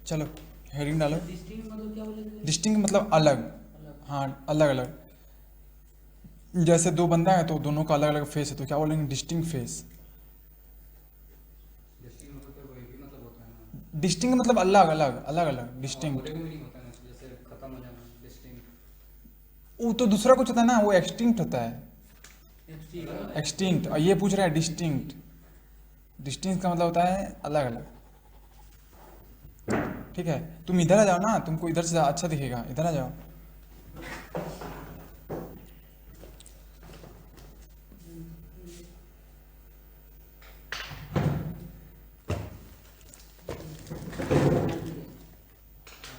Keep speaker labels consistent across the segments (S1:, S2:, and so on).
S1: चलो हेडिंग डालो।
S2: डिस्टिंक्ट मतलब क्या बोले?
S1: डिस्टिंक्ट मतलब अलग।
S2: अलग।
S1: हाँ अलग अलग, जैसे दो बंदा है तो दोनों का अलग अलग फेस है तो क्या बोलेंगे, डिस्टिंक्ट फेस।
S2: डिस्टिंक्ट मतलब कोई भी मतलब होता है ना?
S1: डिस्टिंक्ट मतलब अलग अलग, अलग अलग
S2: और
S1: डिस्टिंक्ट।
S2: बोले को मीनिंग होता है ना, जैसे खत्म हो जाना, डिस्टिंक्ट।
S1: वो तो दूसरा कुछ होता है ना, वो एक्सटिंक्ट होता है।
S2: एक्सटिंक्ट।
S1: एक्सटिंक्ट, और ये पूछ रहा है डिस्टिंक्ट। डिस्टिंक्ट का मतलब होता है अलग अलग। ठीक है, तुम इधर आ जाओ ना, तुमको इधर से अच्छा दिखेगा, इधर आ जाओ।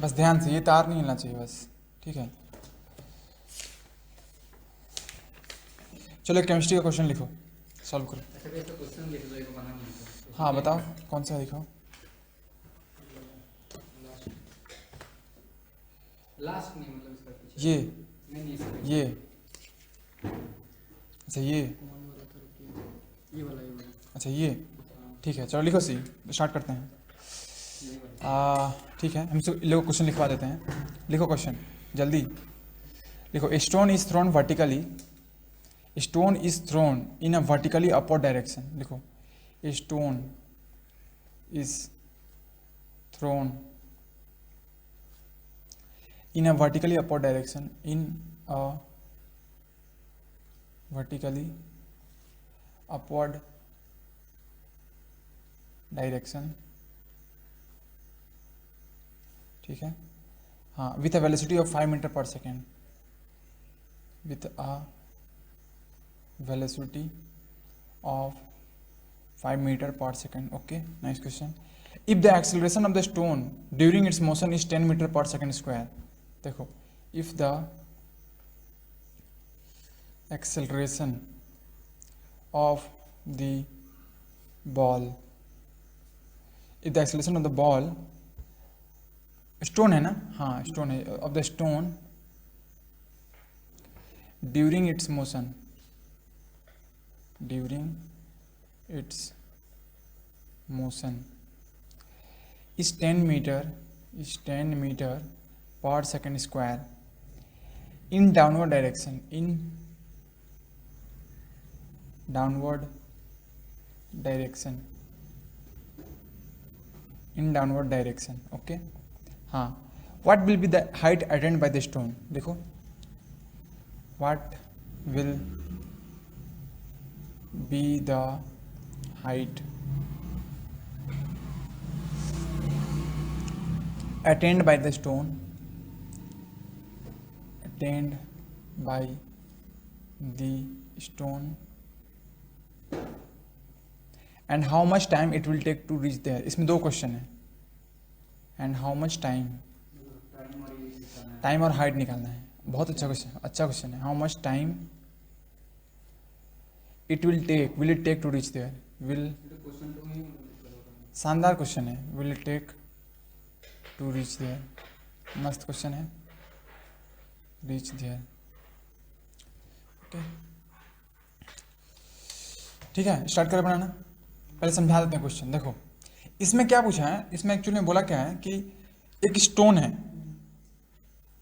S1: बस ध्यान से, ये तार नहीं हिलना चाहिए बस। ठीक है, चलो केमिस्ट्री का क्वेश्चन लिखो, सॉल्व करो।
S2: अच्छा कोई ऐसा क्वेश्चन लिख दो, एक बना नहीं तो
S1: हाँ बताओ, कौन सा दिखाओ।
S2: लास्ट। लास्ट नहीं मतलब इसका पीछे।
S1: ये
S2: नहीं नहीं इसका
S1: ये अच्छा ये
S2: कौन वाला था, रुकिए। ये वाला, ये वाला।
S1: अच्छा ये।
S2: हाँ,
S1: ठीक है चलो लिखो सी, स्टार्ट करते हैं।
S2: यही वाला।
S1: ठीक है, हम लोग क्वेश्चन लिखवा देते हैं। लिखो क्वेश्चन जल्दी लिखो। Stone is thrown vertically, stone is thrown in a vertically upward direction. लिखो, stone is thrown in a vertically upward direction, in a vertically upward direction। ठीक है, हाँ, with a velocity of 5 metre per second, with a velocity of 5 metre per second. Okay, nice question. if the acceleration of the stone during its motion is 10 metre per second square. देखो, if the acceleration of the ball, if the acceleration of the ball, stone है ना, हाँ stone है, of the stone during its motion, during its motion is 10 meter per second square in downward direction, in downward direction, in downward direction। Okay, हाँ, what will be the height attained by the stone। देखो, what will be the height attained by the stone, attained by the stone, and how much time it will take to reach there। इसमें दो question है, and how much time,
S2: time और ये निकालना है।
S1: Time और height निकालना है। बहुत अच्छा क्वेश्चन, अच्छा क्वेश्चन है। How much time it will take to reach there, will,
S2: तो क्वेश्चन तो नहीं मतलब
S1: शानदार क्वेश्चन है, will take to reach there, मस्त क्वेश्चन है, रीच देयर। ओके, ठीक है, स्टार्ट करें बनाना। पहले समझा देते हैं क्वेश्चन। देखो, इसमें क्या पूछा है, इसमें एक्चुअली में बोला क्या है कि एक स्टोन है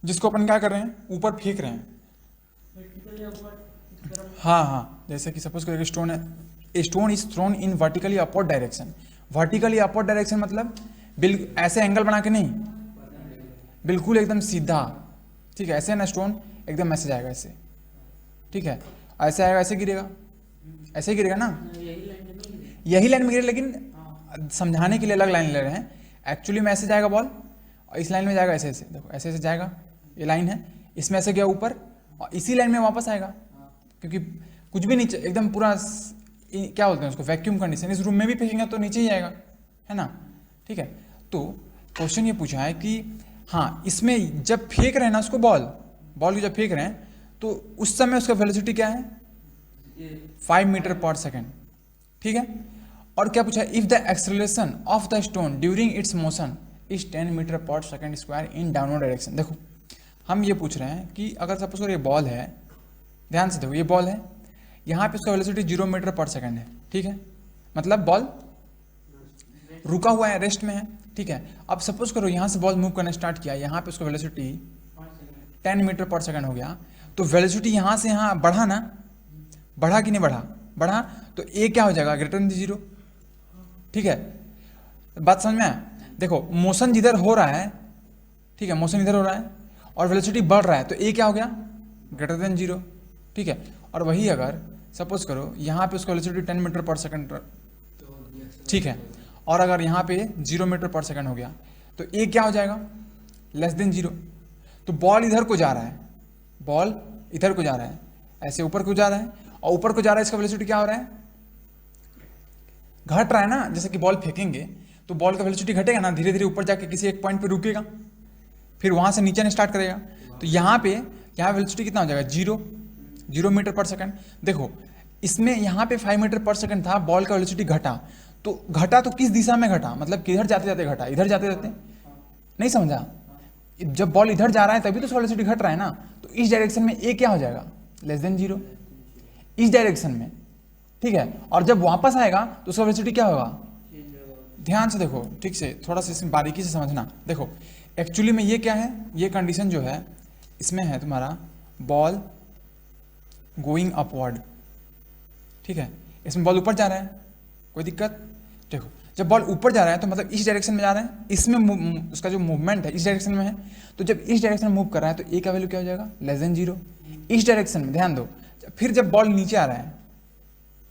S1: जिसको अपन क्या कर रहे हैं, ऊपर फेंक रहे हैं। हाँ हाँ, जैसे कि सपोज करो स्टोन है, stone is thrown in vertically upward direction. Vertically upward direction मतलब ऐसे एंगल बना के नहीं, बिल्कुल एकदम सीधा। ठीक है, ऐसे है ना स्टोन, एकदम ऐसे जाएगा ऐसे। ठीक है, ऐसे आएगा, ऐसे गिरेगा, ऐसे गिरेगा ना, यही लाइन में गिरेगा, लेकिन समझाने के लिए अलग लाइन ले रहे हैं। एक्चुअली में ऐसे जाएगा बॉल, और इस लाइन में जाएगा ऐसे ऐसे। देखो ऐसे ऐसे जाएगा, ये लाइन है, इसमें ऐसे गया ऊपर, और इसी लाइन में वापस आएगा, क्योंकि कुछ भी नीचे एकदम पूरा क्या बोलते हैं उसको, वैक्यूम कंडीशन। इस रूम में भी फेंकेंगे तो नीचे ही आएगा, है ना। ठीक है, तो क्वेश्चन ये पूछा है कि हाँ, इसमें जब फेंक रहे हैं ना उसको, बॉल को जब फेंक रहे हैं तो उस समय उसका वेलोसिटी क्या है, 5 मीटर पर सेकेंड। ठीक है, और क्या पूछा, if the acceleration of the stone during its motion is 10 metre per second square in downward direction. देखो, हम ये पूछ रहे हैं कि अगर सपोज करो ये बॉल है, ध्यान से देखो, ये बॉल है, यहाँ पे उसका वेलोसिटी 0 मीटर पर सेकेंड है। ठीक है, मतलब बॉल रुका हुआ है, रेस्ट में है। ठीक है। अब सपोज करो यहाँ से बॉल मूव करना स्टार्ट किया, यहाँ पे उसका वेलोसिटी 10 मीटर पर सेकंड हो गया, तो वेलोसिटी यहाँ से यहाँ बढ़ा ना, बढ़ा कि नहीं बढ़ा, बढ़ा, तो ए क्या हो जाएगा, ग्रेटर देन 0। ठीक है, बात समझ में आया। देखो मोशन जिधर हो रहा है, ठीक है, मोशन इधर हो रहा है और वेलोसिटी बढ़ रहा है, तो ए क्या हो गया, ग्रेटर देन 0। ठीक है, और वही अगर सपोज करो यहाँ पे उसका वेलोसिटी 10 मीटर पर सेकंड, ठीक है, और अगर यहाँ पे 0 मीटर पर सेकंड हो गया, तो ए क्या हो जाएगा, लेस देन 0। तो बॉल इधर को जा रहा है, बॉल इधर को जा रहा है, ऐसे ऊपर को जा रहा है, और ऊपर को जा रहा है, इसका वेलोसिटी क्या हो रहा है, घट रहा है ना। जैसे कि बॉल फेंकेंगे तो बॉल का वेलोसिटी घटेगा ना, धीरे धीरे ऊपर जाके किसी एक पॉइंट पे रुकेगा, फिर वहां से नीचे स्टार्ट करेगा। तो यहाँ पे यहाँ वेलोसिटी कितना हो जाएगा, 0 मीटर पर सेकंड। देखो इसमें यहाँ पे 5 मीटर पर सेकंड था, बॉल का वेलोसिटी घटा, तो घटा तो किस दिशा में घटा, मतलब किधर जाते जाते घटा, इधर जाते जाते, नहीं समझा। जब बॉल इधर जा रहा है तभी तो वेलोसिटी घट रहा है ना, तो इस डायरेक्शन में ए क्या हो जाएगा, लेस देन 0, इस डायरेक्शन में। ठीक है, और जब वापस आएगा तो उसका वेलोसिटी क्या होगा, ध्यान से देखो, ठीक से, थोड़ा सा इसमें बारीकी से समझना। देखो एक्चुअली में ये क्या है, ये कंडीशन जो है इसमें है तुम्हारा बॉल गोइंग अपवर्ड। ठीक है, इसमें बॉल ऊपर जा रहा है, कोई दिक्कत। देखो जब बॉल ऊपर जा रहा है तो मतलब इस डायरेक्शन में जा रहा है, इसमें उसका जो मूवमेंट है इस डायरेक्शन में है, तो जब इस डायरेक्शन में मूव कर रहा है तो ए का वैल्यू क्या हो जाएगा, लेस देन 0, इस डायरेक्शन में। ध्यान दो, फिर जब बॉल नीचे आ रहा है,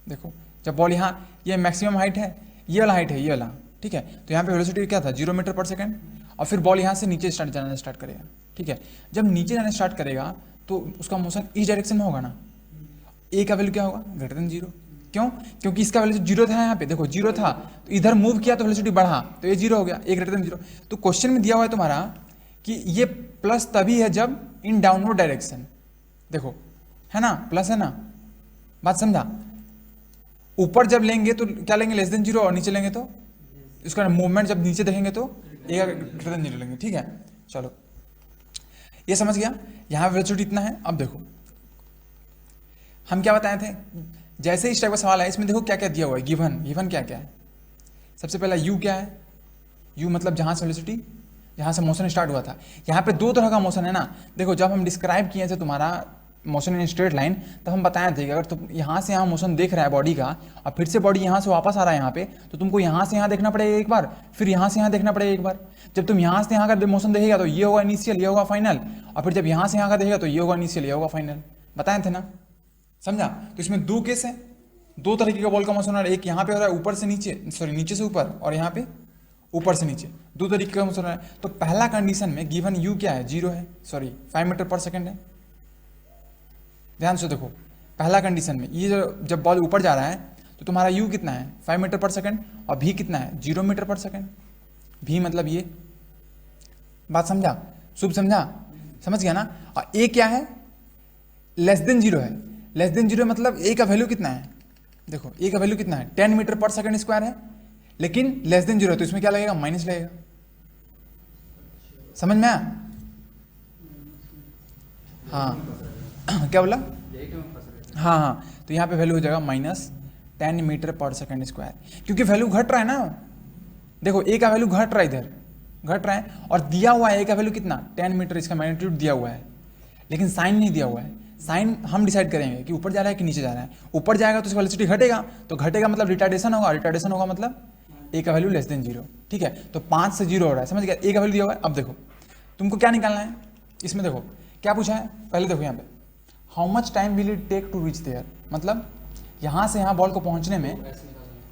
S1: देखो जब बॉल यहाँ, ये मैक्सिमम हाइट है, ये वाला हाइट है, ये वाला, ठीक है, तो यहाँ पे वेलोसिटी क्या था, 0 मीटर पर सेकंड, और फिर बॉल यहाँ से नीचे जाना स्टार्ट करेगा। ठीक है, जब नीचे जाना स्टार्ट करेगा तो उसका मोशन इस डायरेक्शन में होगा ना, ए का वैल्यू क्या होगा, ग्रेटर देन 0। क्यों, क्योंकि इसका वैल्यू 0 था, यहाँ पे देखो 0 था, तो इधर मूव किया तो वेलोसिटी बढ़ा, तो ये 0 हो गया, ए ग्रेटर देन 0। तो क्वेश्चन में दिया हुआ है तुम्हारा कि ये प्लस तभी है जब इन डाउनवर्ड डायरेक्शन, देखो है ना, प्लस है ना, बात समझा। ऊपर जब लेंगे तो क्या लेंगे, लेस देन 0, और नीचे लेंगे तो उसका मूवमेंट जब नीचे देखेंगे तो ए ग्रेटर देन 0 लेंगे। ठीक है, चलो ये समझ गया, यहाँ वेलोसिटी इतना है। अब देखो हम क्या बताए थे, जैसे इस टाइप का सवाल है, इसमें देखो क्या क्या दिया हुआ है, गिवन क्या क्या है। सबसे पहला यू क्या है, यू मतलब जहाँ से वेलोसिटी, जहाँ से मोशन स्टार्ट हुआ था। यहाँ पे दो तरह का मोशन है ना, देखो जब हम डिस्क्राइब किए थे तुम्हारा मोशन इन स्ट्रेट लाइन, तब हम बताए थे कि अगर तुम यहाँ से यहाँ मोशन देख रहा है बॉडी का, और फिर से बॉडी यहाँ से वापस आ रहा है यहाँ पे, तो तुमको यहाँ से यहाँ देखना पड़ेगा एक बार, फिर यहाँ से यहाँ देखना पड़ेगा एक बार। जब तुम यहाँ से यहाँ का मोशन देखेगा तो ये होगा इनिशियल, ये होगा फाइनल, और फिर जब यहाँ से यहाँ का देखेगा तो ये होगा इनिशियल, ये होगा फाइनल। बताए थे ना, समझा। तो इसमें दो केस है, दो तरीके का बॉल का मोशन हो रहा है, एक यहाँ पे हो रहा है ऊपर से नीचे, सॉरी नीचे से ऊपर, और यहाँ पे ऊपर से नीचे, दो तरीके का मोशन हो रहा है। तो पहला कंडीशन में गिवन यू क्या है, 0 है, सॉरी 5 मीटर पर सेकंड है। ध्यान से देखो, पहला कंडीशन में ये जब बॉल ऊपर जा रहा है तो तुम्हारा यू कितना है, 5 मीटर पर सेकंड, और भी कितना है, 0 मीटर पर सेकंड। भी मतलब ये बात समझा, शुभ समझा, समझ गया ना। और ए क्या है, लेस देन 0 है। लेस देन 0 मतलब ए का वैल्यू कितना है, देखो ए का वैल्यू कितना है, 10 मीटर पर सेकंड स्क्वायर है, लेकिन लेस देन 0 है, तो इसमें क्या लगेगा, माइनस लगेगा। समझ में आया, हाँ क्या बोला, हाँ हाँ, तो यहाँ पे वैल्यू हो जाएगा -10 मीटर पर सेकंड स्क्वायर, क्योंकि वैल्यू घट रहा है ना। देखो ए का वैल्यू घट रहा है, इधर घट रहा है, और दिया हुआ है ए का वैल्यू कितना, 10 मीटर, इसका मैग्नीट्यूड दिया हुआ है, लेकिन साइन नहीं दिया हुआ है। साइन हम डिसाइड करेंगे कि ऊपर जा रहा है कि नीचे जा रहा है। ऊपर जाएगा तो उसका वेलोसिटी घटेगा, तो घटेगा मतलब रिटार्डेशन होगा, रिटार्डेशन होगा मतलब ए का वैल्यू लेस देन 0। ठीक है, तो 5 से 0 हो रहा है, समझ गया, ए का वैल्यू दिया हुआ है। अब देखो तुमको क्या निकालना है, इसमें देखो क्या पूछा है, पहले देखो यहाँ पे, how much time will it take to reach there, मतलब यहाँ से यहाँ बॉल को पहुँचने में।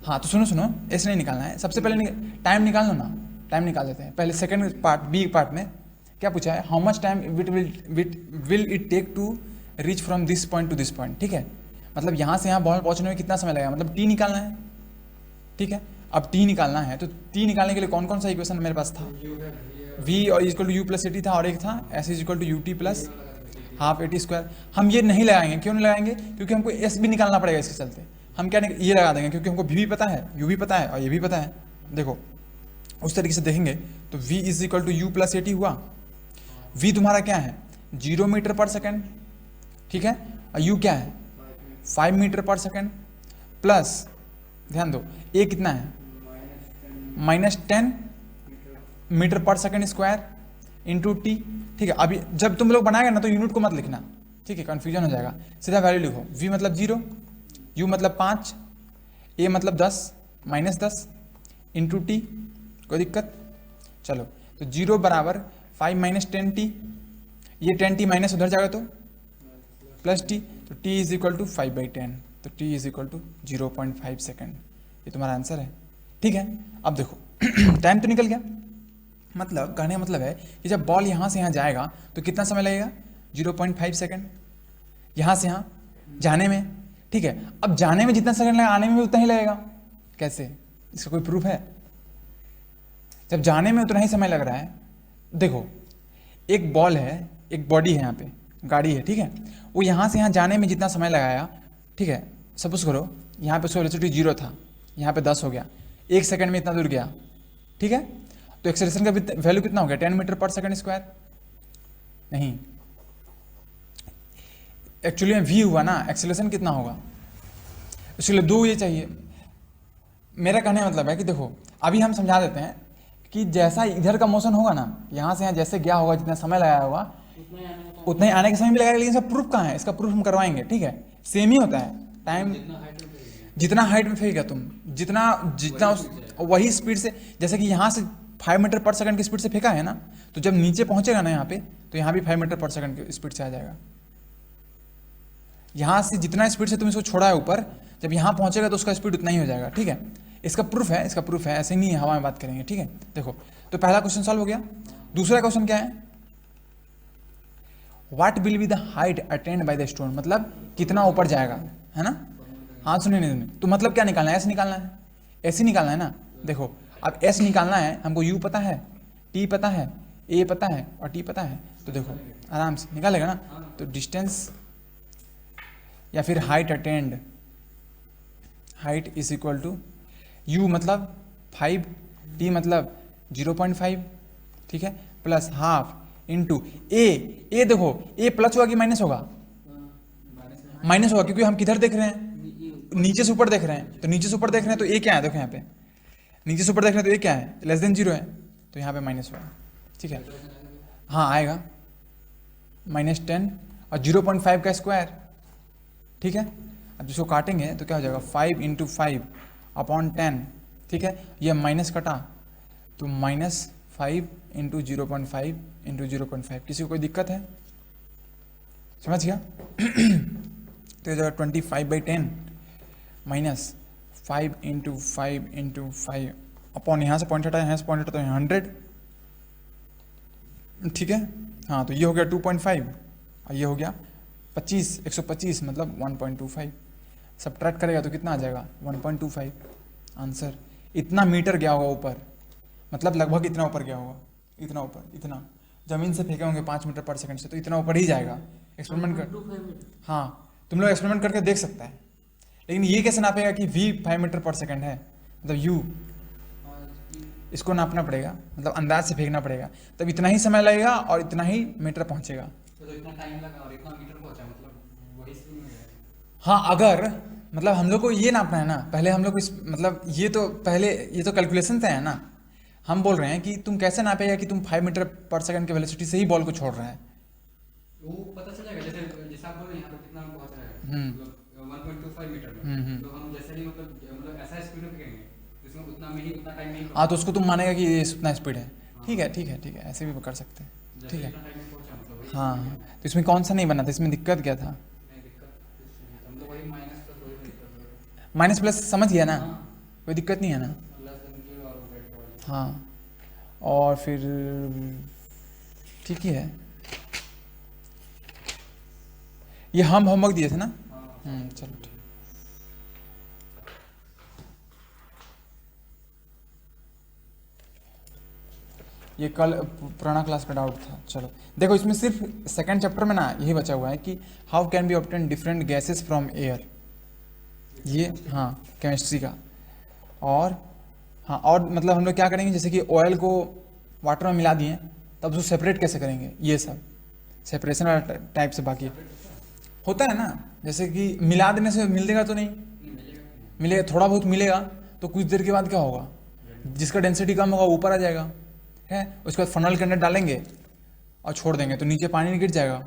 S1: हाँ तो सुनो, ऐसे नहीं निकालना है, सबसे पहले टाइम निकाल लो ना, टाइम निकाल लेते हैं पहले। सेकंड पार्ट, बी पार्ट में क्या पूछा है, how much time will it take to reach from this point to this point. ठीक है, मतलब यहाँ से यहाँ बॉल पहुँचने में कितना समय लगेगा, मतलब टी निकालना है। ठीक है, अब टी निकालना है, तो टी निकालने के लिए कौन कौन सा इक्वेशन मेरे पास था, v और equal to U plus A T था, और एक था S is equal to U T plus half A T square. हम ये नहीं लगाएंगे, क्यों नहीं लगाएंगे, क्योंकि हमको एस भी निकालना पड़ेगा इसके चलते। हम क्या ये लगा देंगे, क्योंकि हमको भी पता है, यू भी पता है, और ये भी पता है। देखो उस तरीके से देखेंगे तो v is equal to U plus A T हुआ। v तुम्हारा क्या है, 0 मीटर पर सेकेंड, ठीक है, और u क्या है, 5 मीटर पर सेकेंड, प्लस ध्यान दो ए कितना है, -10 मीटर पर सेकंड स्क्वायर इंटू टी। ठीक है, अभी जब तुम लोग बनाएगा ना तो यूनिट को मत लिखना, ठीक है, कन्फ्यूजन हो जाएगा, सीधा वैल्यू लिखो। v मतलब 0, u मतलब 5, a मतलब 10 -10 इंटू टी। कोई दिक्कत? चलो, तो 0 बराबर 5 - 10t, ये 10t माइनस उधर जाएगा तो प्लस t, तो t इज इक्वल टू 5/10, तो t is equal to 0.5 second. ये तुम्हारा आंसर है। ठीक है, अब देखो टाइम तो निकल गया, मतलब कहने का मतलब है कि जब बॉल यहाँ से यहाँ जाएगा तो कितना समय लगेगा? 0.5 सेकेंड, यहाँ से यहाँ जाने में। ठीक है, अब जाने में जितना सेकंड लगा आने में भी उतना ही लगेगा। कैसे? इसका कोई प्रूफ है? जब जाने में उतना ही समय लग रहा है, देखो एक बॉल है, एक बॉडी है, यहाँ पे गाड़ी है, ठीक है, वो यहाँ से यहाँ जाने में जितना समय लगाया, ठीक है, सपोज करो यहाँ पे उसका वेलोसिटी 0 था, यहाँ पे 10 हो गया, 1 सेकंड में इतना दूर गया। ठीक है, तो एक्सेलरेशन का वैल्यू कितना हो गया? 10 मीटर पर सेकंड स्क्वायर। नहीं, एक्चुअली में v हुआ ना, एक्सेलरेशन कितना होगा? इसलिए 2 ये चाहिए। मेरा कहने का मतलब है कि देखो अभी हम समझा देते हैं कि जैसा इधर का मोशन होगा ना, यहाँ से यहाँ जैसे गया होगा, जितना समय लगाया होगा उतना ही आने का समय भी लगाएगा, लेकिन इसका प्रूफ कहाँ है? इसका प्रूफ हम करवाएंगे। ठीक है, सेम ही होता है टाइम, जितना हाइट में फेंकेगा तुम, जितना वही स्पीड से, जैसे कि यहाँ से 5 मीटर पर सेकंड की स्पीड से फेंका है ना, तो जब नीचे पहुंचेगा ना यहाँ पे, तो यहाँ भी 5 मीटर पर सेकंड की स्पीड से आ जाएगा। यहाँ से जितना स्पीड से तुम इसको छोड़ा है ऊपर, जब यहाँ पहुंचेगा तो उसका स्पीड उतना ही हो जाएगा। ठीक है, इसका प्रूफ है, इसका प्रूफ है, ऐसे नहीं है, हवा में बात करेंगे। ठीक है, देखो तो पहला क्वेश्चन सॉल्व हो गया। दूसरा क्वेश्चन क्या है? What will be the height attend by the stone, मतलब कितना ऊपर जाएगा, है ना? हाँ सुनिए नहीं, तो मतलब क्या निकालना है? एस निकालना है, ऐसे निकालना है ना। देखो अब एस निकालना है, हमको यू पता है, टी पता है, ए पता है और टी पता है, तो देखो आराम से निकालेगा ना। तो डिस्टेंस या फिर height attained, height is equal to U मतलब 5, टी मतलब 0.5, ठीक है, प्लस हाफ इंटू ए देखो ए प्लस होगा कि माइनस होगा? माइनस होगा, क्योंकि हम किधर देख रहे हैं? नीचे से ऊपर देख रहे हैं, तो नीचे से ऊपर देख रहे हैं तो ए क्या है? देखो यहाँ पे नीचे से ऊपर देख रहे हैं तो ए क्या है? <0 है, तो यहाँ पे माइनस होगा। ठीक है, हाँ आएगा -10 और 0.5 का स्क्वायर। ठीक है, अब जिसको काटेंगे तो क्या हो जाएगा? 5 × 5/10। ठीक है, ये माइनस कटा तो -5 × 0.5 × 0.5। किसी को कोई दिक्कत है? समझ गया? तो ये 25/10 माइनस 5 × 5 × 5 अपॉन, यहाँ से पॉइंट हटा, यहाँ से पॉइंट हटा तो 100। ठीक है, हाँ तो ये हो गया 2.5 और ये हो गया 25, 125 मतलब 1.25। सब्ट्रैक्ट करेगा तो कितना आ जाएगा? 1.25। आंसर इतना मीटर गया होगा ऊपर, मतलब लगभग इतना ऊपर गया होगा, इतना ऊपर, इतना जमीन से फेंके होंगे 5 मीटर पर सेकंड से, तो इतना ऊपर ही जाएगा। एक्सपेरिमेंट कर, हाँ तुम लोग एक्सपेरिमेंट करके देख सकता है, लेकिन ये कैसे नापेगा कि v 5 मीटर पर सेकंड है, मतलब u, इसको नापना पड़ेगा, मतलब अंदाज से फेंकना पड़ेगा, तब इतना ही समय लगेगा और इतना ही मीटर पहुंचेगा।
S2: तो इतना टाइम लगा और इतना मीटर पहुंचा, मतलब वही स्पीड में गया।
S1: हाँ अगर मतलब हम लोग को ये नापना है ना, पहले हम लोग को इस मतलब ये तो पहले ये तो कैलकुलेशन से है ना, हम बोल रहे हैं कि तुम कैसे नापेगा कि तुम 5 मीटर पर सेकंड के वेलोसिटी से ही बॉल को छोड़ रहा है।
S2: वो पता चल जाएगा, जैसे आप बोल रहे हैं यहाँ पे कितना पहुंच रहा है, मतलब 1.25 मीटर में, तो हम जैसे ही मतलब ऐसा स्पीड में फेंकेंगे इसमें उतना में ही उतना टाइम नहीं।
S1: हाँ तो उसको तुम मानेगा कि ये इतना स्पीड है। ठीक है ठीक है ठीक है, ऐसे भी कर सकते हैं। ठीक है, हाँ तो इसमें कौन सा नहीं बना था? इसमें दिक्कत क्या था? माइनस प्लस समझ गया ना, कोई दिक्कत नहीं है ना। हाँ और फिर ठीक ही है, ये हम होमवर्क दिए थे ना। चलो ठीक। ये कल पुराना क्लास में डाउट था। चलो देखो इसमें सिर्फ सेकंड चैप्टर में ना यही बचा हुआ है कि how can be obtain different gases from air, ये हाँ केमिस्ट्री का। और हाँ और मतलब हम लोग क्या करेंगे, जैसे कि ऑयल को वाटर में मिला दिए तब उसको सेपरेट कैसे करेंगे, ये सब सेपरेशन वाला टाइप से बाकी होता है ना। जैसे कि मिला देने से मिल देगा तो नहीं मिलेगा, थोड़ा बहुत मिलेगा तो कुछ देर के बाद क्या होगा, जिसका डेंसिटी कम होगा ऊपर आ जाएगा, है। उसके बाद फनल के अंदर डालेंगे और छोड़ देंगे तो नीचे पानी गिर जाएगा।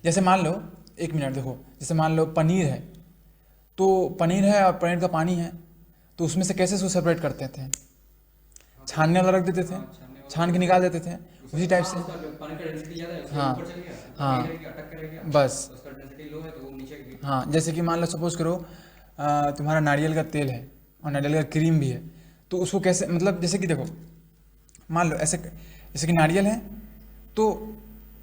S1: जैसे मान लो, एक मिनट देखो, जैसे मान लो पनीर है, तो पनीर है और पनीर का पानी है, तो उसमें से कैसे उसको सेपरेट करते थे? छानने वाला रख देते थे, छान के निकाल देते थे, उसी टाइप से।
S2: पानी का डेंसिटी ज़्यादा है, उसके
S1: हाँ
S2: ऊपर चल गया,
S1: हाँ
S2: अटक करेगा,
S1: बस।
S2: उसका डेंसिटी लो है तो वो नीचे गिर।
S1: हाँ, जैसे कि मान लो सपोज करो तुम्हारा नारियल का तेल है और नारियल का क्रीम भी है, तो उसको कैसे, मतलब जैसे कि देखो, मान लो ऐसे, जैसे कि नारियल है, तो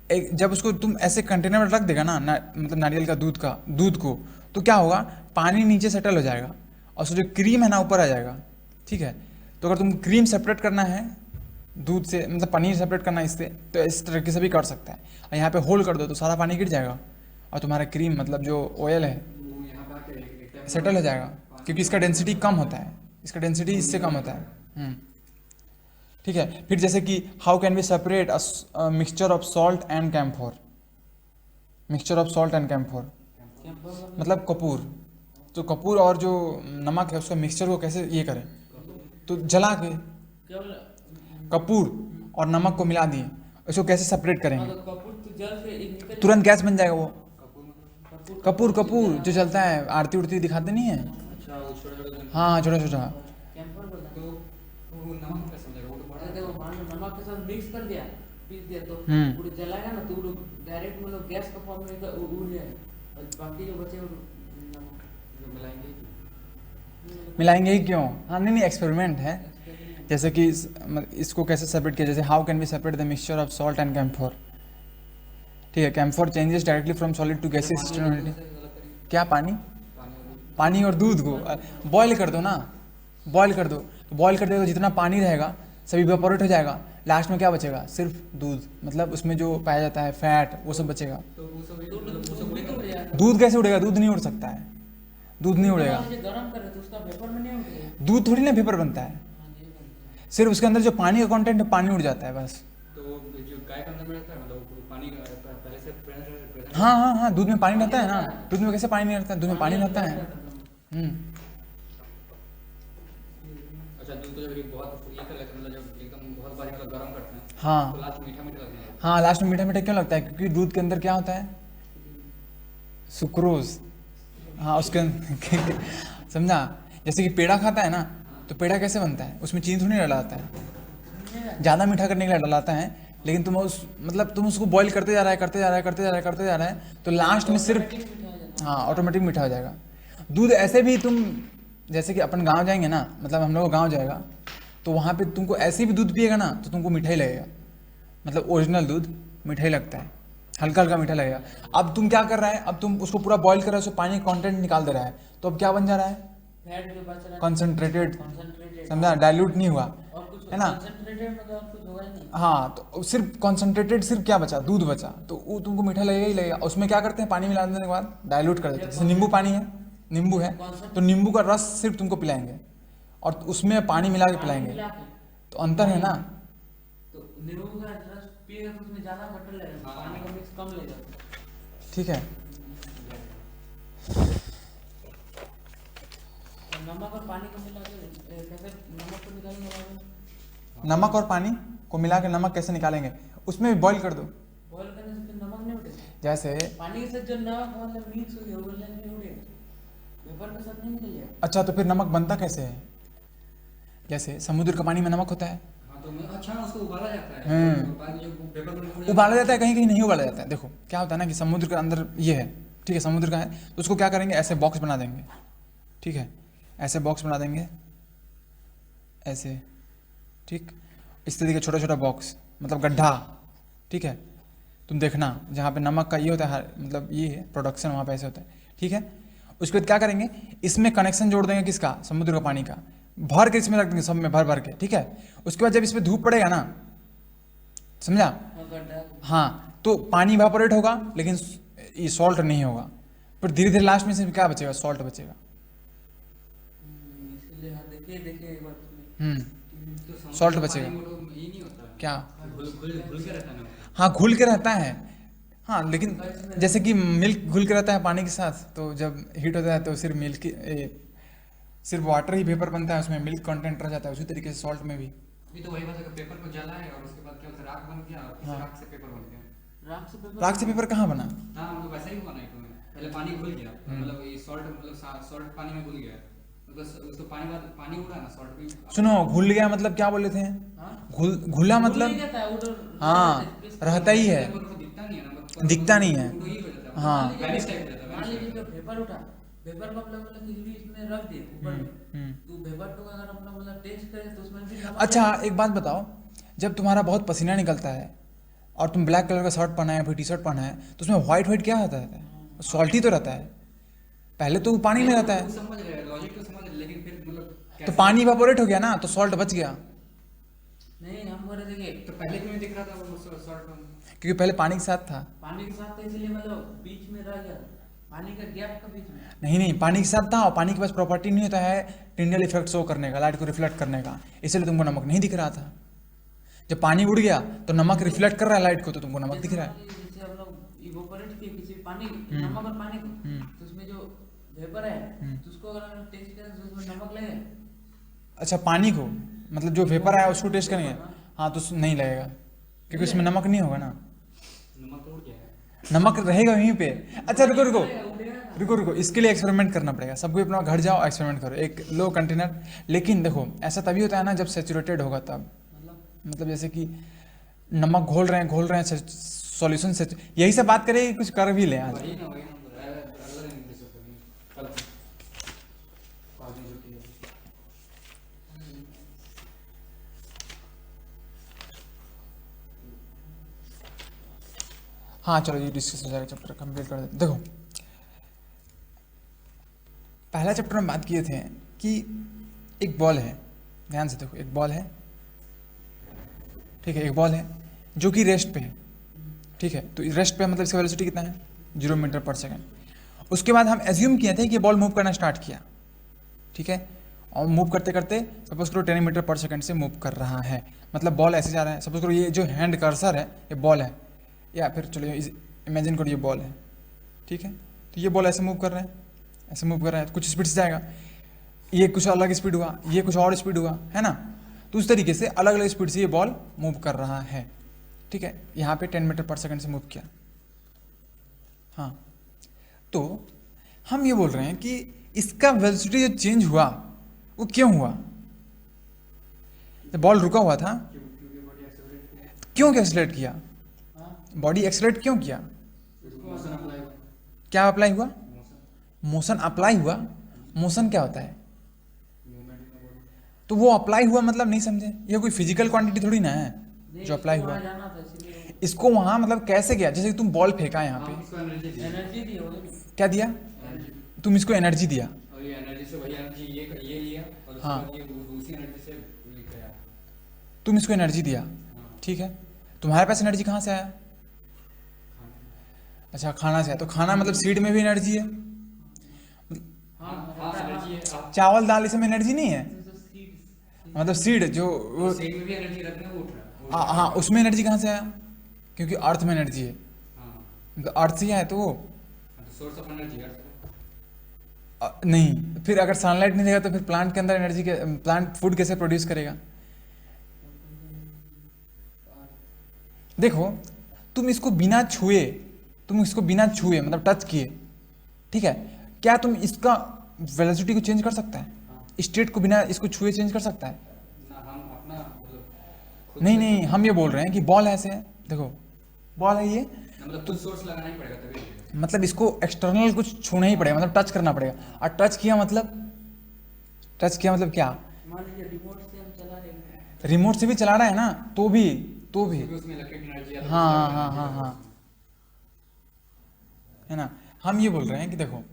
S1: एक जब उसको तुम ऐसे कंटेनर में रख देगा ना, मतलब नारियल का दूध को, तो क्या होगा, पानी नीचे सेटल हो जाएगा और उसका जो क्रीम है ना ऊपर आ जाएगा। ठीक है, तो अगर तुम क्रीम सेपरेट करना है दूध से, मतलब पनीर सेपरेट करना है इससे, तो इस तरीके से भी कर सकता है। और यहाँ पे होल कर दो तो सारा पानी गिर जाएगा और तुम्हारा क्रीम, मतलब जो ऑयल है,
S2: वो यहाँ पे आके एक टाइम
S1: सेटल हो जाएगा, क्योंकि इसका डेंसिटी कम होता है, इसका डेंसिटी इससे कम होता है। ठीक है, फिर जैसे कि how can we separate a mixture of salt and camphor. Mixture of salt and camphor मतलब कपूर, तो कपूर और जो नमक है उसका मिक्सचर को कैसे ये करें, तो जला के कपूर और नमक को मिला दिए, उसको कैसे सेपरेट करेंगे? तुरंत गैस बन जाएगा वो। कपूर जो जलता है, आरती उड़ती दिखाते नहीं है?
S2: अच्छा वो छोटा
S1: हाँ, छोटा छोटा।
S2: तो वो नमक कैसे समझेगा, वो तो बड़ा है।
S3: देखो मान लो नमक के साथ मिक्स कर दिया, पीस दिया, तो पूरी जलाएगा ना तो डायरेक्ट मतलब गैस का फॉर्म में उड़ जाएगा, और बाकी जो बचे नमक
S2: जो मिलाएंगे
S1: मिलाएंगे ही क्यों? हाँ, नहीं एक्सपेरिमेंट है। जैसे कि इसको कैसे सेपरेट किया, जैसे how can we separate the mixture of salt and camphor. ठीक है, camphor changes directly from solid to gases. क्या? पानी और दूध को बॉयल कर दो ना, बॉयल कर दो, तो बॉयल कर दो तो जितना पानी रहेगा सब इवेपोरेट हो जाएगा, लास्ट में क्या बचेगा? सिर्फ दूध, मतलब उसमें जो पाया जाता है फैट, वो सब बचेगा।
S2: तो वो सब उड़ेगा।
S1: दूध कैसे उड़ेगा? दूध नहीं उड़ सकता है, दूध नहीं उड़ेगा।
S3: गरम करे तो उसका वेपर में नहीं उड़ेगा।
S1: दूध थोड़ी ना वेपर बनता है, सिर्फ उसके अंदर जो पानी का कंटेंट है, पानी उड़ जाता है बस।
S2: तो जो गाय के अंदर में रहता है, मतलब वो पानी पहले से प्रेजेंट।
S1: हाँ, दूध में पानी रहता है ना, दूध में कैसे पानी नहीं रहता है? दूध में पानी रहता है।
S2: अच्छा, दूध को जब बहुत ये कर लेते हैं, मतलब जब एकदम बहुत बारी मतलब गरम करते हैं,
S1: हाँ
S2: तो लास्ट मीठा मीठा लगता है।
S1: हाँ, लास्ट में मीठा मीठा क्यों लगता है? क्योंकि दूध के अंदर क्या होता है? सुक्रोज। हाँ, उसके समझा? जैसे कि पेड़ा खाता है ना, तो पेड़ा कैसे बनता है? उसमें चीनी थोड़ी डालता है, ज़्यादा मीठा करने के लिए डालता है, लेकिन तुम उसको बॉईल करते जा रहा है, तो लास्ट में सिर्फ हाँ ऑटोमेटिक मीठा हो जाएगा। दूध ऐसे भी तुम, जैसे कि अपन गांव जाएंगे ना, मतलब हम लोग गांव जाएगा, तो वहाँ पे तुमको ऐसे भी दूध पिएगा ना तो तुमको मीठा ही लगेगा, मतलब ओरिजिनल दूध मीठा ही लगता है, हल्का हल्का मीठा लगेगा। अब तुम क्या कर रहा है, अब तुम उसको पूरा बॉईल कर रहे हो, उसमें पानी कंटेंट निकाल दे रहा है, तो अब क्या बन जा रहा है?
S3: फैट जो बच रहा है
S1: कंसनट्रेटेड,
S3: कंसंट्रेटेड,
S1: समझा? डाइल्यूट नहीं हुआ
S3: और कुछ
S1: है ना?
S3: कंसंट्रेटेड मतलब कुछ होगा ही नहीं।
S1: हाँ, तो सिर्फ कंसनट्रेटेड, सिर्फ क्या बचा? दूध बचा, तो वो तुमको मीठा लगेगा ही लगेगा। उसमें क्या करते हैं, पानी मिला देने के बाद डाइल्यूट कर देते हैं। जैसे नींबू पानी है, नींबू है, तो नींबू का रस सिर्फ तुमको पिलाएंगे और उसमें पानी मिला के पिलाएंगे, तो अंतर है ना।
S3: तो नींबू का रस पिएगा तो उसमें ज्यादा खट्टा लगेगा, पानी का मिक्स कम लेगा।
S1: ठीक है,
S3: नमक और पानी को मिला के कैसे नमक को निकालेंगे बाद में?
S1: नमक और पानी को मिला के नमक कैसे निकालेंगे? उसमें बॉईल कर दो।
S3: बॉयल करने से फिर नमक नहीं उठेगा,
S1: जैसे
S3: पानी के साथ जो नमक मतलब मिक्स हो गया वो नहीं उड़ेगा, वेपर के साथ नहीं निकल जाएगा।
S1: अच्छा, तो फिर नमक बनता कैसे है? जैसे समुद्र का पानी में नमक होता है,
S2: हाँ, तो अच्छा उसको उबाला जाता है, तो पानी जो पेपर में उड़
S1: उबाला जाता है, कहीं कहीं नहीं उबाला जाता है। देखो क्या होता है ना कि समुद्र के अंदर ये है, ठीक है, समुद्र का है, तो उसको क्या करेंगे, ऐसे बॉक्स बना देंगे। ठीक है, ऐसे बॉक्स बना देंगे, ऐसे, ठीक, इस तरीके छोटा छोटा बॉक्स, मतलब गड्ढा। ठीक है, तुम देखना जहाँ पे नमक का ये होता है, मतलब ये है प्रोडक्शन, वहाँ पे ऐसे होता है। ठीक है, उसके बाद क्या करेंगे, इसमें कनेक्शन जोड़ देंगे, किसका? समुद्र का पानी का, भर के इसमें रख देंगे, सब में भर भर के। ठीक है, उसके बाद जब इस पर धूप पड़ेगा ना, समझा? हाँ, तो पानी इवापोरेट होगा, लेकिन ये सॉल्ट नहीं होगा, फिर धीरे धीरे लास्ट में से क्या बचेगा? सॉल्ट बचेगा।
S3: इसलिए हाँ, देखिए एक बार उसमें
S2: तो समुद्र
S1: सॉल्ट
S2: का
S1: बचेगा।
S2: पानी में तो ये नहीं होता है,
S1: क्या?
S2: घुल के रहता है ना।
S1: हाँ, घुल के रहता है। हाँ, लेकिन जैसे कि मिल्क घुल के रहता है पानी के साथ, तो जब हीट होता है तो सिर्फ सिर्फ वाटर ही वेपर बनता है, उसमें मिल्क कंटेंट रह जाता है। उसी तरीके से सॉल्ट में भी
S2: ये तो वही बात है कि पेपर को जलाए और उसके बाद क्या होता है, राख बन गया और फिर राख से पेपर बन गया।
S1: राख से पेपर कहाँ बना?
S2: हाँ मतलब वैसा ही हुआ ना एक में, पहले पानी घुल गया, मतलब ये सॉल्ट मतलब सॉल्ट पानी में घुल गया, उसको पानी बाद पानी उड़ा ना सॉल्ट भी।
S1: सुनो, घुल गया मतलब क्या बोले थे? घुला मतलब हाँ रहता ही है,
S2: दिखता नहीं है ना,
S1: दिखता नहीं है।
S2: उड़ो ही हो जाता है,
S1: हाँ।
S2: वैनिश टाइप हो जाता है,
S3: मान
S2: वैनिश
S3: लीजिए
S2: टाइप।
S3: जो पेपर उठा, पेपर को मतलब कुछ भी इसमें रख दिए ऊपर में, तो पेपर को अगर अपना मतलब टेस्ट करें तो उसमें भी नमक
S1: अच्छा एक बात बताओ, जब तुम्हारा बहुत पसीना निकलता है और तुम ब्लैक कलर का शर्ट पहना है फिर टी शर्ट पहना है तो उसमें व्हाइट व्हाइट क्या होता है? सॉल्टी तो रहता है, पहले तो वो पानी में रहता है,
S2: समझ रहे हैं लॉजिक तो समझ रहे, लेकिन फिर मतलब
S1: तो पानी इवेपोरेट हो गया ना, तो सॉल्ट बच गया,
S3: नहीं हम बोल रहे थे कि
S2: तो पहले क्यों नहीं दिख रहा था वो सॉल्ट का?
S1: क्योंकि पहले पानी के साथ था।
S3: पानी के साथ तो इसलिए मतलब बीच में रह गया, पानी का गैप का बीच में।
S1: नहीं नहीं, पानी के साथ था और पानी के पास प्रॉपर्टी नहीं होता है टिंडल इफेक्ट शो करने का, लाइट को रिफ्लेक्ट करने का, इसलिए तुमको नमक नहीं दिख रहा था। जब पानी उड़ गया तो नमक रिफ्लेक्ट कर रहा है लाइट को, तो तुमको नमक दिख रहा है।
S3: जैसे हम लोग इवोपोरेट किए किसी पानी, नमक और पानी को, तो उसमें जो वेपर है तो उसको अगर हम टेस्ट करें तो उसमें नमक लगेगा।
S1: अच्छा पानी को मतलब जो वेपर आया उसको टेस्ट करेंगे, हाँ तो नहीं लगेगा क्योंकि उसमें नमक नहीं होगा ना,
S2: नमक उड़ गया है।
S1: नमक रहेगा वहीं पे। अच्छा रुको रुको रुको रुको, इसके लिए एक्सपेरिमेंट करना पड़ेगा, सबको अपना घर जाओ एक्सपेरिमेंट करो, एक लो कंटेनर। लेकिन देखो ऐसा तभी होता है ना जब सेचुरेटेड होगा तब, मतलब जैसे कि नमक घोल रहे हैं सॉल्यूशन से, यही सब बात करें कि कुछ कर भी ले आज।
S2: वही ना अल्लाह ने डिस्कस करेंगे कल आज में छुट्टी है।
S1: हाँ चलो ये डिस्कस हो जाएगा, चैप्टर कंप्लीट कर देते। देखो पहला चैप्टर में बात किए थे कि एक बॉल है, ध्यान से देखो, एक बॉल है, ठीक है, एक बॉल है जो कि रेस्ट पे है, ठीक है, तो रेस्ट पे मतलब इसका वेलोसिटी कितना है 0 मीटर पर सेकंड। उसके बाद हम एज्यूम किए थे कि बॉल मूव करना स्टार्ट किया, ठीक है, और मूव करते करते सपोज करो 10 मीटर पर सेकंड से मूव कर रहा है, मतलब बॉल ऐसे जा रहा है। सपोज करो ये जो हैंड कर्सर है ये बॉल है, या फिर चलो इमेजिन करो ये बॉल है, ठीक है, तो ये बॉल ऐसे मूव कर रहा है, ऐसे मूव कर रहा है, तो कुछ स्पीड से जाएगा, ये कुछ अलग स्पीड हुआ, ये कुछ और स्पीड हुआ, है ना, तो उस तरीके से अलग अलग स्पीड से ये बॉल मूव कर रहा है, ठीक है। यहाँ पे 10 मीटर पर सेकंड से मूव किया, हाँ, तो हम ये बोल रहे हैं कि इसका वेलोसिटी जो चेंज हुआ वो क्यों हुआ? बॉल रुका हुआ था,
S2: क्योंकि बॉडी एक्सेलरेट किया,
S1: क्यों एक्सेलरेट किया? बॉडी एक्सेलरेट क्यों किया?
S2: मोशन अप्लाई हुआ,
S1: क्या अप्लाई हुआ?
S2: मोशन
S1: मोशन अप्लाई हुआ। मोशन क्या होता है?
S2: Movement in the body.
S1: तो वो अप्लाई हुआ मतलब नहीं समझे, ये कोई फिजिकल क्वांटिटी थोड़ी ना है
S3: नहीं,
S1: जो अप्लाई
S3: इसको
S1: हुआ।
S3: वहाँ जाना था इसीलिए
S1: इसको वहां मतलब कैसे गया? जैसे कि तुम बॉल फेंका यहाँ
S2: हम
S1: पे,
S2: इसको एनर्जी दी,
S3: एनर्जी दी होगी।
S1: क्या दिया?
S2: एनर्जी,
S1: तुम इसको एनर्जी दिया,
S2: और ये एनर्जी से वही एनर्जी ये लिया और उसके
S1: हाँ।
S2: बाद ये दूसरी एनर्जी से ये गया।
S1: तुम इसको एनर्जी दिया,
S2: हाँ,
S1: ठीक है, तुम्हारे पास एनर्जी कहाँ से आया? अच्छा खाना से आया, तो खाना मतलब सीड में भी एनर्जी है,
S2: हाँ एनर्जी है, आप
S1: चावल दाल इसमें एनर्जी नहीं है,
S3: तो सीड्स
S1: मतलब सीड जो वो
S2: सेल में भी एनर्जी रखना वो उठ रहा है,
S1: हाँ उसमें एनर्जी कहाँ से आया? क्योंकि अर्थ में एनर्जी है,
S2: हाँ,
S1: मतलब अर्थ से ही आया तो वो
S2: तो सोर्स ऑफ एनर्जी है।
S1: नहीं, फिर अगर सनलाइट नहीं देगा तो फिर प्लांट के अंदर एनर्जी के प्लांट फूड कैसे प्रोड्यूस करेगा? देखो तुम इसको बिना छुए, मतलब टच किए, ठीक है, क्या तुम इसका वेलोसिटी को चेंज कर सकता है? स्टेट को बिना इसको छुए चेंज कर सकता है?
S2: ना हम अपना मतलब खुद
S1: नहीं
S2: से-
S1: नहीं, हम ये बोल रहे हैं कि बॉल ऐसे है, देखो बॉल है ये,
S2: मतलब कुछ सोर्स लगाना ही पड़ेगा तभी होगा।
S1: मतलब इसको एक्सटर्नल कुछ छूना ही पड़ेगा, मतलब टच करना पड़ेगा, और टच किया मतलब क्या?
S3: मान लीजिए रिमोट से हम चला रहे हैं,
S1: रिमोट से भी चला रहा है ना, तो भी
S2: क्योंकि उसमें इलेक्ट्रिक एनर्जी है,
S1: हाँ, है ना। हम ये बोल रहे हैं कि देखो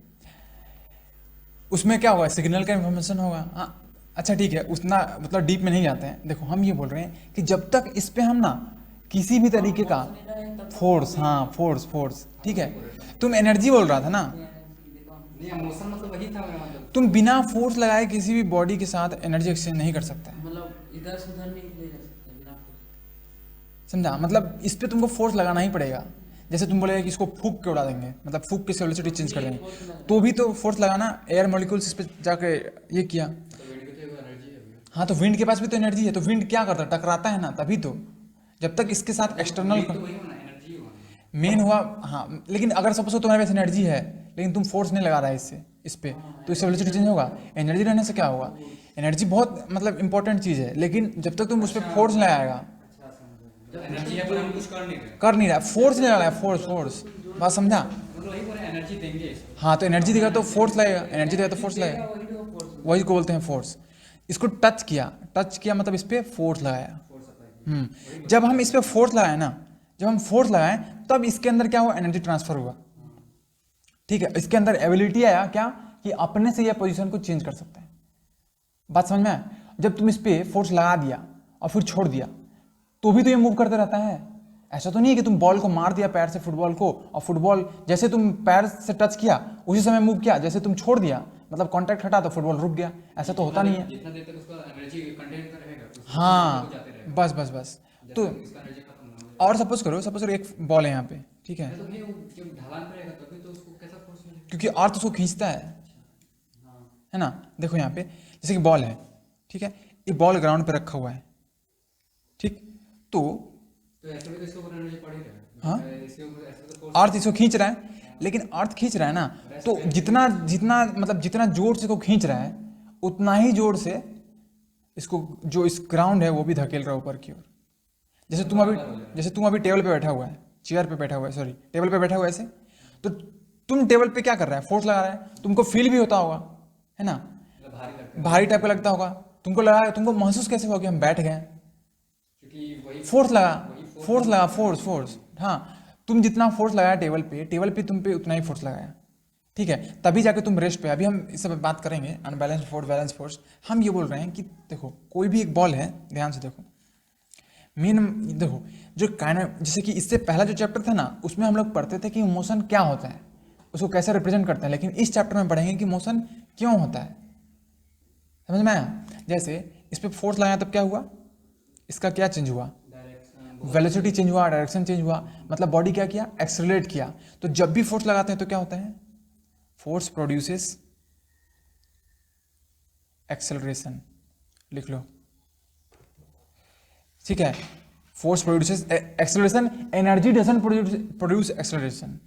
S1: उसमें क्या होगा, सिग्नल का इन्फॉर्मेशन होगा, हाँ अच्छा ठीक है, उतना मतलब डीप में नहीं जाते हैं। देखो हम ये बोल रहे हैं कि जब तक इस पे हम ना किसी भी तरीके का फोर्स, हाँ फोर्स, ठीक है, तुम एनर्जी बोल रहा था ना,
S2: नहीं मौसम मतलब वही था मेरा मतलब।
S1: तुम बिना फोर्स लगाए किसी भी बॉडी के साथ एनर्जी एक्सचेंज नहीं कर सकता है,
S3: मतलब इधर से उधर नहीं ले जा सकते बिना force।
S1: समझा? मतलब इस पे तुमको फोर्स लगाना ही पड़ेगा। जैसे तुम बोलेगा कि इसको फूक के उड़ा देंगे, मतलब फूक के वेलोसिटी चेंज कर देंगे, तो भी तो फोर्स लगाना, एयर मॉलिक्यूल्स इस पे जाके ये किया,
S2: तो वेट की तो एनर्जी है भैया।
S1: हाँ तो विंड के पास भी तो एनर्जी है, तो विंड क्या करता है, टकराता है ना, तभी तो। जब तक इसके साथ एक्सटर्नल
S2: तो वही होना, एनर्जी होना।
S1: मेन हुआ, हाँ लेकिन अगर सपोज तुम्हारे पास एनर्जी है लेकिन तुम फोर्स नहीं लगा रहा है इस पे, तो इससे वेलोसिटी चेंज होगा। एनर्जी रहने से क्या होगा, एनर्जी बहुत मतलब इंपॉर्टेंट चीज़ है, लेकिन जब तक तुम उस पर फोर्स लगाएगा,
S3: अच्छा समझ
S2: एनर्जी है पर हम कुछ कर नहीं रहे,
S1: कर नहीं रहा, फोर्स नहीं लगा रहा है, फोर्स, बात समझा।
S2: मतलब वही बोल रहे हैं, एनर्जी देंगे इसको।
S1: हाँ तो एनर्जी देगा तो फोर्स लगेगा, एनर्जी देगा तो फोर्स लगेगा,
S3: वही तो फोर्स
S1: वही को बोलते हैं फोर्स। इसको टच किया मतलब इस पर फोर्स लगाया।
S2: Force apply.
S1: जब हम इस पर फोर्स लगाए ना, जब हम फोर्स लगाएं तब इसके अंदर क्या हुआ, एनर्जी ट्रांसफर हुआ। ठीक है, इसके अंदर एबिलिटी आया क्या, कि अपने से यह पोजीशन को चेंज कर सकता है। बात समझ में आया? जब तुम इस पे फोर्स लगा दिया और फिर छोड़ दिया तो भी तो ये मूव करते रहता है। ऐसा तो नहीं है कि तुम बॉल को मार दिया पैर से फुटबॉल को, और फुटबॉल जैसे तुम पैर से टच किया उसी समय मूव किया, जैसे तुम छोड़ दिया मतलब कांटेक्ट हटा तो फुटबॉल रुक गया, ऐसा तो होता नहीं है।
S2: जितना देर तक उसका एनर्जी कंटेन कर रहेगा उसको
S1: हाँ
S2: जाते रहेगा।
S1: बस तो
S2: इसका एनर्जी खत्म ना हो
S1: और सपोज करो एक बॉल है यहाँ पे, ठीक है,
S2: जाए तो नहीं, वो जब ढलान पे रहेगा तभी तो उसको कैसा फोर्स मिलेगा।
S1: क्योंकि अर्थ उसको खींचता है ना। देखो यहाँ पे जैसे कि बॉल है, ठीक है, ये बॉल ग्राउंड पे रखा हुआ है, ठीक, तो
S2: ऐसे भी तो इसके ऊपर एनर्जी पड़ ही रहेगा।
S1: हाँ
S2: इसके ऊपर ऐसे तो फोर्स
S1: अर्थ इसको खींच रहा है, लेकिन अर्थ खींच रहा है ना, तो जितना जितना मतलब जितना जोर से इसको खींच रहा है उतना ही जोर से इसको जो इस ग्राउंड है वो भी धकेल रहा है ऊपर की ओर। जैसे तुम अभी टेबल पे बैठा हुआ है, चेयर पे बैठा हुआ है, सॉरी टेबल पे बैठा हुआ है ऐसे, तो तुम टेबल पे क्या कर रहा है, फोर्स लगा रहा है, तुमको फील भी होता होगा, है ना,
S2: भारी लगता
S1: भारी टाइप का लगता होगा, तुमको लगा, तुमको महसूस कैसे हुआ कि हम बैठ गए,
S2: है क्योंकि वही
S1: फोर्स लगा, फोर्स। हाँ, तुम जितना फोर्स लगाया टेबल पे तुम पे उतना ही फोर्स लगाया, ठीक है, तभी जाके तुम रेस्ट पे। अभी हम इस सब बात करेंगे अनबैलेंस फोर्स, बैलेंस फोर्स। हम ये बोल रहे हैं कि देखो कोई भी एक बॉल है, ध्यान से देखो, मेन देखो जो जैसे कि इससे पहला जो चैप्टर था ना उसमें हम लोग पढ़ते थे कि मोशन क्या होता है, उसको कैसे रिप्रेजेंट करते हैं, लेकिन इस चैप्टर में पढ़ेंगे कि मोशन क्यों होता है। समझ में आया? जैसे इस पर फोर्स लगाया तब क्या हुआ, इसका क्या चेंज हुआ, वेलोसिटी चेंज हुआ, डायरेक्शन चेंज हुआ, मतलब बॉडी क्या किया, एक्सेलरेट किया। तो जब भी फोर्स लगाते हैं तो क्या होता है, फोर्स प्रोड्यूसेस एक्सेलरेशन, लिख लो, ठीक है, force produces acceleration, energy doesn't produce acceleration,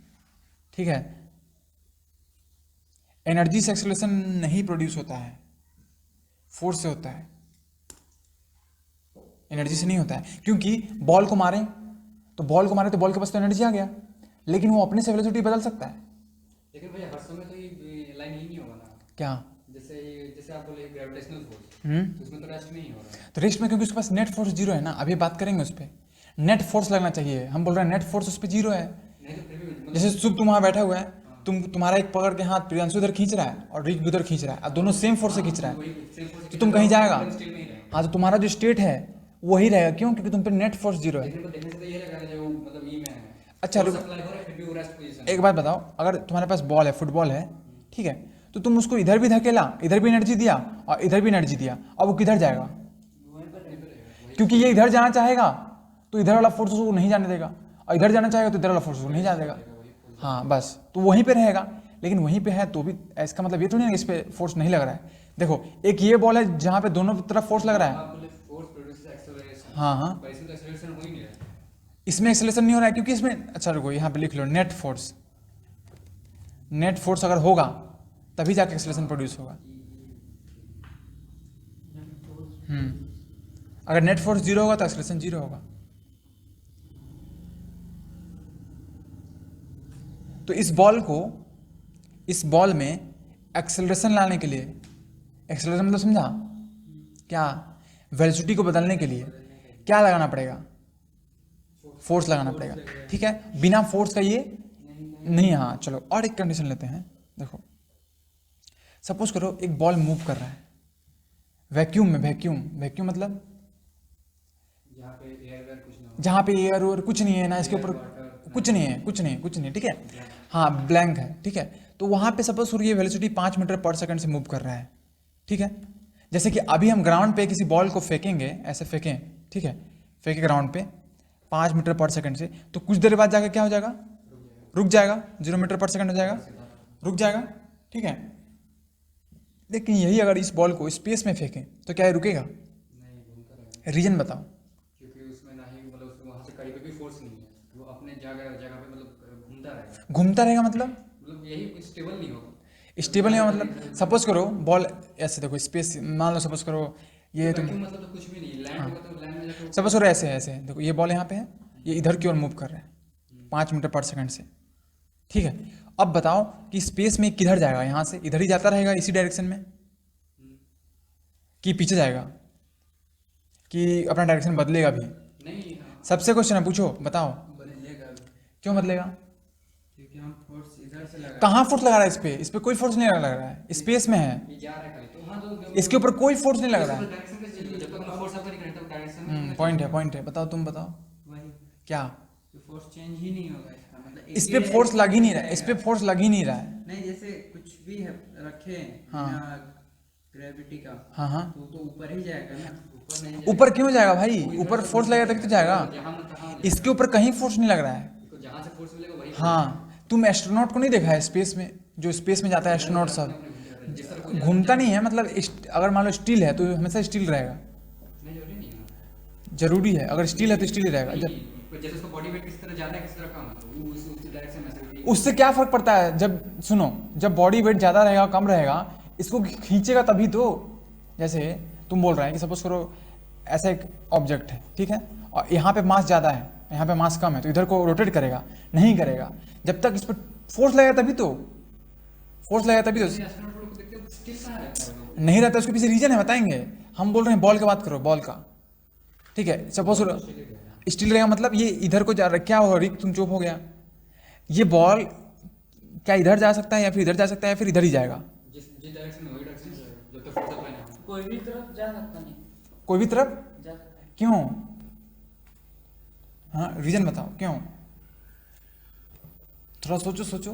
S1: ठीक है, एनर्जी से एक्सेलरेशन नहीं प्रोड्यूस होता है, फोर्स से होता है, एनर्जी से नहीं होता है। क्योंकि बॉल को मारे तो बॉल के पास तो एनर्जी आ गया, लेकिन वो अपने से वेलोसिटी बदल सकता है।
S2: लेकिन भैया हर समय तो ये लाइन ही नहीं होगा ना,
S1: क्या,
S2: जैसे आप बोले ग्रेविटेशनल फोर्स, तो उसमें तो रेस्ट नहीं हो रहा है।
S1: तो रेस्ट में, क्योंकि उसके पास नेट फोर्स जीरो है ना, अभी बात करेंगे उस पर, नेट फोर्स लगना चाहिए। हम बोल रहे हैं नेट फोर्स उस पर जीरो है।
S2: नहीं तो फिर भी मतलब
S1: जैसे शुभ तुम वहाँ बैठा हुआ है, तुम्हारा एक पकड़ के हाथ प्रियांशु उधर खींच रहा है और रिक उधर खींच रहा है, और दोनों सेम फोर्स से खींच रहा है,
S2: वही सेम फोर्स
S1: तो तुम कहीं जाएगा।
S2: स्टिल नहीं रहेगा।
S1: हाँ, तो तुम्हारा जो स्टेट है वही रहेगा, क्यों, क्योंकि तुम पे नेट फोर्स जीरो है।
S2: देखने से तो ये लगा जो मतलब ई में है,
S1: अच्छा,
S2: force apply हो रहा है फिर भी वो रेस्ट पोजीशन।
S1: एक बात बताओ, अगर तुम्हारे पास बॉल है, फुटबॉल है, ठीक है, तो तुम उसको इधर भी धकेला, इधर भी एनर्जी दिया और इधर भी एनर्जी दिया, अब वो किधर जाएगा,
S3: वहीं पर रहेगा।
S1: क्योंकि ये इधर जाना चाहेगा तो इधर वाला फोर्स उसको नहीं जाने देगा, और इधर जाना चाहेगा तो इधर वाला फोर्स उसको नहीं जाने देगा। हाँ बस, तो वहीं पे रहेगा। लेकिन वहीं पे है तो भी इसका मतलब ये तो नहीं है इस पे फोर्स नहीं लग रहा है। देखो एक ये बॉल है जहाँ पे दोनों तरफ फोर्स लग रहा है,
S2: आप बोले फोर्स प्रोड्यूसेस एक्सेलरेशन,
S1: हाँ,
S2: पर इसमें तो एक्सेलरेशन हो ही नहीं रहा है।
S1: इसमें एक्सेलरेशन नहीं हो रहा है क्योंकि इसमें, अच्छा रुको यहाँ पे लिख लो, नेट फोर्स अगर होगा तभी जाके एक्सेलरेशन प्रोड्यूस होगा। अगर नेट फोर्स जीरो होगा तो एक्सेलरेशन जीरो होगा। तो इस बॉल में एक्सेलरेशन लाने के लिए, एक्सेलरेशन मतलब समझा क्या, वेलोसिटी को बदलने के लिए क्या लगाना पड़ेगा, फोर्स लगाना पड़ेगा, ठीक है, बिना फोर्स का ये नहीं। हाँ चलो और एक कंडीशन लेते हैं। देखो सपोज करो एक बॉल मूव कर रहा है वैक्यूम में, वैक्यूम मतलब
S2: जहाँ पे एयर वेयर कुछ ना हो,
S1: जहाँ पे एयर और कुछ नहीं है ना, इसके ऊपर कुछ नहीं है, ठीक है, हाँ ब्लैंक है, ठीक है, तो वहाँ पे सपोज ये वेलोसिटी 5 मीटर पर सेकंड से मूव कर रहा है, ठीक है। जैसे कि अभी हम ग्राउंड पे किसी बॉल को फेंकेंगे, ऐसे फेंकें, ठीक है, फेंके ग्राउंड पे 5 मीटर पर सेकंड से, तो कुछ देर बाद जाकर क्या हो जाएगा, रुक जाएगा, 0 मीटर पर सेकंड हो जाएगा, रुक जाएगा, ठीक है। लेकिन यही अगर इस बॉल को स्पेस में फेंकें तो क्या ये रुकेगा?
S2: नहीं, घूमता रहेगा।
S1: रीजन बताओ।
S2: क्योंकि उसमें ना ही मतलब उसमें वहाँ से कहीं पे भी फोर्स नहीं है, वो अपने जगह जगह पे मतलब घूमता रहेगा।
S1: घूमता रहेगा मतलब
S2: यही स्टेबल नहीं होगा।
S1: स्टेबल नहीं होगा मतलब सपोज करो बॉल ऐसे देखो स्पेस, मान लो सपोज करो ये तुम,
S2: मतलब तो कुछ भी नहीं, लैंड होगा तो लैंड में जाके
S1: सपोज करो ऐसे ऐसे देखो ये बॉल यहाँ पे है, ये इधर की ओर मूव कर रहा है 5 मीटर पर सेकंड से, ठीक है। अब बताओ कि स्पेस में किधर जाएगा? यहाँ से इधर ही जाता रहेगा इसी डायरेक्शन में, कि पीछे जाएगा, कि अपना डायरेक्शन बदलेगा भी?
S2: नहीं।
S1: सबसे क्वेश्चन है, पूछो बताओ।
S2: बदलेगा
S1: क्यों बदलेगा?
S2: क्योंकि हम फोर्स इधर से लगा
S1: कहाँ फोर्स लगा रहा है इस पे कोई फोर्स नहीं लग रहा है, स्पेस में है,
S2: ये जा रहा है खाली, तो हाँ तो
S1: इसके ऊपर कोई फोर्स नहीं लग रहा है।
S2: डायरेक्शन पे चलिए, जब तक फोर्स अप्लाई करें तब डायरेक्शन में
S1: पॉइंट है, बताओ तुम बताओ
S2: वही
S1: क्या?
S2: फोर्स चेंज ही नहीं होगा इसका मतलब
S1: इस पे फोर्स लग ही नहीं रहा है, इस पे फोर्स लग ही नहीं रहा है।
S2: नहीं, जैसे कुछ भी है रखे
S1: हाँ।
S2: ग्रेविटी का,
S1: हाँ
S2: तो ऊपर ही जाएगा ना, ऊपर नहीं
S1: ऊपर क्यों जाएगा भाई? ऊपर फोर्स लगेगा तभी तो जाएगा,
S2: जहाँ
S1: इसके ऊपर कहीं फोर्स नहीं लग रहा है।
S2: जहाँ से फोर्स मिलेगा वही
S1: हाँ, तुम एस्ट्रोनॉट को नहीं देखा है स्पेस में, जो स्पेस में जाता है एस्ट्रोनॉट सब
S2: जिस तरह
S1: घूमता नहीं है, मतलब अगर मान लो स्टील है तो हमेशा स्टील रहेगा,
S2: नहीं जरूरी नहीं है।
S1: जरूरी है, अगर स्टील है तो स्टील ही रहेगा।
S2: जैसे उसका बॉडी वेट किस तरह ज्यादा है किस तरह कम है, तो वो उस डायरेक्शन में से
S1: उससे क्या फर्क पड़ता है? जब सुनो, जब बॉडी वेट ज़्यादा रहेगा कम रहेगा, इसको खींचेगा तभी तो। जैसे तुम बोल रहे हैं कि सपोज करो ऐसा एक ऑब्जेक्ट है, ठीक है, और यहाँ पे मास ज़्यादा है, यहाँ पे मास कम है, तो इधर को रोटेट करेगा? नहीं करेगा, जब तक इस पर फोर्स लगेगा तभी तो, फोर्स लगेगा तभी तो।
S2: एस्ट्रोनॉट लोग को देखते हो स्टिल कहाँ रहता है वो?
S1: नहीं रहता, उसके पीछे रीजन है, बताएंगे। हम बोल रहे हैं बॉल की बात करो, बॉल का, ठीक है। सपोज स्टील रहेगा मतलब ये इधर को जा रहा है, क्या हो रिक तुम चुप हो गया? ये बॉल क्या इधर जा सकता है या फिर इधर जा सकता है या फिर इधर ही जाएगा?
S2: जिस डायरेक्शन में वही डायरेक्शन में जाएगा, जब तक फोर्स अप्लाई ना हो।
S3: कोई भी तरफ जा सकता नहीं,
S1: कोई भी तरफ?
S3: जा सकता है।
S1: क्यों? हाँ रीजन बताओ क्यों, थोड़ा सोचो
S3: उसको तो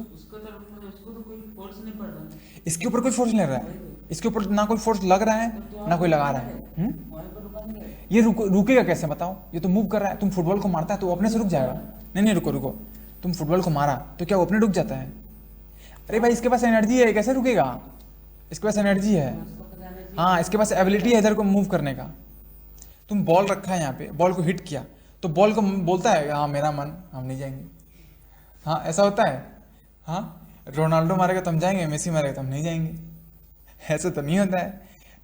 S3: कोई फोर्स नहीं पड़ रहा,
S1: इसके ऊपर कोई फोर्स नहीं लग रहा है, इसके ऊपर ना कोई फोर्स लग रहा है ना कोई लगा रहा है।
S3: वहीं पर रुका नहीं है।
S1: ये रुकेगा कैसे बताओ? ये तो मूव कर रहा है, तुम फुटबॉल को मारता है तो वो अपने से रुक जाएगा। नहीं रुको, तुम फुटबॉल को मारा तो क्या वो अपने रुक जाता है? अरे भाई इसके पास एनर्जी है, कैसे रुकेगा? इसके पास एनर्जी है, हाँ इसके पास एबिलिटी है इधर को मूव करने का। तुम बॉल रखा है यहाँ पे, बॉल को हिट किया तो बॉल को बोलता है हाँ मेरा मन, हम नहीं जाएंगे। हाँ ऐसा होता है? हाँ रोनाल्डो मारेगा तो हम जाएंगे, मेसी मारेगा तो हम नहीं जाएंगे, ऐसा तो नहीं होता है।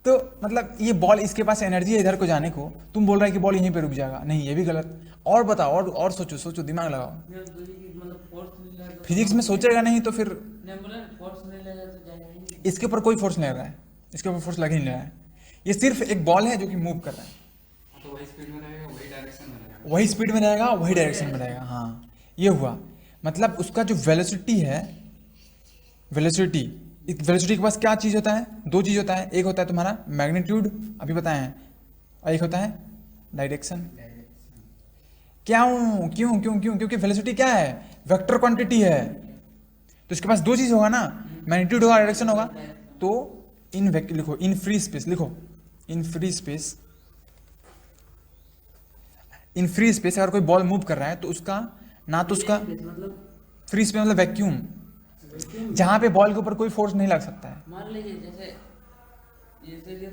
S1: तो मतलब ये बॉल, इसके पास एनर्जी है इधर को जाने को, तुम बोल रहे हैं कि बॉल यहीं पे रुक जाएगा, नहीं ये भी गलत। और बताओ, और सोचो, दिमाग लगाओ।
S3: मतलब फोर्स नहीं लगा,
S1: फिजिक्स में सोचेगा नहीं तो फिर
S3: नहीं बोला फोर्स नहीं लगा तो जाएगा ही नहीं।
S1: इसके ऊपर कोई फोर्स नहीं लग रहा है, इसके ऊपर फोर्स लग ही नहीं रहा है, ये सिर्फ एक बॉल है जो कि मूव कर रहा है।
S2: तो वही स्पीड में रहेगा, वही डायरेक्शन में रहेगा,
S1: वही स्पीड में रहेगा, वही डायरेक्शन में रहेगा। हाँ ये हुआ, मतलब उसका जो वेलोसिटी है, वेलोसिटी के पास क्या चीज़ होता है? दो चीज़ होता है, एक होता है तुम्हारा मैग्नीट्यूड, अभी बताए हैं, और एक होता है डायरेक्शन। क्यों? क्योंकि वेलोसिटी क्या है? वेक्टर क्वांटिटी है, तो इसके पास दो चीज़ होगा ना, मैग्नीट्यूड होगा, डायरेक्शन होगा। तो लिखो इन फ्री स्पेस, लिखो इन फ्री स्पेस अगर कोई बॉल मूव कर रहा है तो उसका ना तो उसका
S3: मतलब
S1: फ्री स्पेस मतलब वैक्यूम, जहाँ पे बॉल के ऊपर कोई फोर्स नहीं लग सकता है।
S3: मान लीजिए जैसे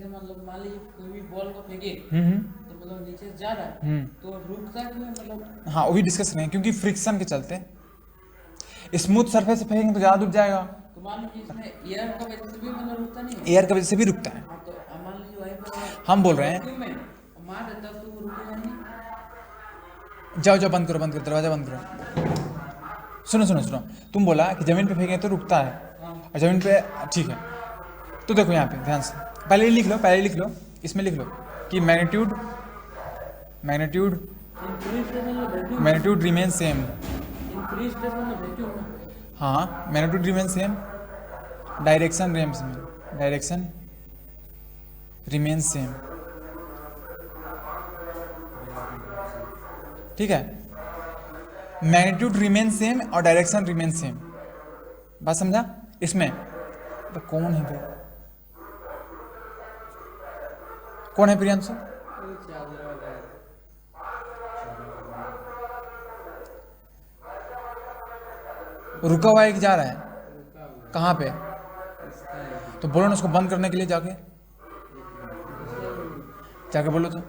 S3: मतलब मान लीजिए कोई भी बॉल को फेंके
S1: हम्म
S3: तो मतलब नीचे जा रहा है
S1: हम्म
S3: तो रुकता क्यों है? मतलब
S1: हाँ वही डिस्कस करें, क्योंकि फ्रिक्शन के चलते स्मूथ सरफेस से फेंकेंगे तो ज़्यादा दूर जाएगा,
S3: तो मान लीजिए इसमें एयर का वजह से भी मतलब रुकता नहीं है।
S1: एयर की वजह से भी रुकता है।
S3: हाँ, तो अब मान लीजिए वहीं पर
S1: हम बोल रहे हैं,
S3: क्यों में मार देता तो वो रुकेगा नहीं।
S1: जाओ बंद करो, दरवाजा बंद करो। सुनो, तुम बोला कि जमीन पे फेंके तो रुकता है, और जमीन पे, ठीक है। तो देखो यहाँ पे ध्यान से, पहले ही लिख लो, इसमें लिख लो कि मैग्नीट्यूड रिमेन सेम। हाँ magnitude remain same, direction remain same, ठीक है। मैग्नीट्यूड रिमेन सेम और डायरेक्शन रिमेन सेम, बात समझा? इसमें तो कौन है भाई? कौन है प्रियांशु? रुका हुआ है कि जा रहा है? कहाँ पे? तो बोलो ना उसको बंद करने के लिए, जाके जाके बोलो तो।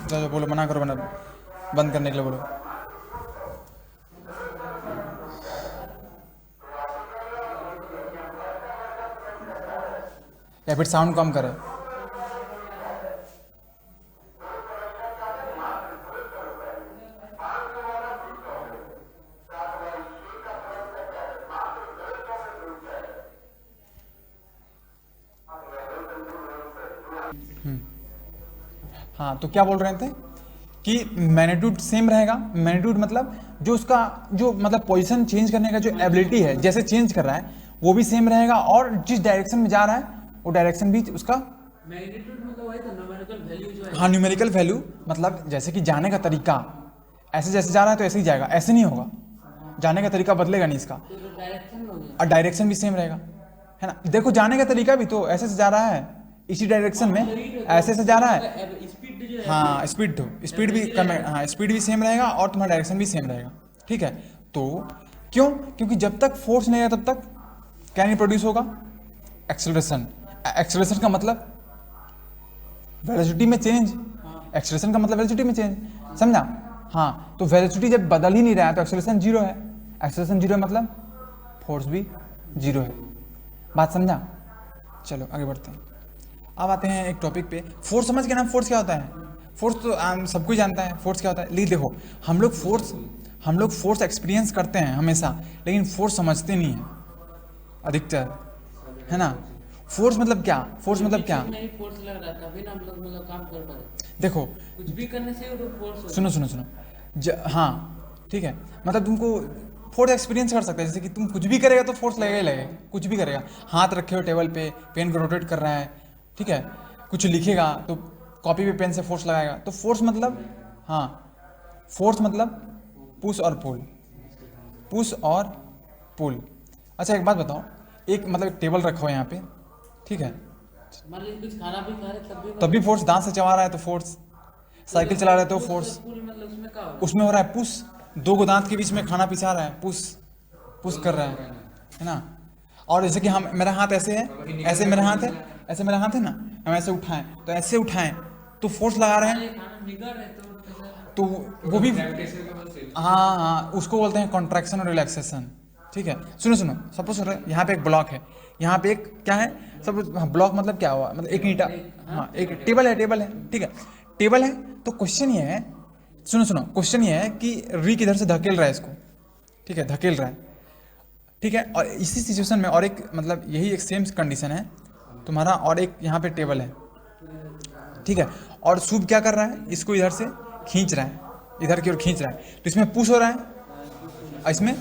S1: जाओ बोलो, मना करो, बना बंद करने के लिए बोलो। या फिर साउंड कम करे। हाँ, तो क्या बोल रहे थे कि मैग्नीट्यूड सेम रहेगा। मैग्नीट्यूड मतलब जो उसका जो मतलब पोजीशन चेंज करने का जो एबिलिटी है, जैसे चेंज कर रहा है वो भी सेम रहेगा, और जिस डायरेक्शन में जा रहा है वो डायरेक्शन भी उसका।
S3: मैग्नीट्यूड मतलब वही तो न्यूमेरिकल वैल्यू जो है।
S1: हाँ, न्यूमेरिकल वैल्यू मतलब जैसे कि जाने का तरीका, ऐसे जैसे जा रहा है तो ऐसे ही जाएगा, ऐसे नहीं होगा, जाने का तरीका बदलेगा नहीं इसका,
S3: तो डायरेक्शन हो गया।
S1: और डायरेक्शन भी सेम रहेगा, है ना। देखो जाने का तरीका भी तो ऐसे से जा रहा है, इसी डायरेक्शन में ऐसे से जा रहा है।
S3: स्पीड जो है,
S1: हाँ, स्पीड भी कम है, हाँ स्पीड भी सेम रहेगा और तुम्हारा डायरेक्शन भी सेम रहेगा, ठीक है। तो क्यों? क्योंकि जब तक फोर्स नहीं है तब तक क्या नहीं प्रोड्यूस होगा? एक्सेलरेशन। एक्सेलरेशन का मतलब वेलोसिटी में चेंज, एक्सेलरेशन का मतलब वेलोसिटी में चेंज, समझा? हाँ, तो वेलोसिटी जब बदल ही नहीं रहा है तो एक्सेलरेशन जीरो है। एक्सेलरेशन जीरो है मतलब फोर्स भी जीरो है। बात समझा? चलो आगे बढ़ते हैं। अब आते हैं एक टॉपिक पे, फोर्स समझ के ना, फोर्स क्या होता है? फोर्स तो सब कोई जानता है फोर्स क्या होता है। लेकिन देखो हम लोग फोर्स एक्सपीरियंस करते हैं हमेशा, लेकिन फोर्स समझते नहीं है अधिकतर, है ना। फोर्स मतलब क्या? फोर्स मतलब क्या?
S3: नहीं फोर्स लग रहा था तभी ना हम लोग मतलब काम कर पाए।
S1: देखो
S3: कुछ भी करने से वो फोर्स।
S1: सुनो, हाँ ठीक है, मतलब तुमको फोर्स एक्सपीरियंस कर सकते हैं, जैसे कि तुम कुछ भी करेगा तो फोर्स लगेगा ही लगेगा, कुछ भी करेगा। हाथ रखे हो टेबल पे, पेन को रोटेट कर रहा है, ठीक है, कुछ लिखेगा तो कॉपी पे पेन से फोर्स लगाएगा। तो फोर्स मतलब, हाँ फोर्स मतलब पुश और पुल, पुश और पुल। अच्छा एक बात बताओ, एक मतलब टेबल रखा हो यहाँ पे, ठीक है,
S3: मान लीजिए कुछ खाना भी खा रहे
S1: तब भी फोर्स, दांत से चबा रहा है तो फोर्स, साइकिल चला रहा है तो फोर्स,
S3: मतलब उसमें क्या होगा?
S1: उसमें हो रहा है पुश, दो गो दांत के बीच में खाना पिसा रहा है, पुश कर रहा है ना। और जैसे कि हम, मेरा हाथ ऐसे है, ऐसे मेरा हाथ है, ऐसे मेरा हाथ है ना, हम ऐसे उठाएं तो ऐसे उठाएं तो फोर्स लगा रहे हैं,
S3: खाना निगल रहे
S1: तो वो भी,
S2: ग्रेविटेशन का बल से।
S1: हाँ उसको बोलते हैं कॉन्ट्रैक्शन और रिलैक्सेशन, ठीक है। सुनो सपोज यहाँ पे एक ब्लॉक है, यहाँ पे एक क्या है, सब ब्लॉक मतलब क्या हुआ, मतलब एक ईंटा, हाँ एक टेबल है, ठीक है, टेबल है। तो क्वेश्चन ये है, सुनो क्वेश्चन ये है कि री किधर से धकेल रहा है इसको, ठीक है, धकेल रहा है, ठीक है। और इसी सिचुएशन में और एक मतलब यही एक सेम कंडीशन है तुम्हारा, और एक यहाँ पे टेबल है, ठीक है, और शुभ क्या कर रहा है, इसको इधर से खींच रहा है, इधर की ओर खींच रहा है, तो इसमें पुश हो रहा है और इसमें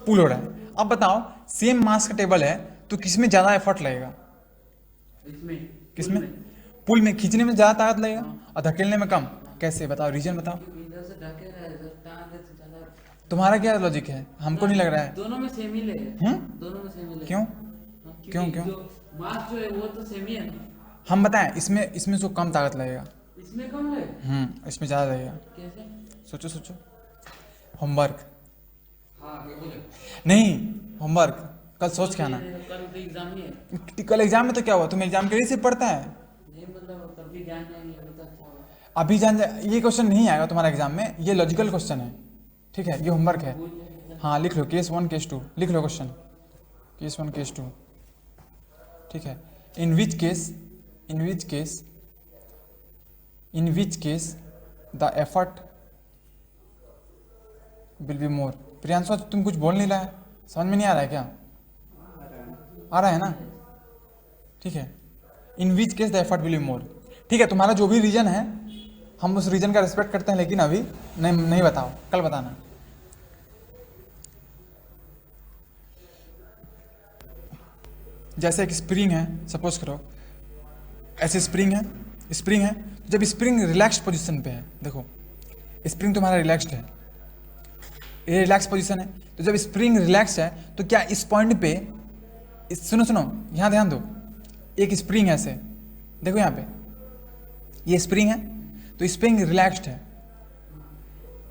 S1: पुल हो रहा है। अब बताओ सेम मास का टेबल है तो किसमें ज़्यादा एफर्ट लगेगा?
S3: इसमें
S1: किसमें? पुल में, खींचने में ज़्यादा ताकत लगेगा और धकेलने में कम। कैसे बताओ, रीजन बताओ।
S3: इधर से ढके रहा है, इधर टांग से ज्यादा।
S1: तुम्हारा क्या लॉजिक है? हमको नहीं लग रहा है।
S3: दोनों में सेम ही ले, दोनों में सेम ही ले।
S1: क्यों?
S3: हाँ,
S1: क्यों?
S3: क्योंकि जो मास जो है वो तो सेम ही है ना।
S1: हम बताएं, इसमें उसको कम ताकत लगेगा,
S3: इसमें कम है
S1: इसमें ज़्यादा लगेगा।
S3: कैसे?
S1: सोचो होमवर्क
S2: हाँ ये बोले।
S1: नहीं, होमवर्क कल सोच के आना।
S3: कल तो एग्जाम ही है।
S1: कल एग्जाम में तो क्या हुआ, तुम एग्जाम के लिए से पढ़ता है,
S3: नहीं मतलब कभी जान जाएंगे अभी तक अच्छा होगा।
S1: अभी जान जा, ये क्वेश्चन नहीं आएगा तुम्हारा एग्जाम में, ये लॉजिकल क्वेश्चन है, ठीक है, ये होमवर्क है। हाँ लिख लो, केस 1 केस 2 लिख लो, क्वेश्चन केस 1 केस 2, ठीक है। In which case the effort will be more. Priyanshu तुम कुछ बोल नहीं रहा है, समझ में नहीं आ रहा है क्या? आ रहा है ना, ठीक है। In which case the effort will be more, ठीक है। तुम्हारा जो भी रीजन है हम उस रीजन का रिस्पेक्ट करते हैं, लेकिन अभी नहीं बताओ, कल बताना। जैसे एक स्प्रिंग है, सपोज करो ऐसे स्प्रिंग है, तो जब स्प्रिंग रिलैक्स्ड पोजीशन पे है, देखो स्प्रिंग तुम्हारा रिलैक्स्ड है, ये रिलैक्स पोजीशन है, तो जब स्प्रिंग रिलैक्स है तो क्या इस पॉइंट पे, सुनो यहाँ ध्यान दो, एक स्प्रिंग है ऐसे, देखो यहाँ पे ये स्प्रिंग है, तो स्प्रिंग रिलैक्स्ड है,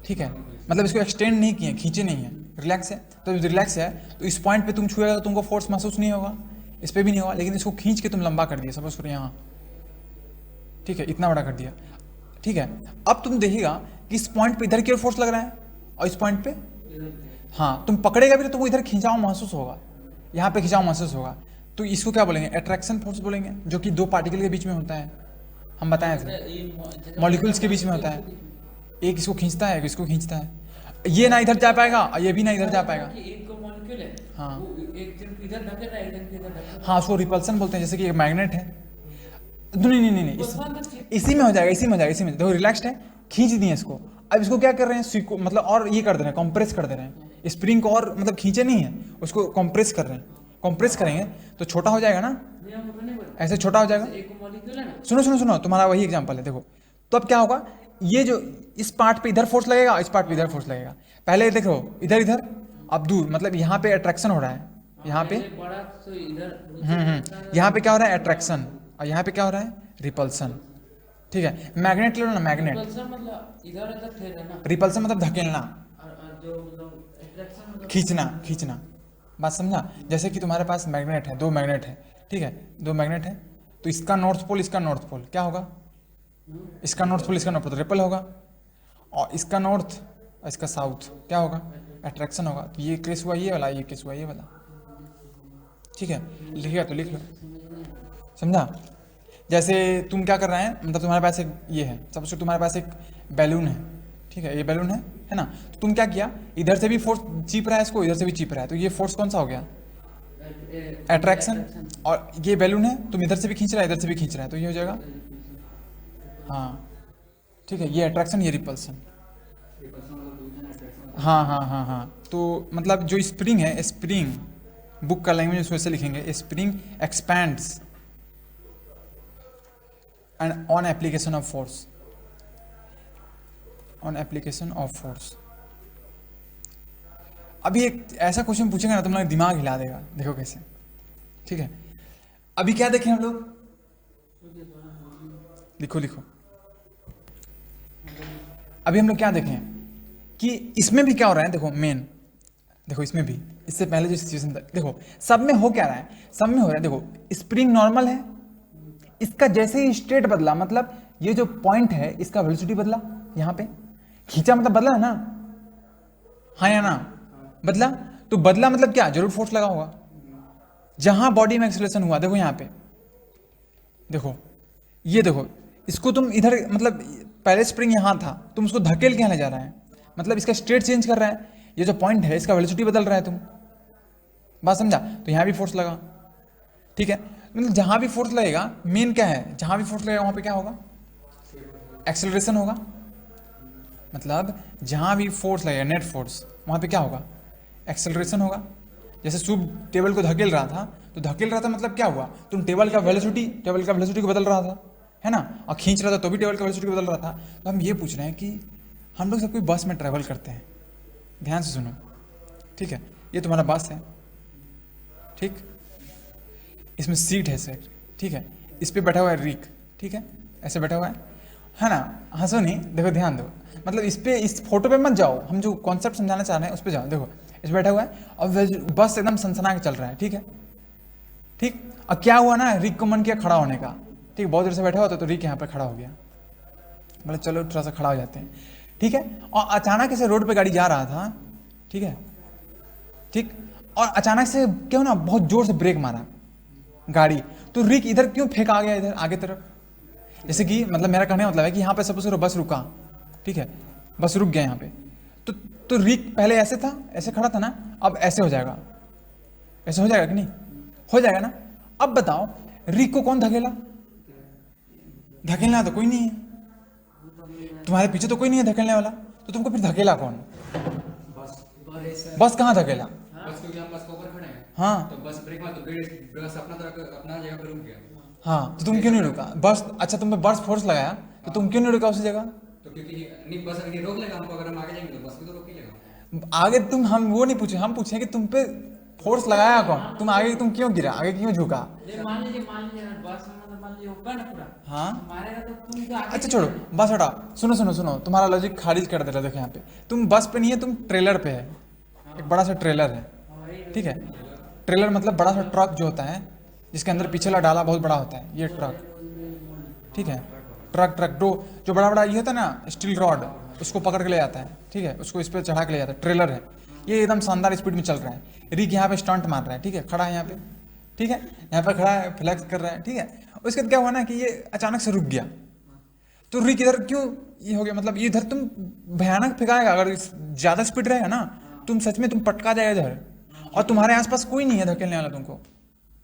S1: ठीक है, मतलब इसको एक्सटेंड नहीं किए, खींचे नहीं है, रिलैक्स है। तो रिलैक्स है तो इस पॉइंट पे तुम छुएगा तो तुमको फोर्स महसूस नहीं होगा, इस पे भी नहीं होगा, लेकिन इसको खींच के तुम लंबा कर दिया, सपोज करो यहाँ, ठीक है, इतना बड़ा कर दिया, ठीक है। अब तुम देखिएगा कि इस पॉइंट पे इधर की ओर फोर्स लग रहा है और इस पॉइंट पे, हाँ, तुम पकड़ेगा भी तो तुमको इधर खिंचाव महसूस होगा, यहाँ पे खिंचाव महसूस होगा। तो इसको क्या बोलेंगे? अट्रैक्शन फोर्स बोलेंगे, जो कि दो पार्टिकल के बीच में होता है, हम बताएं थे, मॉलिक्यूल्स के बीच में होता है। एक इसको खींचता है, एक इसको खींचता है, ये ना इधर जा पाएगा और ये भी ना इधर जा पाएगा।
S3: एक मॉलिक्यूल है,
S1: हाँ,
S3: वो एक जन इधर धकेल रहा है, एक जन इधर धकेल रहा है।
S1: हाँ, उसको रिपल्सन बोलते हैं, जैसे कि एक मैग्नेट है। नहीं, इसी में हो जाएगा, इसी में हो जाएगा, इसी में। देखो रिलैक्स्ड है, खींच दिए इसको, अब इसको क्या कर रहे हैं, मतलब और ये कर दे रहे हैं, कंप्रेस कर दे रहे हैं स्प्रिंग को, और मतलब खींचे नहीं है उसको, कंप्रेस कर रहे हैं। कंप्रेस करेंगे तो छोटा हो जाएगा ना, ऐसे छोटा हो जाएगा।
S3: एक मॉलिक्यूल है ना,
S1: सुनो, तुम्हारा वही एग्जांपल है, देखो। तो अब क्या होगा, ये जो इस पार्ट पे इधर फोर्स लगेगा, इस पार्ट पे इधर फोर्स लगेगा। पहले देखो इधर, अब दूर, मतलब यहाँ पे अट्रैक्शन हो रहा है, यहाँ पे
S3: बड़ा तो इधर,
S1: यहाँ पे क्या हो रहा है, अट्रैक्शन, और यहाँ पे क्या हो रहा है, रिपल्सन, ठीक है। मैग्नेट ले लो ना, मैग्नेट,
S3: मतलब इधर उधर ठहरना,
S1: रिपल्सन मतलब धकेलना,
S3: और जो मतलब अट्रैक्शन मतलब
S1: खींचना, बात समझा। जैसे कि तुम्हारे पास मैग्नेट है, दो मैग्नेट है, ठीक है, दो मैग्नेट है, तो इसका नॉर्थ पोल, इसका नॉर्थ पोल क्या होगा, इसका नॉर्थ पोल, इसका नॉर्थ पोल रिपल होगा, और इसका नॉर्थ और इसका साउथ क्या होगा, अट्रैक्शन होगा। तो ये केस हुआ ये वाला, ये केस हुआ ये वाला, ठीक है। लिखिएगा तो लिख लो, समझा। जैसे तुम क्या कर रहे हैं, मतलब तुम्हारे पास एक ये है, सबसे तुम्हारे पास एक बैलून है, ठीक है, ये बैलून है ना। तो तुम क्या किया, इधर से भी फोर्स चीप रहा है इसको, इधर से भी चीप रहा है, तो ये फोर्स कौन सा हो गया, अट्रैक्शन। और ये बैलून है, तुम इधर से भी खींच रहा है, इधर से भी खींच रहा है, तो ये हो जाएगा, हाँ, ठीक है, ये अट्रैक्शन, ये रिपल्सन। हाँ। तो मतलब जो स्प्रिंग है, स्प्रिंग बुक का लैंग्वेज वैसे लिखेंगे, spring expands and on application of force, on application of force. अभी एक ऐसा क्वेश्चन पूछेगा ना, तुम लोग दिमाग हिला देगा, देखो कैसे, ठीक है। अभी क्या देखें हम लोग, लिखो, अभी हम लोग क्या देखें कि इसमें भी क्या हो रहा है, देखो मेन, देखो इसमें भी, इससे पहले जो सिचुएशन था, देखो सब में हो क्या रहा है, सब में हो रहा है, देखो स्प्रिंग नॉर्मल है, इसका जैसे ही स्टेट बदला, मतलब ये जो पॉइंट है इसका वेलोसिटी बदला, यहाँ पे खींचा मतलब बदला है ना, हाँ या ना, बदला। तो बदला मतलब क्या, जरूर फोर्स लगा होगा। जहां बॉडी में एक्सेलरेशन हुआ, देखो यहाँ पे, देखो ये देखो, इसको तुम इधर, मतलब पहले स्प्रिंग यहाँ था, तुम उसको धकेल के ले जा रहा है, मतलब इसका स्टेट चेंज कर रहा है, ये जो पॉइंट है इसका वेलोसिटी बदल रहा है, तुम बात समझा। तो यहाँ भी फोर्स लगा, ठीक है, मतलब जहां भी फोर्स लगेगा, मेन क्या है, जहां भी फोर्स लगेगा वहां पे क्या होगा, एक्सेलरेशन होगा। मतलब जहां भी फोर्स लगेगा, नेट फोर्स, वहां पे क्या होगा, एक्सेलरेशन होगा। जैसे शुभ टेबल को धकेल रहा था, तो धकेल रहा था मतलब क्या हुआ, तुम टेबल का वेलोसिटी को बदल रहा था, है ना, और खींच रहा था तो भी टेबल का वेलोसिटी को बदल रहा था। तो हम ये पूछ रहे हैं कि हम लोग सब कोई बस में ट्रैवल करते हैं, ध्यान से सुनो, ठीक है। ये तुम्हारा बस है, ठीक, इसमें सीट है सर, ठीक है, इस पे बैठा हुआ है रिक, ठीक है, ऐसे बैठा हुआ है ना, हंसो नहीं, देखो ध्यान दो, मतलब इस पे, इस फोटो पे मत जाओ, हम जो कॉन्सेप्ट समझाना चाह रहे हैं उस पे जाओ। देखो इस पे बैठा हुआ है और बस एकदम सनसना के चल रहा है, ठीक है, ठीक। अब क्या हुआ ना, रिक को मन किया खड़ा होने का, ठीक, बहुत देर से बैठा हुआ था तो रिक यहाँ पे खड़ा हो गया, बोले चलो थोड़ा सा खड़ा हो जाते हैं, ठीक है। और अचानक ऐसे रोड पे गाड़ी जा रहा था, ठीक है, ठीक, और अचानक से क्या हो ना, बहुत जोर से ब्रेक मारा गाड़ी, तो रिक इधर क्यों फेंक आ गया, इधर आगे तरफ। जैसे कि मतलब मेरा कहने का मतलब है कि यहाँ पे सपोज करो बस रुका, ठीक है, बस रुक गया यहाँ पे, तो रिक पहले ऐसे था, ऐसे खड़ा था ना, अब ऐसे हो जाएगा, ऐसे हो जाएगा कि नहीं, हो जाएगा ना। अब बताओ रिक को कौन धकेला, धकेलना तो कोई नहीं है, तुम्हारे पीछे तो कोई नहीं है धकेलने वाला, तो तुमको फिर धकेला कौन, बस कहाँ धकेला,
S2: बस क्योंकि हम बस के ऊपर खड़े हैं,
S1: हाँ,
S2: तो बस ब्रेक मार तो बस अपना जगह पे रुक गया।
S1: हाँ, तो तुम क्यों नहीं रुका, बस, अच्छा तुम पे बस फोर्स लगाया, तो तुम क्यों नहीं रुका उसी जगह,
S2: तो क्योंकि नहीं बस अगर रोक लेगा हमको, अगर हम आगे जाएंगे तो बस भी तो रोक ही लेगा।
S1: आगे तुम, हम वो नहीं पूछे, हम पूछे कि तुम पे फोर्स लगाया कौन? तुम आगे, तुम क्यों गिरा, आगे क्यों झुका?
S3: मान लीजिए बस में मतलब मान लीजिए होगा ना पूरा,
S1: हाँ
S3: मारेगा तो तुम तो आगे
S1: अच्छा छोड़ो, बस हटा, सुनो सुनो सुनो, तुम्हारा लॉजिक खारिज कर दे रहा है। देखो यहाँ पे तुम बस पे नहीं है, तुम ट्रेलर पे है, एक बड़ा सा ट्रेलर है, ठीक है। ट्रेलर मतलब बड़ा सा ट्रक जो होता है जिसके अंदर पिछला डाला बहुत बड़ा होता है, ये ट्रक, ठीक है। ट्रक ट्रक जो बड़ा बड़ा ये होता है ना स्टील रॉड, उसको पकड़ के ले जाता है, ठीक है, उसको इस पर चढ़ा के ले जाता है, ट्रेलर है। ये एकदम शानदार स्पीड में चल रहा है। रिक यहाँ पे स्टंट मार रहा है, ठीक है, खड़ा है यहाँ पे, ठीक है, यहाँ पे खड़ा है, फ्लैक्स कर रहा है, ठीक है। उसके बाद क्या हुआ ना कि ये अचानक से रुक गया, तो रिक इधर क्यों ये हो गया, मतलब ये इधर तुम भयानक फेंकाएगा, अगर ज़्यादा स्पीड रहेगा ना तुम सच में तुम पटका जाएगा इधर, और तुम्हारे आसपास कोई नहीं है धकेलने वाला तुमको,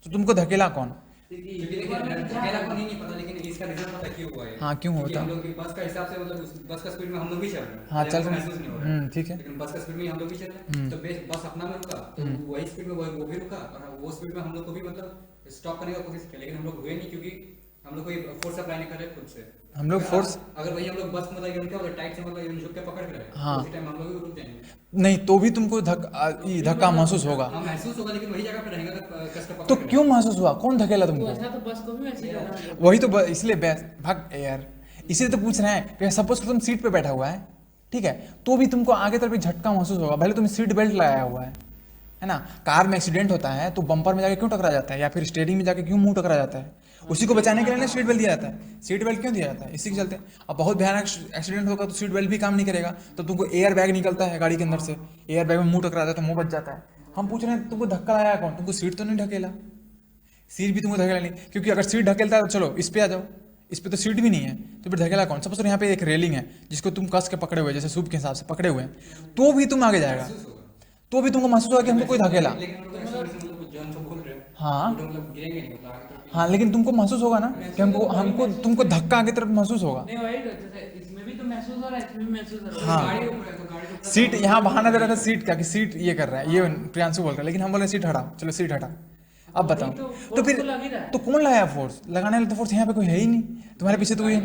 S1: तो तुमको धकेला कौन?
S2: क्योंकि देखिए अकेला को नहीं पता, लेकिन इसका रीजन पता क्यों हुआ है।
S1: हाँ क्यों होता?
S2: हम लोग की बस का हिसाब से मतलब बस का स्पीड में हम लोग भी चल रहे हैं।
S1: हाँ चल रहे
S2: महसूस नहीं हो रहा है।
S1: ठीक है।
S2: लेकिन बस का स्पीड में हम लोग भी चल रहे हैं, तो बस अपना में रुका, तो वही स्पीड में वो भी रुका, और वो स्पीड में हम लोग को भी मतलब स्टॉप करने का कोशिश किया, लेकिन हम लोग हुए नहीं, क्योंकि हम लोग कोई फोर्स अप्लाई नहीं कर रहे खुद से।
S1: हम लोग फोर्स
S2: अगर वही हम लोग बस मतलब एकदम क्या टाइट से मतलब झुक के पकड़ के रहे,
S1: हाँ।
S2: उसी टाइम हम लोग भी रुक जाएंगे।
S1: नहीं तो भी तुमको धक्का महसूस होगा।
S2: हाँ महसूस होगा, लेकिन वही जगह पे रहेगा कस के
S1: तो
S2: पकड़ के
S1: क्यों महसूस हुआ, कौन धकेला तुमको?
S3: अच्छा तो बस को भी वैसे ही करना।
S1: वही तो इसलिए भाग यार, इसीलिए तो पूछ रहे हैं। सपोज तुम सीट पे बैठा हुआ है, ठीक है, तो भी तुमको आगे तरफ झटका महसूस होगा, भले तुम सीट बेल्ट लगाया हुआ है ना। कार में एक्सीडेंट होता है तो बम्पर में जाके क्यों टकरा जाता है, या फिर स्टीयरिंग में जाके क्यों मुंह टकरा जाता है? उसी को बचाने के लिए ना सीट बेल्ट दिया जाता है। सीट बेल्ट क्यों दिया जाता है? इसी के चलते। अब बहुत भयानक एक्सीडेंट होगा तो सीट बेल्ट भी काम नहीं करेगा, तो तुमको एयर बैग निकलता है गाड़ी के अंदर से, एयर बैग में मुंह टकराता है तो मुंह बच जाता है। हम पूछ रहे हैं तुमको धक्का लगाया कौन? तुमको सीट तो नहीं ढकेला, सीट भी तुमको धकेला नहीं, क्योंकि अगर सीट ढकेलता है तो चलो इस पे आ जाओ, इस पे तो सीट भी नहीं है, तो फिर धकेला कौन? सपोज यहाँ पे एक रेलिंग है जिसको तुम कस के पकड़े हुए, जैसे सूप के हिसाब से पकड़े हुए हैं, तो भी तुम आगे जाएगा, तो भी तुमको महसूस होगा कि हमको कोई धकेला। हाँ हाँ, लेकिन तुमको महसूस होगा ना कि हमको तुमको धक्का आगे तरफ महसूस होगा।
S3: नहीं वही तो, जैसे इसमें भी तो महसूस हो रहा है, इसमें भी महसूस हो रहा है।
S1: हाँ।
S2: गाड़ी ऊपर है तो गाड़ी
S1: सीट यहाँ बहाना दे रहा था सीट का, कि सीट ये कर रहा है, ये प्रियांशु बोल रहा है, लेकिन हम बोले सीट हटा, चलो सीट हटा। अब बताओ तो फिर तो कौन लगाया फोर्स? लगाने वाला तो फोर्स यहाँ पे कोई है ही नहीं, तुम्हारे पीछे तो कोई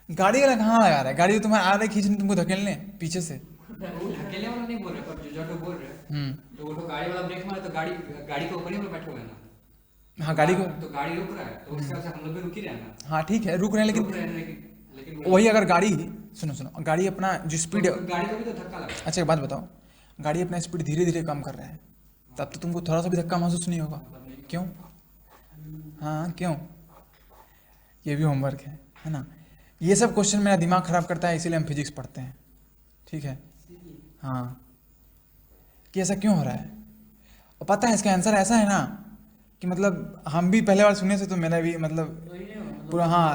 S1: गाड़ी वाला कहाँ लगा रहा है? गाड़ी तुम्हारे आ रही खींचने तुमको धकेलने पीछे से।
S2: वो ढकेलने वाला नहीं बोल रहे, पर जो बोल रहे हैं तो वो तो गाड़ी वाला ब्रेक मारा तो गाड़ी के ऊपर ही हम लोग बैठे हुए हैं ना।
S1: हाँ गाड़ी को,
S2: तो गाड़ी रुक रहा है तो उस हिसाब से हम लोग भी रुक ही रहे हैं ना।
S1: हाँ ठीक है रुक रहे हैं,
S2: रुक
S1: लेकिन
S2: रहे हैं, लेकिन
S1: वही अगर गाड़ी, सुनो गाड़ी अपना जो स्पीड,
S2: गाड़ी को भी तो धक्का लगा।
S1: अच्छा एक बात बताओ, गाड़ी अपना स्पीड धीरे धीरे कम कर रहा है, तब तो तुमको थोड़ा सा भी धक्का महसूस नहीं होगा। क्यों? हाँ क्यों? ये भी होमवर्क है ना। ये सब क्वेश्चन मेरा दिमाग खराब करता है, इसीलिए हम फिजिक्स पढ़ते हैं, ठीक है। हाँ कि ऐसा क्यों हो रहा है, और पता है इसका आंसर ऐसा है ना कि मतलब हम भी पहले बार सुने से तो मेरा भी मतलब पूरा हाँ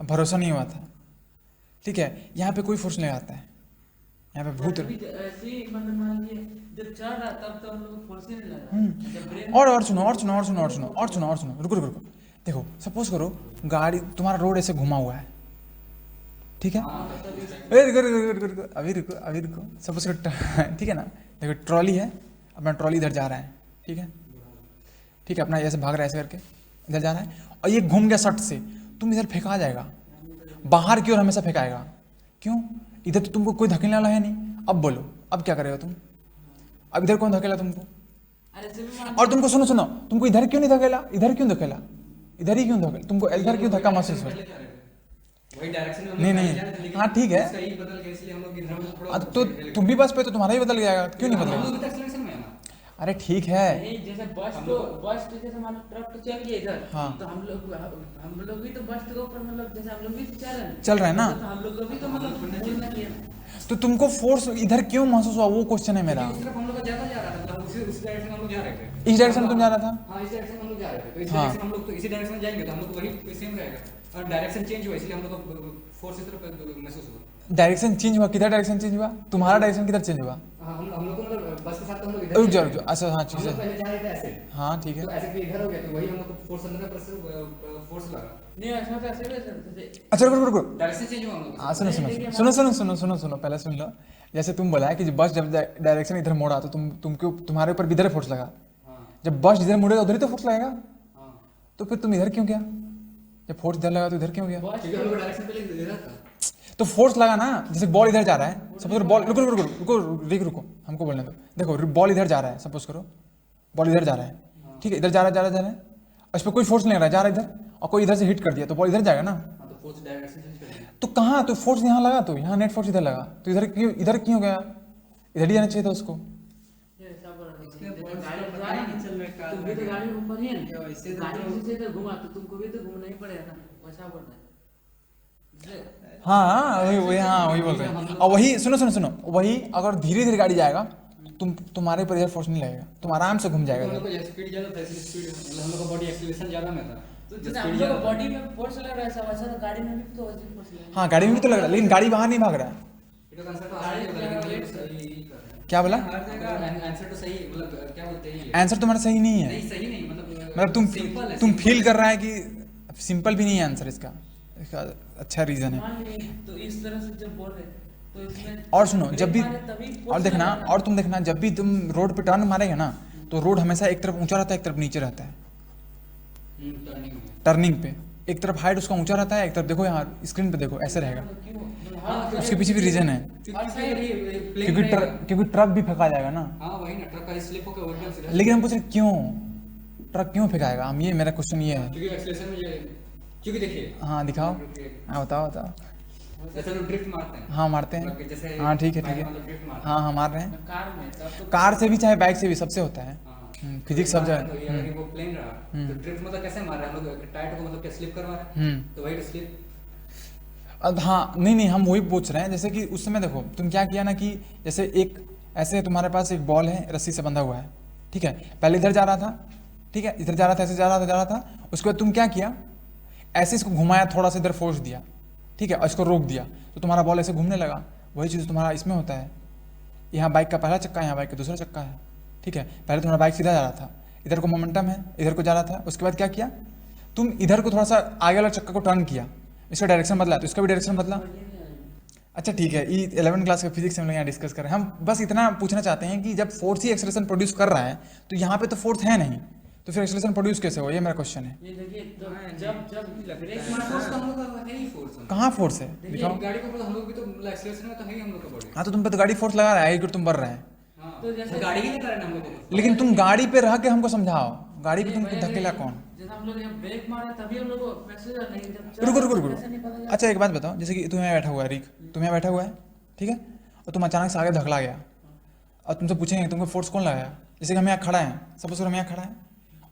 S1: भरोसा नहीं हुआ था, ठीक है। यहाँ पे कोई फोर्स नहीं आता है, यहाँ पे भूत।
S3: ऐसे ही मतलब मान लीजिए जब चढ़ रहा तब तो हम लोग को फोर्स ही नहीं लगा। जब ब्रेक
S1: और सुनो, रुको। देखो सपोज करो गाड़ी तुम्हारा रोड ऐसे घुमा हुआ है, ठीक है। अभी रुको सपोज करो, ठीक है ना। देखो ट्रॉली है, अपना ट्रॉली इधर जा रहा है, ठीक है, अपना ऐसे भाग रहा है ऐसे करके इधर जा रहा है, और ये घूम गया सट से, तुम इधर फेंका जाएगा, बाहर की ओर हमेशा फेंकाएगा। क्यों? इधर तो तुमको कोई धकेलने वाला है नहीं। अब बोलो अब क्या करेगा तुम? अब इधर कौन धकेला तुमको?
S3: अरे से
S1: और तुमको सुनो तुमको इधर क्यों नहीं धकेला? इधर क्यों धकेला? इधर ही क्यों धकेला? तुमको इधर क्यों धक्का महसूस हो?
S2: वही डायरेक्शन में हम
S1: नहीं
S2: लोग
S1: नहीं,
S2: जा रहे थे, लेकिन
S1: हाँ ठीक है,
S2: उसका ही बदल गया, इसलिए हम लोग इधर में थोड़ा
S1: तो तुम भी बस पे तो तुम्हारा ही बदल जाएगा, क्यों नहीं
S2: हम
S1: बदलेगा?
S2: लोग भी एक्सीलरेशन में है ना।
S1: अरे ठीक है,
S3: नहीं, जैसे बस तो जैसे मान लो ट्रक तो चल गया इधर,
S1: हाँ।
S3: तो हम लोग भी तो बस के ऊपर मतलब जैसे हम लोग भी तो
S1: चल रहे हैं ना,
S3: तो हम लोग को भी तो मतलब बोलना चाहिए।
S1: तो तुमको फोर्स इधर क्यों महसूस हुआ, वो क्वेश्चन है मेरा।
S2: उस तरफ हम लोग ज्यादा जा रहा था, मतलब उस डायरेक्शन हम लोग जा रहे थे।
S1: इस डायरेक्शन में तुम जा रहा था,
S2: हाँ इस डायरेक्शन में हम लोग जा रहे थे, तो इस
S1: हाँ।
S2: डायरेक्शन हम लोग तो इसी डायरेक्शन में जाएंगे तो हम लोग वही सेम रहेगा, और डायरेक्शन चेंज हुआ इसलिए हम लोग को फोर्स इस तरफ महसूस हुआ।
S1: डायरेक्शन चेंज हुआ, किधर डायरेक्शन चेंज हुआ? तुम्हारा डायरेक्शन किधर चेंज हुआ?
S2: हाँ हम लोग को मतलब बस के साथ तो हम लोग इधर
S1: रुक जाओ, अच्छा हाँ
S2: हम
S1: चीज़
S2: लोग
S1: है,
S2: पहले जा रहे थे ऐसे,
S1: हाँ ठीक है।
S2: तो ऐसे कि इधर हो गया तो वही हम लोग को फोर्स अंदर पर फोर्स लगा,
S3: नहीं ऐसा तो ऐसे जैसे
S1: अच्छा रुको,
S2: डायरेक्शन चेंज हुआ हम लोग।
S1: हाँ सुनो पहले सुन लो। जैसे तुम बोला है कि बस जब डायरेक्शन इधर मोड़ा तो तुम्हारे ऊपर इधर फोर्स लगा, जब बस इधर मुड़ेगा उधर ही तो फोर्स लगेगा, तो फिर तुम इधर क्यों गया? जब फोर्स इधर लगा तो इधर क्यों गया?
S2: क्योंकि हम लोग डायरेक्शन पहले इधर था।
S1: तो फोर्स लगा ना, जैसे बॉल इधर जा रहा है, सपोज बॉल, रुको, हमको बोलने दो। देखो बॉल इधर जा रहा है, सपोज करो बॉल इधर जा रहा है, ठीक है, इधर जा रहा है, इस पर कोई फोर्स नहीं लग रहा है, जा रहा है इधर, और कोई इधर से हिट कर दिया तो बॉल इधर जाएगा ना।
S2: हाँ, तो फोर्स डायरेक्शन चेंज कर देंगे।
S1: तो कहाँ, तो फोर्स यहाँ लगा, तो यहाँ नेट फोर्स इधर लगा, तो इधर क्यों गया, इधर ही जाना चाहिए था उसको।
S3: ये ऐसा बोल रहा
S4: इसके
S3: है,
S4: बॉल
S3: गाड़ी
S4: तो
S3: जा रही
S4: नहीं चल रहा है, कार
S3: तुम भी तो
S4: में।
S3: गाड़ी ऊपर ही है
S4: ये
S3: ना,
S4: वैसे तो
S3: गाड़ी से इधर घुमा तो तुमको भी तो घूमना ही पड़ेगा ना, वैसा बोल रहा है इसलिए
S1: हाँ वही बोल रहे हैं। और वही सुनो, वही अगर धीरे धीरे गाड़ी जाएगा, तुम्हारे ऊपर इधर फोर्स नहीं लगेगा, तुम आराम से घूम
S2: तो हम
S1: जाएगा।
S2: लोग को स्पीड ज़्यादा था, इसलिए स्पीड मतलब हम लोग का बॉडी एक्सीलरेशन ज़्यादा में था,
S3: तो
S2: तो
S3: जैसे
S2: स्पीड
S3: हम लोग
S2: ज़्यादा था।
S3: बॉडी में फोर्स लग रहा है ऐसा, वैसा तो गाड़ी में भी तो वैसे फोर्स लग रहा है।
S1: हाँ गाड़ी में भी तो लग रहा है, लेकिन गाड़ी बाहर नहीं भाग रहा है।
S2: ये तो आंसर तो आसान ही होता है, लेकिन ये तो सही कर रहे हैं।
S1: क्या बोला,
S4: हर जगह
S2: आंसर तो सही, मतलब क्या बोलते हैं ये?
S1: आंसर तुम्हारा सही नहीं है।
S2: नहीं सही नहीं, मतलब
S1: मतलब
S2: सिंपल है,
S1: तुम
S2: सिंपल
S1: फील
S2: है।
S1: कर रहा है कि सिंपल भी नहीं है आंसर इसका अच्छा रीजन है।
S3: मान लीजिए, तो इस तरह से जब बोल रहे तो इसमें
S1: और सुनो, जब भी,
S3: ब्रेक मारे तभी
S1: और
S3: force
S1: देखना,
S3: लगेगा ना।
S1: और तुम देखना, जब भी तुम रोड पे टर्न मारेगा ना, तो रोड हमेशा एक तरफ ऊंचा रहता है, एक तरफ नीचे रहता है।
S2: टर्निंग में।
S1: टर्निंग पे एक तरफ हाइट उसका ऊंचा रहता है, एक तरफ देखो यहाँ स्क्रीन पे देखो ऐसे रहेगा।
S3: क्यों?
S2: हाँ,
S1: उसके पीछे भी रीजन है, क्योंकि ट्रक भी फेंका जाएगा ना।
S2: हाँ वही ना, ट्रक का स्लिप होकर उल्टा सीधा।
S1: लेकिन हम पूछ रहे क्यों, ट्रक क्यों फेंकाएगा, हम ये मेरा क्वेश्चन ये है।
S2: क्योंकि एक्सीलरेशन में ये, क्योंकि देखिए
S1: हाँ दिखाओ, हाँ बताओ।
S2: जैसे लोग ड्रिफ्ट मारते हैं,
S1: हाँ मारते
S2: मतलब कि
S1: हैं,
S2: जैसे
S1: हाँ ठीक है
S2: बाइक मतलब ड्रिफ्ट मारते
S1: हाँ मार रहे हैं।
S3: कार में तब तो
S1: कार से भी चाहे बाइक से भी, सबसे होता है।
S2: हाँ।
S1: फिजिक्स सब
S2: तो
S1: जगह।
S2: ये अगर वो प्लेन रहा तो ड्रिफ्ट मतलब कैसे मार रहा है, हम लोग टायर को मतलब क्या स्लिप करवा रहे हैं, तो वही स्लिप।
S1: अब हाँ नहीं हम वही पूछ रहे हैं, जैसे कि उस समय देखो तुम क्या किया ना, कि जैसे एक ऐसे तुम्हारे पास एक बॉल है, रस्सी से बंधा हुआ है, ठीक है, पहले इधर जा रहा था, ठीक है, इधर जा रहा था, ऐसे जा रहा था, उसके बाद तुम क्या किया, ऐसे इसको घुमाया, थोड़ा सा इधर फोर्स दिया, ठीक है, और इसको रोक दिया, तो तुम्हारा बॉल ऐसे घूमने लगा। वही चीज़ तुम्हारा इसमें होता है, यहाँ बाइक का पहला चक्का है, यहाँ बाइक का दूसरा चक्का है, ठीक है, पहले तुम्हारा बाइक सीधा जा रहा था, इधर को मोमेंटम है, इधर को जा रहा था, उसके बाद क्या किया, तुम इधर को थोड़ा सा आगे वाला चक्का को टर्न किया, इसका डायरेक्शन बदला, तो इसका भी डायरेक्शन बदला। अच्छा ठीक है, ये 11वीं क्लास के फिजिक्स में हम लोग यहाँ डिस्कस कर रहे हैं, हम बस इतना पूछना चाहते हैं कि जब फोर्स ही एक्सेलरेशन प्रोड्यूस कर रहा है, तो यहाँ पे तो फोर्स है नहीं, तो फिर एक्सेलरेशन प्रोड्यूस कैसे हो, ये मेरा क्वेश्चन है।
S3: ये देखिए, तो जब ब्रेक
S2: फोर्स
S3: मारना
S2: तो हम लोग का है ही फोर्स।
S1: कहाँ फोर्स है,
S3: देखिए,
S1: दिखाओ।
S2: गाड़ी को हम लोग भी तो मतलब एक्सीलरेशन में तो है ही हम लोग का बॉडी।
S1: हाँ तो तुम पे तो गाड़ी फोर्स लगा रहा है कि तुम बढ़ रहे हैं,
S2: हाँ
S3: तो जैसे-
S2: तो गाड़ी ही लगा रहे हैं हम लोग को।
S1: लेकिन तुम गाड़ी पे रह के हमको समझाओ, गाड़ी पे तुमको धकेला कौन।
S3: जैसे हम लोग यहाँ ब्रेक मारे तभी हम लोग को पैसेंजर नहीं, जब
S1: रुको
S3: ऐसे नहीं पता चला।
S1: अच्छा एक बात बताओ, जैसे कि तुम्हें बैठा हुआ है, रिक तुम्हें बैठा हुआ है, ठीक है, और तुम अचानक से आगे धकला गया, और तुमसे पूछेंगे तुमको फोर्स कौन लगाया, जैसे कि हम यहाँ खड़ा हैं, सपोज हम यहाँ खड़ा हैं,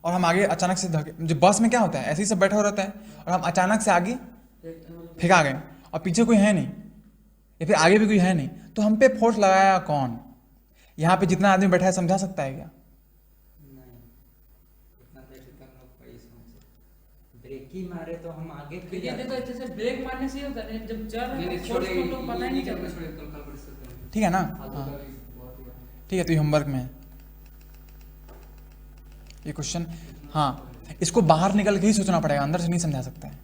S1: और हम आगे अचानक से जो बस में क्या होता है, ऐसे ही सब बैठा हुआ रहता है, और हम अचानक से आगे फेंका गए, और पीछे कोई है नहीं, या फिर आगे भी कोई है नहीं, तो हम पे फोर्स लगाया कौन। यहाँ पे जितना आदमी बैठा है समझा सकता है क्या।
S4: नहीं, इतना देर तक हम लोग कोई समझे। ब्रेक ही मारे तो हम आगे भी
S3: देखिए, देखो
S4: जाते।
S3: जैसे ब्रेक मारने से ही होता है, जब चल रहे
S2: नहीं
S3: हैं
S2: नहीं
S3: तो
S2: छोड़े,
S3: force को हम लोग पता ही नहीं चलता।
S2: छोड़े कल कल पर डिस्कस करेंगे।
S1: ठीक है ना,
S2: फालतू
S1: हाँ
S2: का भी बहुत ही है।
S1: ठीक है, तो ये होमवर्क में है ये क्वेश्चन। हाँ इसको बाहर निकल के ही सोचना पड़ेगा, अंदर से नहीं समझा सकता है।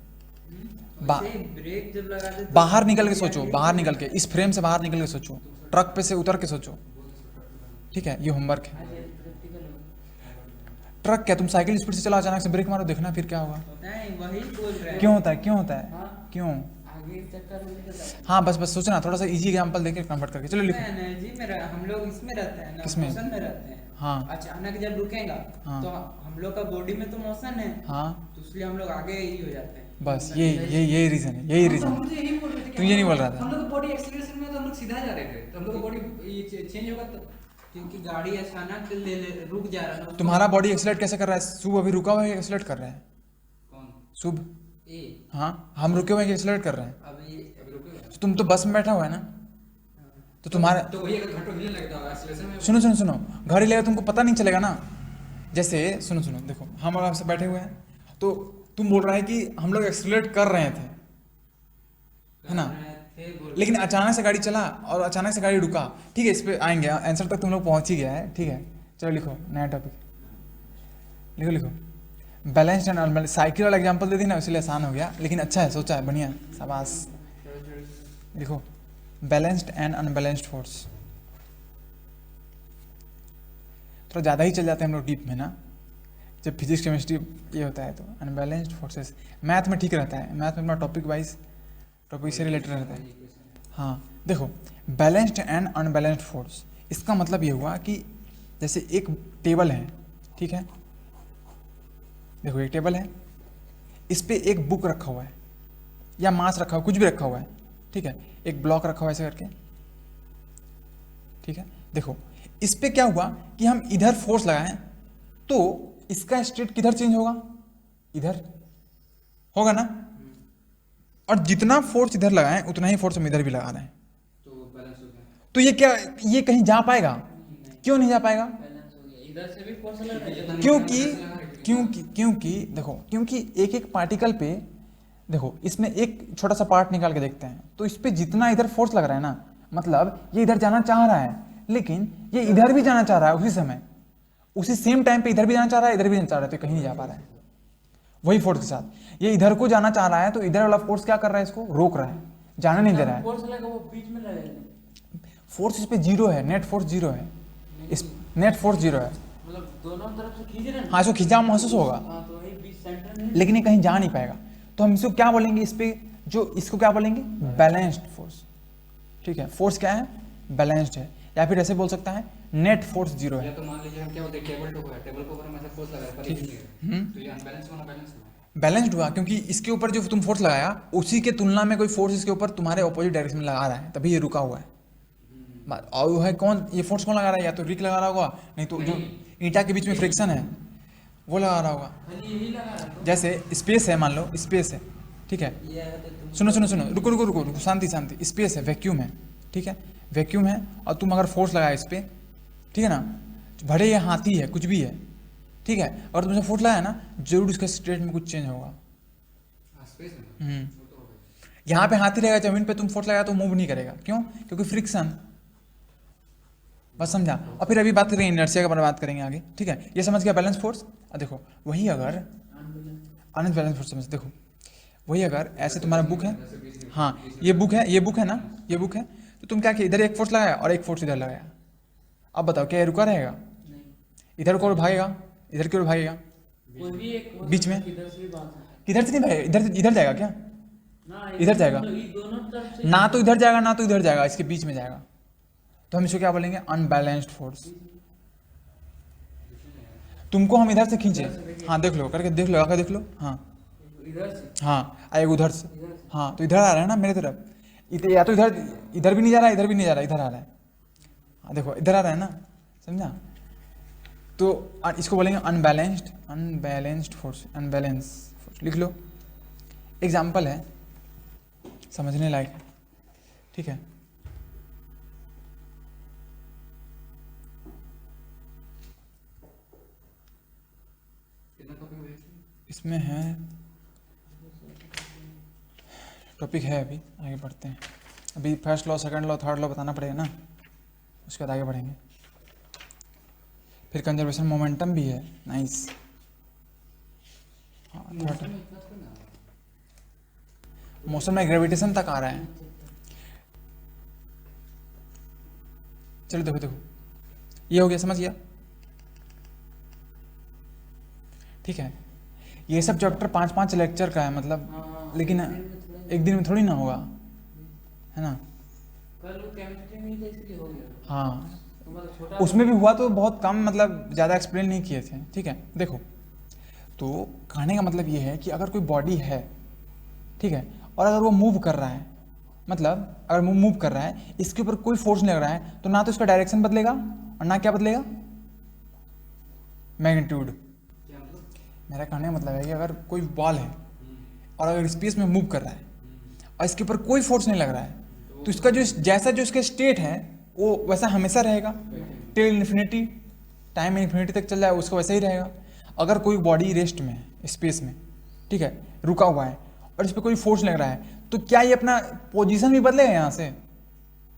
S4: वैसे ही ब्रेक जब लगा दे तो
S1: बाहर निकल के सोचो, बाहर निकल के, इस फ्रेम से बाहर निकल के सोचो, ट्रक पे से उतर के सोचो, ठीक है, ये होमवर्क है।
S3: आज ये practical होगा।
S1: ट्रक क्या, तुम साइकिल स्पीड से चला, अचानक से ब्रेक मारो, देखना फिर क्या होगा।
S4: नहीं, वही बोल रहे हैं।
S1: क्यों होता है, क्यों होता है,
S3: हाँ।
S1: क्यों।
S3: आगे चक्कर में निकल जाता है।
S1: हाँ बस सोचना, थोड़ा सा इजी एग्जांपल देके कन्वर्ट करके, चलो लिखो।
S4: एनर्जी में हम लोग इसमें रहते हैं ना,
S1: किसमें?
S4: मोशन में रहते हैं।
S1: हाँ
S4: अचानक जब रुकेगा
S1: हाँ।
S4: तो हम लोग का बॉडी में तो मोशन है,
S1: हाँ
S4: तो इसलिए हम लोग आगे ही हो जाते हैं।
S1: बस यही रीजन है, यही रीजन।
S2: हम तो यही बोल रहे थे कि
S1: तू ये नहीं बोल रहा था।
S2: हम लोग बॉडी एक्सीलरेशन में तो हम लोग सीधा जा रहे थे, तो हम लोग का बॉडी चेंज होगा तो
S4: क्योंकि गाड़ी अचानक रुक जा रहा है ना।
S1: तुम्हारा बॉडी एक्सलेट कैसे कर रहा है, शुभ अभी रुका हुआ है, एक्सलेट कर रहा है
S2: कौन
S1: शुभ।
S4: ए
S1: हाँ हम रुके हुए हैं, एक्सलेट कर रहे हैं,
S4: अभी
S2: अभी रुकेगा
S1: तुम तो बस में बैठा हुआ है ना, तो तुम्हारा
S2: तो वही अगर घंटों हिलने लगता है एक्सीलरेशन में।
S1: सुनो घड़ी लेगा तुमको पता नहीं चलेगा ना। जैसे सुनो देखो, हम और आपसे बैठे हुए हैं, तो तुम बोल रहा है कि हम लोग एक्सलेट कर रहे थे, है ना, लेकिन अचानक से गाड़ी चला और अचानक से गाड़ी रुका, ठीक है, इस पे आएंगे, आंसर तक तुम लोग पहुंच ही गया है, ठीक है। चलो लिखो नया टॉपिक, लिखो बैलेंस्ड एंड अनबैलेंस्ड। साइकिल वाला एग्जांपल दे दी ना, इसलिए आसान हो गया, लेकिन अच्छा है, सोचा है, बढ़िया, शाबाश। लिखो बैलेंस्ड एंड अनबैलेंस्ड फोर्स। थोड़ा ज़्यादा ही चल जाते हैं हम लोग डीप में ना, जब फिजिक्स केमिस्ट्री ये होता है तो। अनबैलेंस्ड फोर्सेस मैथ में ठीक रहता है, मैथ में अपना टॉपिक वाइज टॉपिक से रिलेटेड रहता है। हाँ देखो बैलेंस्ड एंड अनबैलेंस्ड फोर्स, इसका मतलब ये हुआ कि जैसे एक टेबल है, ठीक है, देखो एक टेबल है, इस पे एक बुक रखा हुआ है या मास रखा हुआ, कुछ भी रखा हुआ है, ठीक है, एक ब्लॉक रखा हुआ है ऐसे करके, ठीक है। देखो इस पे क्या हुआ कि हम इधर फोर्स लगाएं तो इसका स्टेट किधर चेंज होगा, इधर होगा ना, और जितना फोर्स इधर लगाएं उतना ही फोर्स हम इधर भी लगा रहे हैं,
S2: तो बैलेंस हो गया।
S1: तो ये क्या, ये कहीं जा पाएगा, क्यों नहीं जा पाएगा,
S3: बैलेंस हो गया, इधर से भी फोर्स लग रहा है।
S1: क्योंकि देखो, क्योंकि एक एक पार्टिकल पे देखो, इसमें एक छोटा सा पार्ट निकाल के देखते हैं, तो इस पे जितना इधर फोर्स लग रहा है ना, मतलब ये इधर जाना चाह रहा है, लेकिन ये इधर भी जाना चाह रहा है उसी समय, उसी सेम टाइम पे इधर भी जाना चाह रहा है, इधर भी जाना चाह रहा है, तो कहीं नहीं जा पा रहा है वही फोर्स के साथ। ये इधर को जाना चाह रहा है, तो इधर वाला फोर्स क्या कर रहा है, इसको रोक रहा है, जाने नहीं दे रहा है।
S3: फोर्स लगा वो बीच में लगेगा,
S1: फोर्स इस पे जीरो है, नेट फोर्स जीरो है, इस नेट फोर्स जीरो है,
S3: मतलब दोनों तरफ से खींच रहे हैं ना।
S1: हाँ इसको खिंचाव महसूस होगा,
S3: हाँ, तो वही बीच सेंटर में।
S1: लेकिन ये कहीं जा नहीं पाएगा, तो हम इसको क्या बोलेंगे, इस पे जो इसको क्या बोलेंगे, बैलेंस्ड फोर्स, ठीक है, फोर्स क्या है, बैलेंस्ड है, या फिर ऐसे बोल सकता है नेट फोर्स जीरो है।
S2: या तो मान लीजिए हम क्या बोलते हैं, टेबल टॉप है, टेबल के ऊपर हम ऐसा फोर्स लगाया पर ये नहीं है, तो ये अनबैलेंस होना, बैलेंस होना।
S1: बैलेंस्ड हुआ क्योंकि इसके ऊपर जो तुम फोर्स लगाया उसी के तुलना में कोई फोर्स इसके ऊपर तुम्हारे ऑपोजिट डायरेक्शन में लगा रहा है, तभी ये रुका हुआ है। और वो है कौन, ये फोर्स कौन लगा रहा है, या तो रिक लगा रहा होगा, नहीं तो जो ईंटा के बीच में फ्रिक्शन है वो लगा रहा होगा।
S3: खाली यही लगा रहा है।
S1: जैसे स्पेस है, मान लो स्पेस है, ठीक है,
S4: ये है तो तुम
S1: सुनो सुनो सुनो, रुको रुको रुको रुको, शांति शांति, स्पेस है, वैक्यूम है, ठीक है, वैक्यूम है, और तुम अगर फोर्स लगाया इस पर, ठीक है ना, भले ये हाथी है, कुछ भी है, ठीक है, अगर तुमसे फोर्स लगाया ना, जरूर उसका स्टेट में कुछ चेंज होगा।
S2: स्पेस में
S1: हम्म,
S2: वो तो हो गया।
S1: यहाँ पे हाथी रहेगा, जमीन पे तुम फोर्स लगाया तो मूव नहीं करेगा, क्यों, क्योंकि फ्रिक्शन, बस समझा। और फिर अभी बात करेंगे इनर्शिया के बारे में, बात करेंगे आगे, ठीक है, ये समझ गया बैलेंस फोर्स। और देखो वही अगर अनबैलेंस फोर्स समझ, देखो वही अगर ऐसे तुम्हारा बुक है, हाँ ये बुक है, ये बुक है ना, ये बुक है, तो तुम क्या किया, इधर एक फोर्स लगाया और एक फोर्स इधर लगाया, अब बताओ क्या ये रुका रहेगा,
S3: नहीं,
S1: इधर को भागेगा, इधर की ओर भागेगा,
S3: कोई भी एक हो
S1: बीच में?
S3: सकता है, किधर से भी बात है
S1: किधर से नहीं भागेगा, इधर इधर जाएगा क्या,
S3: ना,
S1: इधर जाएगा?
S3: ये दोनों तरफ से
S1: ना तो इधर जाएगा ना तो इधर जाएगा, इसके बीच में जाएगा, तो हम इसको क्या बोलेंगे, अनबैलेंस्ड फोर्स। तुमको हम इधर से खींचे, हाँ देख लो करके देख लो, आकर देख लो, हाँ
S3: इधर से,
S1: हाँ एक उधर से,
S3: इधर से।
S1: हाँ तो इधर आ रहा है ना मेरे तरफ, इधर या तो इधर, इधर भी नहीं जा रहा है, इधर भी नहीं जा रहा है, इधर आ रहा है, हाँ देखो इधर आ रहा है ना, समझा, तो इसको बोलेंगे unbalanced, unbalanced force, unbalance force, लिख लो। एग्जाम्पल है, समझने लायक है, ठीक है,
S2: कितना टॉपिक हुए?
S1: इसमें है टॉपिक है, अभी आगे बढ़ते हैं, अभी first law, second law, third law बताना पड़ेगा ना, उसके बाद आगे बढ़ेंगे। फिर कंजर्वेशन मोमेंटम भी है, नाइस, हाँ थर्ड, मोशन में ग्रेविटेशन तक आ रहा है। चलो देखो देखो, ये हो गया, समझ गया, ठीक है, ये सब चैप्टर 5-5 लेक्चर का है, मतलब
S3: हाँ,
S1: लेकिन एक दिन में थोड़ी ना होगा, है ना,
S3: कल वो केमिस्ट्री में ही था इसलिए हो गया,
S1: हाँ
S3: तो मतलब छोटा
S1: उसमें भी हुआ तो बहुत कम, मतलब ज़्यादा एक्सप्लेन नहीं किए थे, ठीक है। देखो तो कहने का मतलब ये है कि अगर कोई बॉडी है, ठीक है, और अगर वो मूव कर रहा है, मतलब अगर वो मूव कर रहा है, इसके ऊपर कोई फोर्स नहीं लग रहा है, तो ना तो इसका डायरेक्शन बदलेगा और ना क्या बदलेगा, मैग्नीट्यूड।
S2: क्या मतलब?
S1: मेरा कहने का मतलब है कि अगर कोई बॉल है और अगर स्पेस में मूव कर रहा है और इसके ऊपर कोई फोर्स नहीं लग रहा है, तो इसका जो जैसा जो इसका स्टेट है वो वैसा हमेशा रहेगा, टिल इन्फिनिटी, टाइम इन्फिनिटी तक चल जाए उसका वैसा ही रहेगा। अगर कोई बॉडी रेस्ट में है, स्पेस में, ठीक है, रुका हुआ है और इस पर कोई फोर्स लग रहा है, तो क्या ये अपना पोजीशन भी बदलेगा, यहाँ से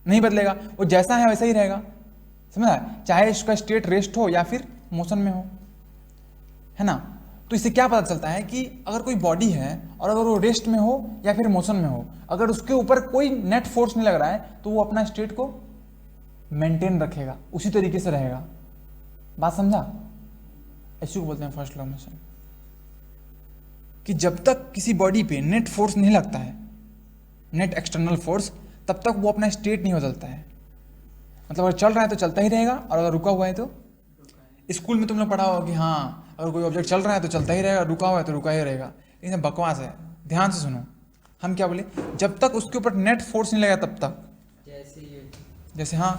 S1: नहीं बदलेगा, वो जैसा है वैसा ही रहेगा, समझा, चाहे इसका स्टेट रेस्ट हो या फिर मोशन में हो, है ना। तो इससे क्या पता चलता है कि अगर कोई बॉडी है और अगर वो रेस्ट में हो या फिर मोशन में हो, अगर उसके ऊपर कोई नेट फोर्स नहीं लग रहा है, तो वो अपना स्टेट को मेंटेन रखेगा, उसी तरीके से रहेगा। बात समझा, इसी को बोलते हैं फर्स्ट लॉ मोशन, कि जब तक किसी बॉडी पे नेट फोर्स नहीं लगता है, नेट एक्सटर्नल फोर्स, तब तक वो अपना स्टेट नहीं बदलता है। मतलब अगर चल रहा है तो चलता ही रहेगा, और अगर रुका हुआ है तो, स्कूल में तुम लोग पढ़ा होगा कि हाँ अगर कोई ऑब्जेक्ट चल रहा है तो चलता ही रहेगा, रुका हुआ है तो रुका ही रहेगा। लेकिन बकवास है, ध्यान से सुनो। हम क्या बोले, जब तक उसके ऊपर नेट फोर्स नहीं लगा तब तक,
S4: जैसे ये
S1: जैसे हाँ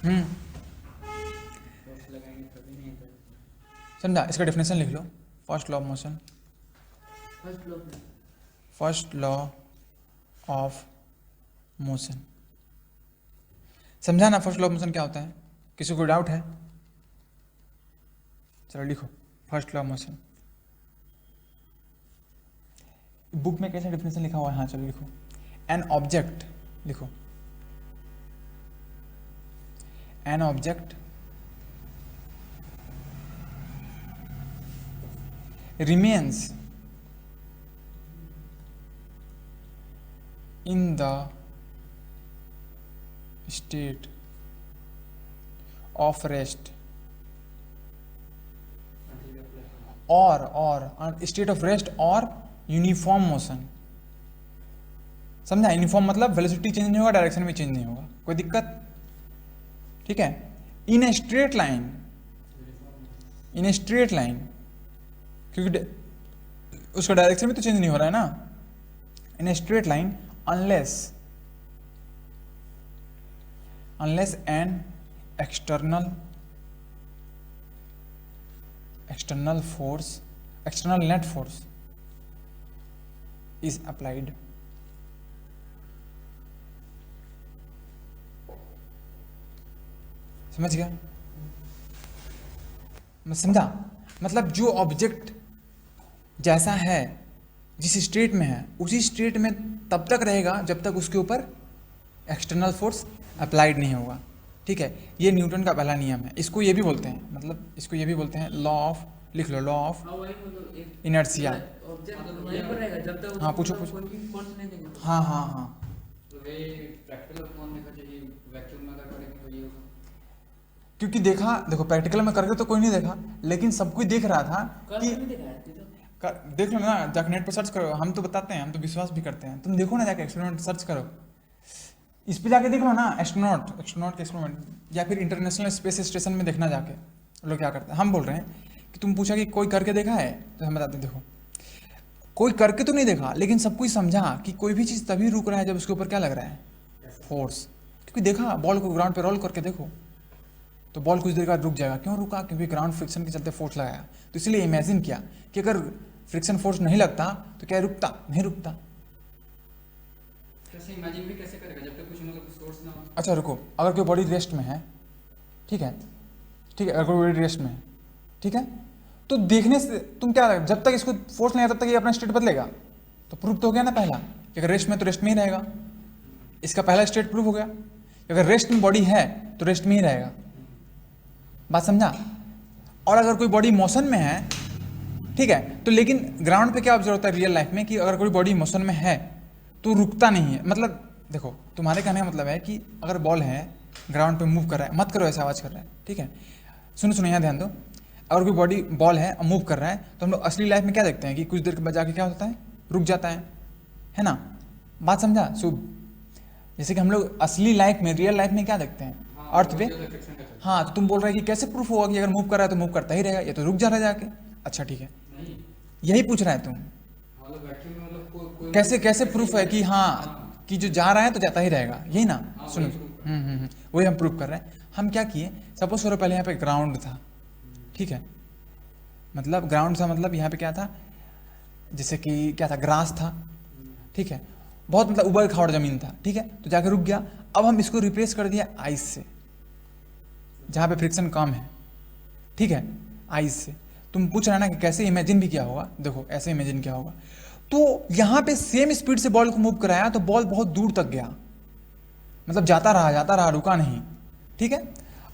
S4: फोर्स लगाएंगे तभी नहीं होगा।
S1: समझा। इसका डेफिनेशन लिख लो, first law of motion,
S3: first law
S1: first law of motion. समझा ना फर्स्ट लॉ ऑफ मोशन क्या होता है? किसी को डाउट है? चलो लिखो first law of motion. Book में कैसा डेफिनेशन लिखा हुआ है? हाँ चलो लिखो, एन ऑब्जेक्ट लिखो, an object remains in the state of rest or state of rest or uniform motion. समझा? यूनिफॉर्म मतलब वेलोसिटी चेंज नहीं होगा, डायरेक्शन भी चेंज नहीं होगा, कोई दिक्कत? ठीक है। In a straight line, in a straight line, क्योंकि उसका डायरेक्शन भी तो चेंज नहीं हो रहा है ना। In a straight line unless an external force, external net force is applied। समझ गया? समझा? मतलब जो ऑब्जेक्ट जैसा है, जिस स्टेट में है, उसी स्टेट में तब तक रहेगा जब तक उसके ऊपर एक्सटर्नल फोर्स अप्लाइड नहीं होगा। ठीक है, ये न्यूटन का पहला नियम है। इसको ये भी बोलते हैं, मतलब इसको ये भी बोलते हैं लॉ ऑफ, लिख लो, लॉ ऑफ इनर्शिया।
S3: वहीं पर रहेगा जब तक
S1: हाँ, पूछो,
S3: उसको
S1: पूछो।
S3: कोई भी फोर्स नहीं देंगे।
S1: हाँ हाँ हाँ,
S2: तो ये प्रैक्टिकल कौन देखा चाहिए, वैक्यूम में अगर करेंगे तो ये होगा।
S1: क्योंकि देखो प्रैक्टिकल में करके तो कोई नहीं देखा, लेकिन सब कोई देख रहा था
S3: कल
S1: कि
S3: नहीं देखा है तू तो?
S1: देख लो ना, जाके नेट पर सर्च करो। हम तो बताते हैं, हम तो विश्वास भी करते हैं। तुम देखो ना, जाके एक्सपेरिमेंट सर्च करो, इस पे जाके देख लो ना, एस्ट्रोनॉट के एक्सपेरिमेंट, या फिर इंटरनेशनल स्पेस स्टेशन में देखना जाके लोग क्या करते हैं। हम बोल रहे हैं कि तुम पूछा कि कोई करके देखा है, तो हम बताते हैं देखो, कोई करके तो नहीं देखा, लेकिन सब कुछ समझा कि कोई भी चीज़ तभी रुक रहा है जब उसके ऊपर क्या लग रहा है, फोर्स। क्योंकि देखा, बॉल को ग्राउंड पे रोल करके देखो तो बॉल कुछ देर बाद रुक जाएगा। क्यों रुका? क्योंकि ग्राउंड फ्रिक्शन के चलते फोर्स लगाया। तो इसलिए इमेजिन किया कि अगर फ्रिक्शन फोर्स नहीं लगता तो क्या रुकता? नहीं रुकता।
S2: कैसे इमेजिन भी कैसे करेगा जब तक कुछ मतलब सोर्स ना हो।
S1: अच्छा रुको, अगर कोई बॉडी रेस्ट में है, ठीक है, अगर कोई बॉडी रेस्ट में है, ठीक है, तो देखने से तुम क्या, जब तक इसको फोर्स नहीं आया तब तक ये अपना स्टेट बदलेगा। तो प्रूफ तो हो गया ना पहला, कि अगर रेस्ट में तो रेस्ट में ही रहेगा। इसका पहला स्टेट प्रूफ हो गया, अगर रेस्ट में बॉडी है तो रेस्ट में ही रहेगा। बात समझा? और अगर कोई बॉडी मोशन में है, ठीक है, तो लेकिन ग्राउंड पे क्या ऑब्जर्व होता है रियल लाइफ में, कि अगर कोई बॉडी मोशन में है तो रुकता नहीं है। मतलब देखो, तुम्हारे कहने का मतलब है कि अगर बॉल है, ग्राउंड पे मूव कर रहा है, मत करो ऐसा आवाज़ कर रहा है, ठीक है, सुनो यहाँ ध्यान दो। अगर कोई बॉडी बॉल है और मूव कर रहा है तो हम लोग असली लाइफ में क्या देखते हैं कि कुछ देर के बाद जाके क्या होता है, रुक जाता है ना। बात समझा शुभ? जैसे कि हम लोग असली लाइफ में, रियल लाइफ में क्या देखते हैं, अर्थ पे। हाँ, तो तुम बोल रहे हो कि कैसे प्रूफ होगा कि अगर मूव कर रहा है तो मूव करता ही रहेगा, ये तो रुक जा रहा है जाके। अच्छा ठीक है,
S2: नहीं
S1: यही पूछ रहा है तुम,
S2: मतलब वैक्यूम में मतलब कोई
S1: कैसे प्रूफ है कि हाँ कि जो जा रहा है तो जाता ही रहेगा, यही ना।
S2: हाँ,
S1: सुनो,
S2: वही proof
S1: वही हम प्रूफ कर रहे हैं। हम क्या किए, सपोज करो पहले यहाँ पे ग्राउंड था, ठीक है, मतलब ग्राउंड था, मतलब यहाँ पे क्या था, जैसे कि क्या था, ग्रास था, ठीक है, बहुत मतलब उबड़ खाबड़ जमीन था, ठीक है, तो जाके रुक गया। अब हम इसको रिप्लेस कर दिया आइस से, जहाँ पे फ्रिक्शन कम है, ठीक है, आइस से। तुम पूछ रहे हैं ना कि कैसे इमेजिन भी क्या होगा, देखो ऐसे इमेजिन क्या होगा। तो यहाँ पे सेम स्पीड से बॉल को मूव कराया तो बॉल बहुत दूर तक गया, मतलब जाता रहा, रुका नहीं, ठीक है।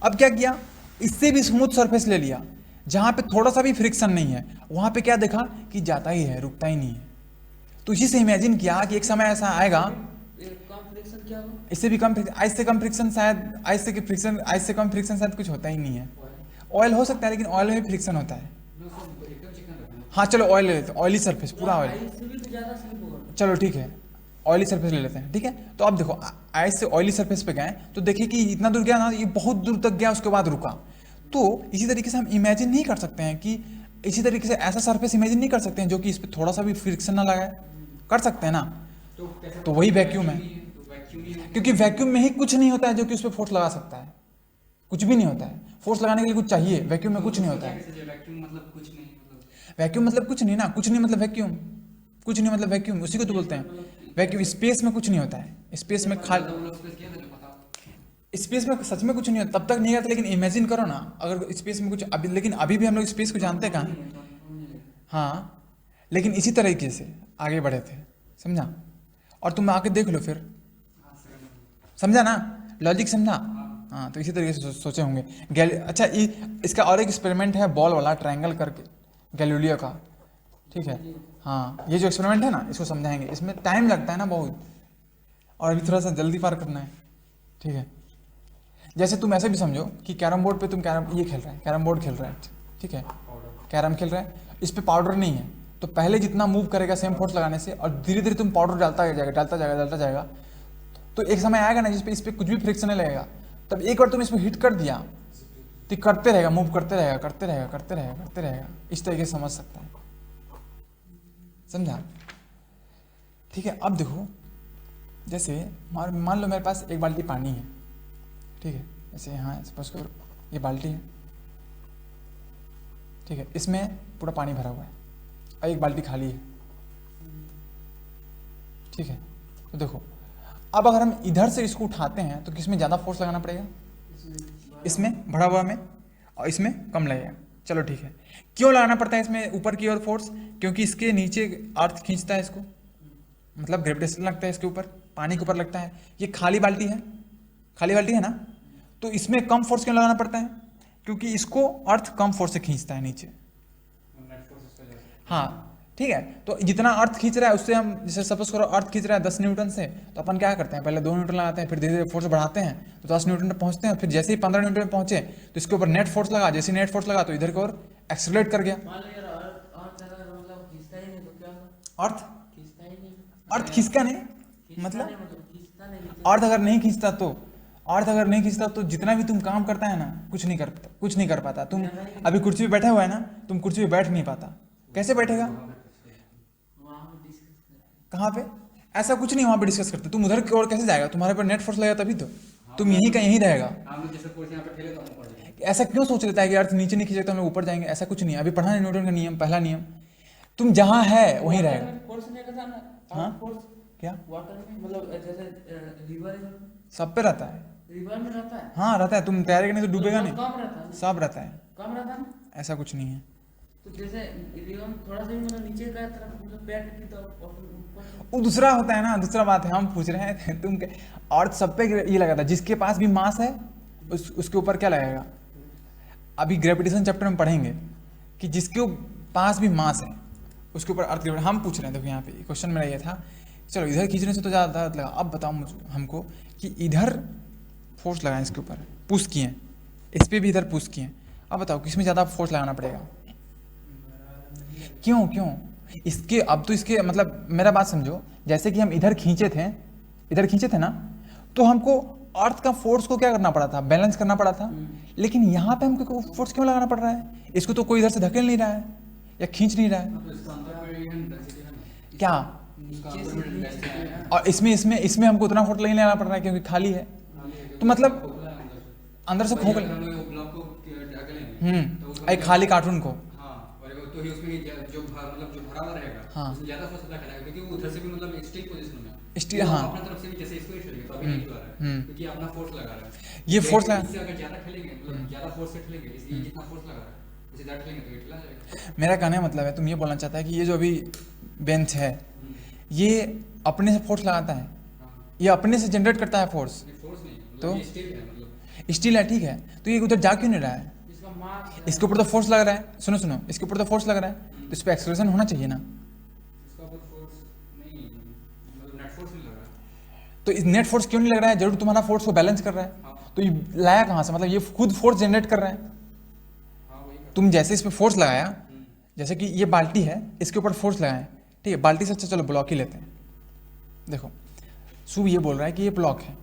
S1: अब क्या किया, इससे भी स्मूथ सरफेस ले लिया, जहाँ पे थोड़ा सा भी फ्रिक्शन नहीं है, वहाँ पे क्या देखा कि जाता ही है, रुकता ही नहीं है। तो इसी से इमेजिन किया कि एक समय ऐसा आएगा,
S3: कम फ्रिक्शन क्या होगा?
S1: इससे भी कम, आइस से कम फ्रिक्शन शायद, आइस से कम फ्रिक्शन शायद कुछ होता ही नहीं है। ऑयल हो सकता है, लेकिन ऑयल में भी फ्रिक्शन होता है।
S2: एकदम चिकन रहता है।
S1: हाँ चलो ऑयल ले लेते हैं, ऑयली सरफेस, पूरा ऑयल।
S3: आइस से भी तो ज्यादा स्लिप होगा।
S1: चलो ठीक है, ऑयली सरफेस ले लेते हैं, ठीक है। तो अब देखो आइस से ऑयली सरफेस पे गए तो देखिए कि इतना दूर गया ना, ये बहुत दूर तक गया, उसके बाद रुका। तो इसी तरीके से हम इमेजिन नहीं कर सकते हैं कि इसी तरीके से ऐसा सरफेस इमेजिन नहीं कर सकते हैं जो कि इस पर थोड़ा सा भी फ्रिक्शन ना लगाए, कर सकते हैं ना। तो वही वैक्यूम है, क्योंकि वैक्यूम में ही कुछ नहीं होता है जो कि उस पर फोर्स लगा सकता है, कुछ भी नहीं होता है। फोर्स लगाने के लिए कुछ चाहिए, वैक्यूम में कुछ नहीं होता है।
S2: वैक्यूम मतलब कुछ नहीं, मतलब
S1: वैक्यूम मतलब कुछ नहीं ना, कुछ नहीं मतलब वैक्यूम, कुछ नहीं मतलब वैक्यूम, उसी को तो बोलते हैं वैक्यूम। स्पेस में कुछ नहीं होता है, स्पेस में खाली,
S2: किया था जो पता।
S1: स्पेस में सच में कुछ नहीं होता, तब तक नहीं आता। लेकिन इमेजिन करो ना, अगर स्पेस में कुछ अभी, लेकिन अभी भी हम लोग स्पेस को जानते हैं कहाँ। हाँ, लेकिन इसी तरीके से आगे बढ़े थे, समझा। और तुम आके देख लो फिर, समझा ना, लॉजिक समझा। हाँ, तो इसी तरीके से सोचे होंगे। अच्छा, इसका और एक एक्सपेरिमेंट है बॉल वाला, ट्रायंगल करके, गैलीलियो का, ठीक है। हाँ, ये जो एक्सपेरिमेंट है ना, इसको समझाएंगे। इसमें टाइम लगता है ना बहुत, और अभी थोड़ा सा जल्दी पार करना है, ठीक है। जैसे तुम ऐसे भी समझो कि कैरम बोर्ड पे तुम ये खेल रहे हैं, कैरम बोर्ड खेल रहे हैं, ठीक है, कैरम खेल रहे हैं, इस पे पाउडर नहीं है, तो पहले जितना मूव करेगा सेम फोर्स लगाने से, और धीरे धीरे तुम पाउडर डालता जाएगा, तो एक समय आएगा ना जिसपे इस पर कुछ भी फ्रिक्शन नहीं लगेगा। तब एक बार तुम इसमें हिट कर दिया तो करते रहेगा, मूव करते रहेगा। इस तरीके से समझ सकता है, समझा, ठीक है। अब देखो, जैसे मान लो मेरे पास एक बाल्टी पानी है, ठीक है, जैसे यहाँ सपोज करो ये बाल्टी है, ठीक है, इसमें पूरा पानी भरा हुआ है और एक बाल्टी खाली है, ठीक है। तो देखो, अब अगर हम इधर से इसको उठाते हैं तो किसमें ज़्यादा फोर्स लगाना पड़ेगा, इसमें भरा हुआ में, और इसमें कम लगेगा। चलो ठीक है, क्यों लगाना पड़ता है इसमें ऊपर की ओर फोर्स, क्योंकि इसके नीचे अर्थ खींचता है इसको, मतलब ग्रेविटेशन लगता है इसके ऊपर, पानी के ऊपर लगता है। ये खाली बाल्टी है ना, तो इसमें कम फोर्स क्यों लगाना पड़ता है, क्योंकि इसको अर्थ कम फोर्स से खींचता है नीचे। हाँ, ठीक है। तो जितना अर्थ खींच रहा है उससे हम, जैसे सपोज करो अर्थ खींच रहा है 10 न्यूटन से, तो अपन क्या करते हैं, पहले 2 न्यूटन लगाते हैं, फिर धीरे धीरे फोर्स बढ़ाते हैं तो 10 न्यूटन तक पहुंचते हैं। फिर जैसे ही 15 न्यूटन पहुंचे तो इसके ऊपर नेट फोर्स लगा, जैसे नेट फोर्स लगा तो इधर की ओर एक्सेलरेट कर गया। अर्थ खींचता नहीं, मतलब अर्थ अगर नहीं खींचता तो जितना भी तुम काम करता है ना, कुछ नहीं कर पाता। तुम अभी कुर्सी पे बैठा हुआ है ना, तुम कुर्सी पे बैठ नहीं पाता, कैसे बैठेगा, कहाँ पे, ऐसा कुछ नहीं वहाँ पे डिस्कस करते। तुम उधर की ओर कैसे जाएगा, तुम्हारे पर नेट फोर्स लगेगा तभी तो, तुम यहीं का यहीं रहेगा। ऐसा क्यों सोच लेता है कि अर्थ नीचे नहीं खींचेगा तो हम लोग ऊपर जाएंगे, ऐसा कुछ नहीं है। अभी पढ़ा है न्यूटन का नियम, पहला नियम, तुम जहाँ है वहीं रहेगा। हाँ, क्या
S3: वाटर में, मतलब जैसे रिवर
S1: सब पे रहता है,
S3: रिवर में रहता है।
S1: हाँ रहता है, तुम तैरेगा नहीं तो डूबेगा नहीं,
S3: कम रहता है,
S1: सब रहता है,
S3: कम रहता है ना।
S1: ऐसा कुछ नहीं है।
S3: तो जैसे रिवर में थोड़ा सा भी मतलब नीचे का तरफ, मतलब पैर की तरफ ऊपर,
S1: वो दूसरा होता है ना, दूसरा बात है। हम पूछ रहे हैं तुम अर्थ सब पे ये लगा था, जिसके पास भी मास है उसके ऊपर क्या लगेगा। अभी ग्रेविटेशन चैप्टर में पढ़ेंगे कि जिसके पास भी मास है उसके ऊपर अर्थ ग्रेविटेशन। हम पूछ रहे हैं, देखो यहाँ पे क्वेश्चन मेरा ये था, चलो इधर खींचने से तो ज़्यादा लगा, अब बताओ हमको कि इधर फोर्स लगाएं, इसके ऊपर पुश किए, इस पर भी इधर पुश किए, अब बताओ किसमें ज़्यादा फोर्स लगाना पड़ेगा, क्यों इसके। अब तो इसके मतलब मेरा बात समझो, जैसे कि हम इधर खींचे थे ना, तो हमको अर्थ का फोर्स को क्या करना पड़ा था, बैलेंस करना पड़ा था। लेकिन यहाँ पे हमको फोर्स क्यों लगाना पड़ रहा है, इसको तो कोई इधर से धकेल नहीं रहा है या खींच नहीं रहा है, क्या। और इसमें हमको उतना फोर्स नहीं लगाना पड़ रहा है क्योंकि खाली है, तो मतलब अंदर से खोखला, एक खाली कार्टून को,
S2: तो ही उसमें जो भरा हुआ रहेगा,
S1: हाँ,
S2: उसमें ज्यादा फोर्स अप्लाई करेगा, क्योंकि वो उधर से भी मतलब स्टिल पोजीशन में है,
S1: स्टिल, हाँ,
S2: अपना तरफ से भी जैसे इसको ही खेलेंगे तो अभी नहीं हुआ है, क्योंकि अपना फोर्स लगा रहा है।
S1: ये फोर्स लगा,
S2: इससे अगर ज्यादा खेलेंगे, मतलब ज्यादा फोर्स से खेलेंगे, इसलिए जितना फोर्स लगा रहा है उसे ज्यादा खेलेंगे तो ये खिला जाएगा।
S1: मेरा कहने का मतलब है, तुम ये बोलना चाहता है कि ये जो अभी बेंच है ये अपने से फोर्स लगाता है, ये अपने से जनरेट करता है फोर्स, तो स्टील है, ठीक है, तो ये उधर जा क्यों नहीं रहा है, इसके ऊपर तो फोर्स लग रहा है, सुनो इसके ऊपर तो फोर्स लग रहा है, तो इस पर एक्सेलरेशन होना चाहिए ना, तो इस नेट फोर्स क्यों नहीं लग रहा है, जरूर तुम्हारा फोर्स को बैलेंस कर रहा है, तो ये लाया कहाँ से, मतलब ये खुद फोर्स जनरेट कर रहा है। तुम जैसे इस पर फोर्स लगाया, जैसे कि ये बाल्टी है, इसके ऊपर फोर्स लगाए, ठीक है, बाल्टी से अच्छा चलो ब्लॉक ही लेते हैं, देखो शुभ ये बोल रहा है कि ये ब्लॉक है,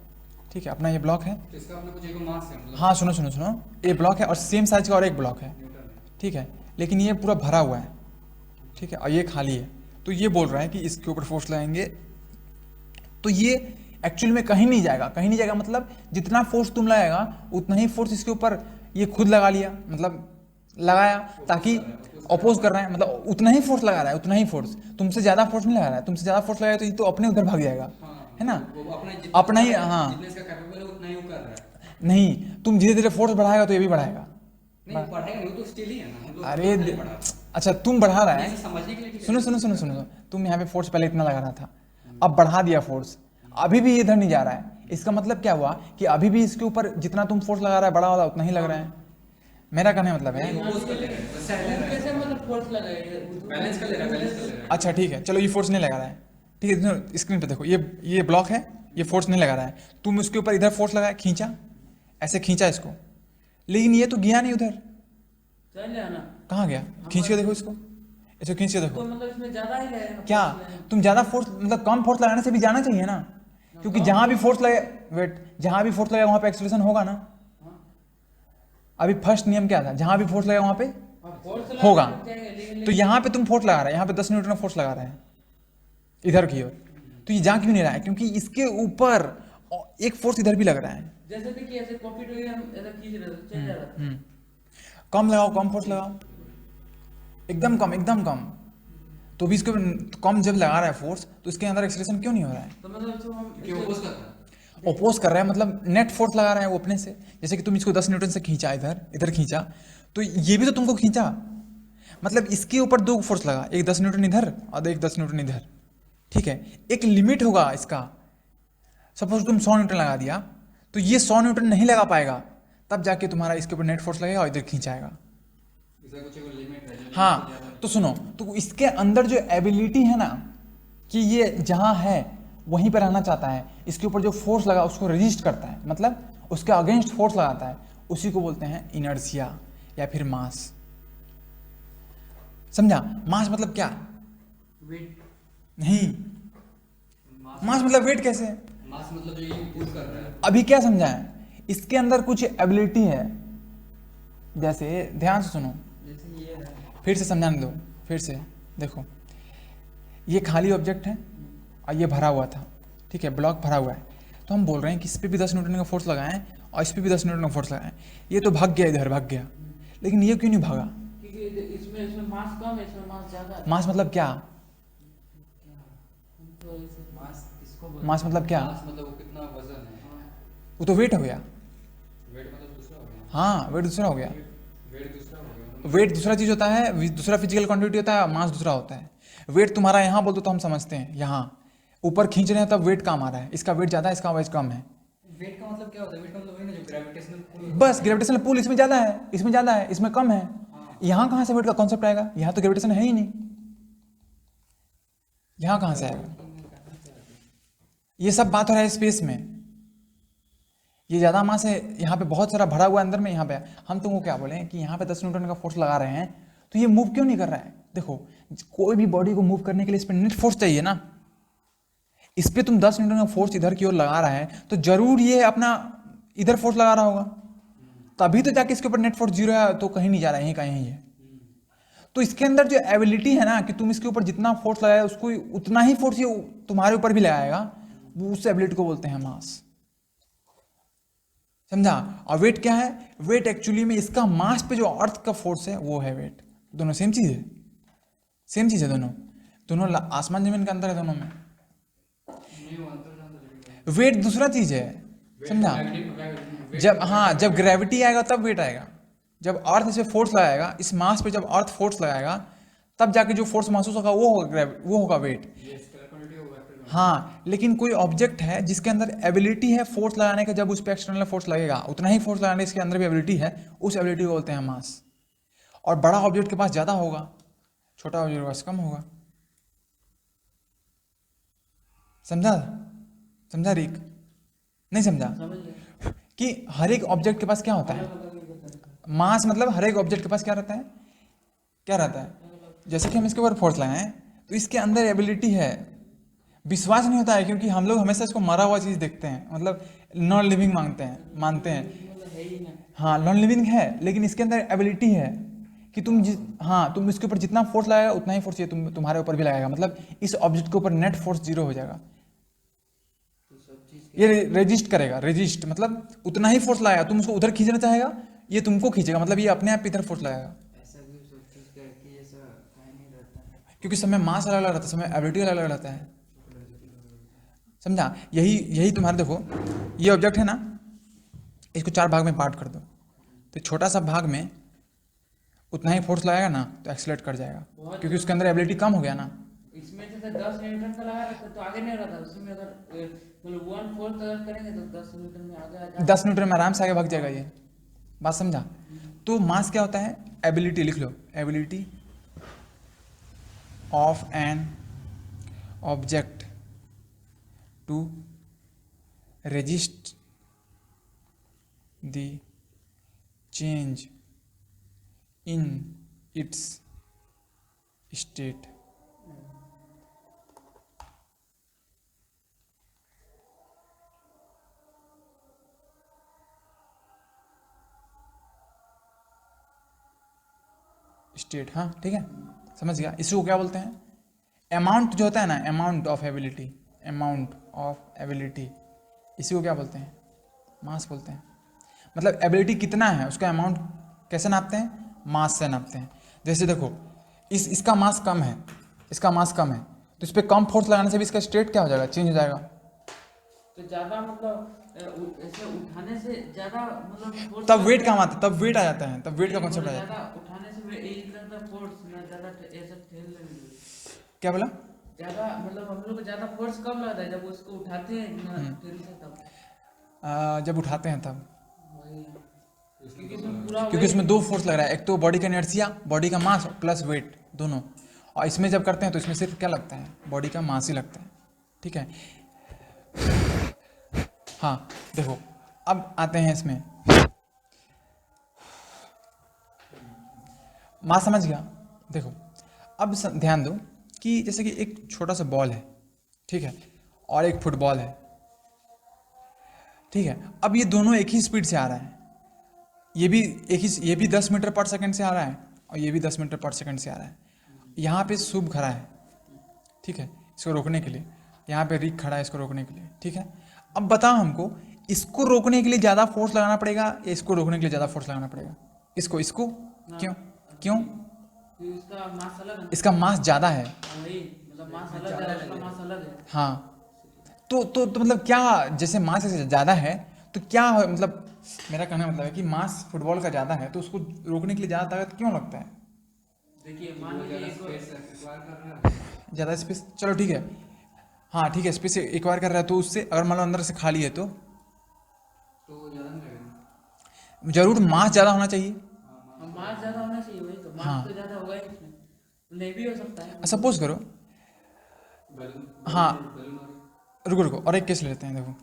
S1: ठीक है, अपना ये ब्लॉक है।
S2: तो इसका अपना कुछ एक मास है मतलब
S1: हाँ सुनो सुनो सुनो, ये ब्लॉक है और सेम साइज का और एक ब्लॉक है,
S2: न्यूटन है।
S1: ठीक है, लेकिन ये पूरा भरा हुआ है, ठीक है, और ये खाली है। तो ये बोल रहा है कि इसके ऊपर फोर्स लगाएंगे तो ये एक्चुअल में कहीं नहीं जाएगा, कहीं नहीं जाएगा मतलब जितना फोर्स तुम लगाएगा उतना ही फोर्स इसके ऊपर ये खुद लगा लिया, मतलब लगाया ताकि अपोज कर रहा है, मतलब उतना ही फोर्स लगा रहा है, उतना ही फोर्स, तुमसे ज्यादा फोर्स नहीं लगा रहा है, तुमसे ज्यादा फोर्स लगाया तो ये तो अपने उधर भाग जाएगा,
S2: हाँ,
S1: है ना,
S2: वो अपना
S1: अपना ही, हाँ
S2: जितना इसका कैपेबल है उतना ही वो कर रहा है।
S1: नहीं, तुम धीरे धीरे फोर्स बढ़ाएगा तो ये भी बढ़ाएगा।
S2: नहीं बढ़ेगा नहीं, वो तो स्टिल ही है ना, हम लोग
S1: अरे
S2: नहीं बढ़ा।
S1: अच्छा तुम बढ़ा रहा है,
S2: इसे समझने के लिए कि-
S1: सुनो सुनो सुनो सुनो, तुम यहाँ पे फोर्स पहले इतना लगा रहा था, अब बढ़ा दिया फोर्स, अभी भी इधर नहीं जा रहा है, इसका मतलब क्या हुआ कि अभी भी इसके ऊपर जितना तुम फोर्स लगा रहा है बड़ा वाला उतना ही लग रहा है। मेरा कहने का मतलब है,
S2: Oppose कर ले रहा है, वैसे ले रहा है।
S3: कैसे मतलब फोर्स लगाएगा?
S2: बैलेंस कर ले रहा है, बैलेंस कर ले रहा है।
S1: अच्छा ठीक है, चलो ये फोर्स नहीं लगा रहा है, ठीक है, स्क्रीन पे देखो ये ब्लॉक है, ये फोर्स नहीं लगा रहा है, तुम उसके ऊपर इधर फोर्स लगाया, खींचा, ऐसे खींचा इसको, लेकिन ये तो गया नहीं उधर,
S3: चल जाना।
S1: कहाँ गया, खींच के देखो इसको, इसको खींच के
S3: तो
S1: देखो,
S3: मतलब इसमें ज्यादा ही रहेगा
S1: क्या तुम ज्यादा फोर्स मतलब कम फोर्स लगाने से भी जाना चाहिए ना, क्योंकि जहां भी फोर्स लगे, वेट, जहां भी फोर्स लगेगा वहां पे एक्सेलरेशन होगा ना। अभी फर्स्ट नियम क्या था, जहां भी फोर्स लगेगा वहां पे
S3: फोर्स
S1: होगा।
S3: लेकिन
S1: तो यहाँ पे तुम फोर्स लगा रहे हैं, यहाँ पे 10 न्यूटन का फोर्स लगा रहे हैं इधर की ओर, तो ये जा क्यों नहीं रहा है, क्योंकि इसके ऊपर एक फोर्स इधर भी लग रहा है।
S3: जैसे देखिए ऐसे कॉपी टू हम ऐसा खींच रहे थे, चल जा रहा था।
S1: कम लगाओ, कम फोर्स लगाओ, एकदम कम, एकदम कम, तो भी इसको कम जब लगा रहा है फोर्स तो इसके अंदर एक्सेलरेशन क्यों नहीं हो रहा है,
S3: तो मतलब इसको हम
S2: क्योंकि वो oppose कर रहा है।
S1: ओपोज कर रहा है, मतलब नेट फोर्स लगा रहा है वो अपने से। जैसे कि तुम इसको 10 न्यूटन से खींचा, इधर खींचा, तो ये भी तो तुमको खींचा, मतलब इसके ऊपर दो फोर्स लगा, एक 10 न्यूटन इधर और एक 10 न्यूटन इधर, ठीक है, एक लिमिट होगा इसका। सपोज तुम 100 न्यूटन लगा दिया तो ये 100 न्यूटन नहीं लगा पाएगा, तब जाके तुम्हारा इसके ऊपर नेट फोर्स लगेगा और इधर खींचाएगा।
S2: इसका कुछ एक लिमिट है, limit
S1: हाँ
S2: से ज्यादा-
S1: तो सुनो, तो इसके अंदर जो एबिलिटी है ना कि ये जहां है वहीं पर रहना चाहता है, इसके ऊपर जो फोर्स लगा उसको रेजिस्ट करता है, मतलब उसके अगेंस्ट फोर्स लगाता है, उसी को बोलते हैं इनर्शिया या फिर मास। समझा, मास मतलब क्या,
S2: वेट,
S1: नहीं, मास मतलब वेट कैसे,
S2: मास मतलब जो ये पुश कर रहा है।
S1: अभी क्या समझा है, इसके अंदर कुछ एबिलिटी है, जैसे ध्यान से सुनो,
S3: जैसे ये है
S1: फिर से समझाने दो, फिर से देखो, ये खाली ऑब्जेक्ट है और ये भरा हुआ था, ठीक है, ब्लॉक भरा हुआ है, तो हम बोल रहे हैं कि इस पे भी 10 न्यूटन का फोर्स लगाएं और इस पे भी 10 न्यूटन का फोर्स लगाएं, ये तो भाग गया, इधर भाग गया, लेकिन ये क्यों नहीं भागा,
S3: क्योंकि इसमें मास कम है, इसमें मास ज्यादा है।
S1: मास मतलब क्या,
S3: तो इसे
S2: मास इसको
S1: मास मतलब क्या,
S2: मास मतलब वो कितना वजन है,
S1: वो तो वेट हो गया,
S2: वेट मतलब दूसरा हो गया,
S1: हाँ वेट दूसरा हो गया,
S2: वेट दूसरा हो गया।
S1: वेट दूसरा चीज होता है, दूसरा फिजिकल क्वांटिटी होता है, मास दूसरा होता है। वेट तुम्हारा यहाँ बोल दो तो हम समझते हैं, यहाँ ऊपर खींच रहे हैं तब वेट कम आ रहा है, इसका वेट ज्यादा है, इसका वेट कम है,
S2: वेट का मतलब क्या होता है, वेट का मतलब वही ना जो ग्रेविटेशनल पुल।
S1: बस ग्रेविटेशनल पुल इसमें ज्यादा है, इसमें ज्यादा है, इसमें कम है, यहाँ कहाँ से वेट का कॉन्सेप्ट आएगा, यहाँ तो ग्रेविटेशन है ही नहीं, यहाँ कहाँ से आएगा, ये सब बात हो रहा है स्पेस में, ये ज्यादा मास है, यहाँ पे बहुत सारा भरा हुआ है अंदर में, यहाँ पे हम तुमको क्या बोले कि यहाँ पे 10 न्यूटन का फोर्स लगा रहे हैं तो ये मूव क्यों नहीं कर रहा है। देखो कोई भी बॉडी को मूव करने के लिए इस पर नेट फोर्स चाहिए ना, इस पे तुम 10 न्यूटन का फोर्स इधर की ओर लगा रहा है तो जरूर ये अपना इधर फोर्स लगा रहा होगा, तभी तो जाके इसके ऊपर नेट फोर्स 0 है, तो कहीं नहीं जा रहा है, यहीं का यहीं है। तो इसके अंदर जो एबिलिटी है ना कि तुम इसके ऊपर जितना फोर्स लगाया उसको उतना ही फोर्स ये तुम्हारे ऊपर भी लगाएगा, वो उस एबिलिटी को बोलते हैं मास। समझा, और वेट क्या है, वेट एक्चुअली में इसका मास पे जो अर्थ का फोर्स है वो है वेट, दोनों सेम चीज है, सेम चीज है, दोनों आसमान जमीन का अंतर है दोनों में, वेट दूसरा चीज है, समझा। जब हाँ जब ग्रेविटी आएगा तब वेट आएगा, जब अर्थ इस पे फोर्स लगाएगा, इस मास पे जब अर्थ फोर्स लगाएगा तब जाके जो फोर्स महसूस होगा वो होगा वेट। हाँ लेकिन कोई ऑब्जेक्ट है जिसके अंदर एबिलिटी है फोर्स लगाने का, जब उस पर एक्सटर्नल फोर्स लगेगा उतना ही फोर्स लगाने इसके अंदर भी एबिलिटी है, उस एबिलिटी को बोलते हैं मास। और बड़ा ऑब्जेक्ट के पास ज्यादा होगा, छोटा ऑब्जेक्ट के पास कम होगा। समझा, समझा रिक, नहीं समझा
S3: समझ गए?
S1: कि हर एक ऑब्जेक्ट के पास क्या होता है, मास मतलब हर एक ऑब्जेक्ट के पास क्या रहता है, क्या रहता है, जैसे कि हम इसके ऊपर फोर्स लगाएं तो इसके अंदर एबिलिटी है, विश्वास नहीं होता है क्योंकि हम लोग हमेशा इसको मरा हुआ चीज़ देखते हैं, मतलब नॉन लिविंग मानते हैं।
S3: मतलब है ही ना।
S1: हाँ नॉन लिविंग है, लेकिन इसके अंदर एबिलिटी है कि तुम इसके ऊपर जितना फोर्स लगाएगा उतना ही फोर्स ये तुम्हारे ऊपर भी लगाएगा, मतलब इस ऑब्जेक्ट के ऊपर नेट फोर्स 0 हो जाएगा।
S3: तो सब चीज
S1: ये रेजिस्ट करेगा, रेजिस्ट मतलब उतना ही फोर्स लगाएगा, तुम उसको उधर खींचना चाहेगा ये तुमको खींचेगा, मतलब ये अपने आप इधर फोर्स लगाएगा।
S3: ऐसा भी सब चीज का है कि ऐसा काहे नहीं रहता है।
S1: क्योंकि सब में मास अलग अलग रहता है, सब में एबिलिटी अलग अलग रहता है, समझा। यही तुम्हारे देखो ये ऑब्जेक्ट है ना, इसको 4 भाग में पार्ट कर दो, तो छोटा सा भाग में उतना ही फोर्स लगाएगा ना तो एक्सीलरेट कर जाएगा, क्योंकि उसके अंदर एबिलिटी कम हो गया ना।
S3: इसमें जैसे 10 न्यूटन का लगा रहता है तो आगे नहीं रहता, उसमें अगर मतलब 1/4 अगर करेंगे तो 10 न्यूटन में आगे आ जाएगा।
S1: 10 न्यूटन में आराम से आगे भाग जाएगा, ये बात समझा। तो मास क्या होता है, एबिलिटी लिख लो, ability of an object to resist the change in its state। State, हाँ ठीक है, समझ गया। इसी को क्या बोलते हैं, अमाउंट जो होता है ना, amount of ability, amount of ability, इसी को क्या बोलते हैं, मास बोलते हैं। मतलब एबिलिटी कितना है उसका अमाउंट कैसे नापते हैं, मास से नापते हैं। जैसे देखो इसका मास कम है, इसका मास कम है, तो इस पर कम फोर्स लगाने से भी इसका स्टेट क्या हो जाएगा, चेंज हो जाएगा।
S3: तो ज्यादा मतलब ऐसे उठाने से ज्यादा मतलब force
S1: तब वेट काम आता है, तब वेट आ जाता है, तब वेट का कॉन्सेप्ट आ जाता है।
S3: ज्यादा उठाने से एक लगता फोर्स ना ज्यादा ऐसा ठेल लगेगा।
S1: क्या बोला,
S3: ज्यादा मतलब हम लोग को ज्यादा फोर्स कब लगता है, जब उसको उठाते हैं ना ठेल से तब।
S1: जब उठाते हैं तब,
S3: वही है। क्योंकि इसमें पूरा
S1: क्योंकि इसमें 2 फोर्स लग रहा है, एक तो बॉडी का इनर्शिया, बॉडी का मास प्लस वेट दोनों, और इसमें जब करते हैं तो इसमें सिर्फ क्या लगता है, बॉडी का मास ही लगता है, ठीक है। हाँ देखो अब आते हैं इसमें, मास समझ गया। देखो अब ध्यान दो कि जैसे कि एक छोटा सा बॉल है, ठीक है, और एक फुटबॉल है, ठीक है। अब ये दोनों एक ही स्पीड से आ रहा है, ये भी 10 मीटर पर सेकंड से आ रहा है और ये भी 10 मीटर पर सेकंड से आ रहा है। यहाँ पे शुभ खड़ा है, ठीक है, इसको रोकने के लिए, यहाँ पे रिक खड़ा है इसको रोकने के लिए, ठीक है। अब बताओ हमको इसको रोकने के लिए ज़्यादा फोर्स लगाना पड़ेगा या इसको रोकने के लिए ज़्यादा फोर्स लगाना पड़ेगा, इसको क्यों क्यों,
S3: इसका मास अलग है।
S1: इसका मास ज़्यादा है,
S3: वही मतलब मास अलग है, इसका मास अलग है।
S1: हाँ तो मतलब क्या, जैसे मास ज़्यादा है तो क्या मतलब, मेरा कहना मतलब है कि मास फुटबॉल का ज़्यादा है तो उसको रोकने के लिए ज़्यादा ताकत क्यों लगता है,
S3: देखिए मान लीजिए
S1: ज़्यादा स्पेस, चलो ठीक है, हाँ ठीक है, स्पेस एक्वायर कर रहा है तो उससे अगर मान लो अंदर से खाली है तो
S2: ज़्यादा नहीं लगेगा।
S1: जरूर मास ज़्यादा होना चाहिए।
S3: मास ज्यादा होना चाहिए, वही तो मास
S1: हाँ।
S3: तो ज्यादा होगा ही इसमें, नहीं भी हो सकता है।
S1: सपोज करो,
S2: बैलून,
S1: हाँ
S2: बैलून और
S1: रुको और एक केस लेते हैं। देखो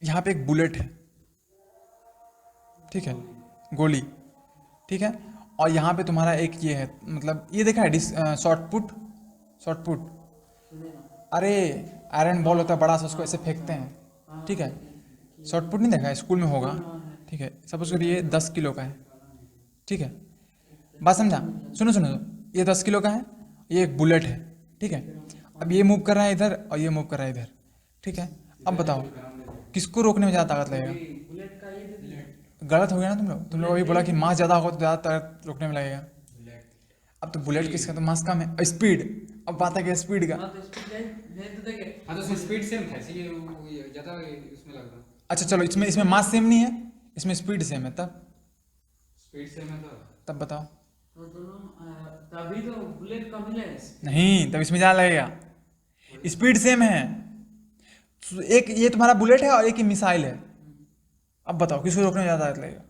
S1: यहाँ पे एक बुलेट है, ठीक है, गोली, ठीक है, और यहाँ पे तुम्हारा एक ये है, मतलब ये देखा है शॉर्ट पुट, अरे आयरन बॉल होता है बड़ा सा, उसको ऐसे फेंकते हैं, ठीक है, शॉर्ट पुट नहीं देखा है, स्कूल में होगा, ठीक है। सपोज करिए ये 10 किलो का है, ठीक है, बात समझा, सुनो ये 10 किलो का है, ये एक बुलेट है, ठीक है। अब ये मूव कर रहा है इधर और ये मूव कर रहा है इधर, ठीक है। अब बताओ किसको रोकने में ज़्यादा ताकत लगेगा,
S3: बुलेट का ये भी
S1: गलत हो गया ना तुम लोग अभी बोला कि मास ज़्यादा होगा तो ज़्यादा ताकत रोकने में लगेगा। अब तो बुलेट किसका, तो मास कम है, स्पीड, अब बात है कि स्पीड का।
S3: हाँ तो स्पीड है तो देखिए।
S2: हाँ तो स्पीड सेम था, इसीलिए वो ज़्यादा इसमें लग रहा।
S1: अच्छा चलो इसमें मास सेम नहीं है, इसमें स्पीड सेम है, तब
S2: स्पीड सेम है तो
S1: तब बताओ,
S3: तो दोनों तभी तो बुलेट कम ही है।
S1: नहीं तब इसमें ज़्यादा लगेगा, स्पीड सेम है, एक ये तुम्हारा बुलेट है और एक ही मिसाइल है। अब बताओ किसको रोकने में ज़्यादा ताकत लगेगा,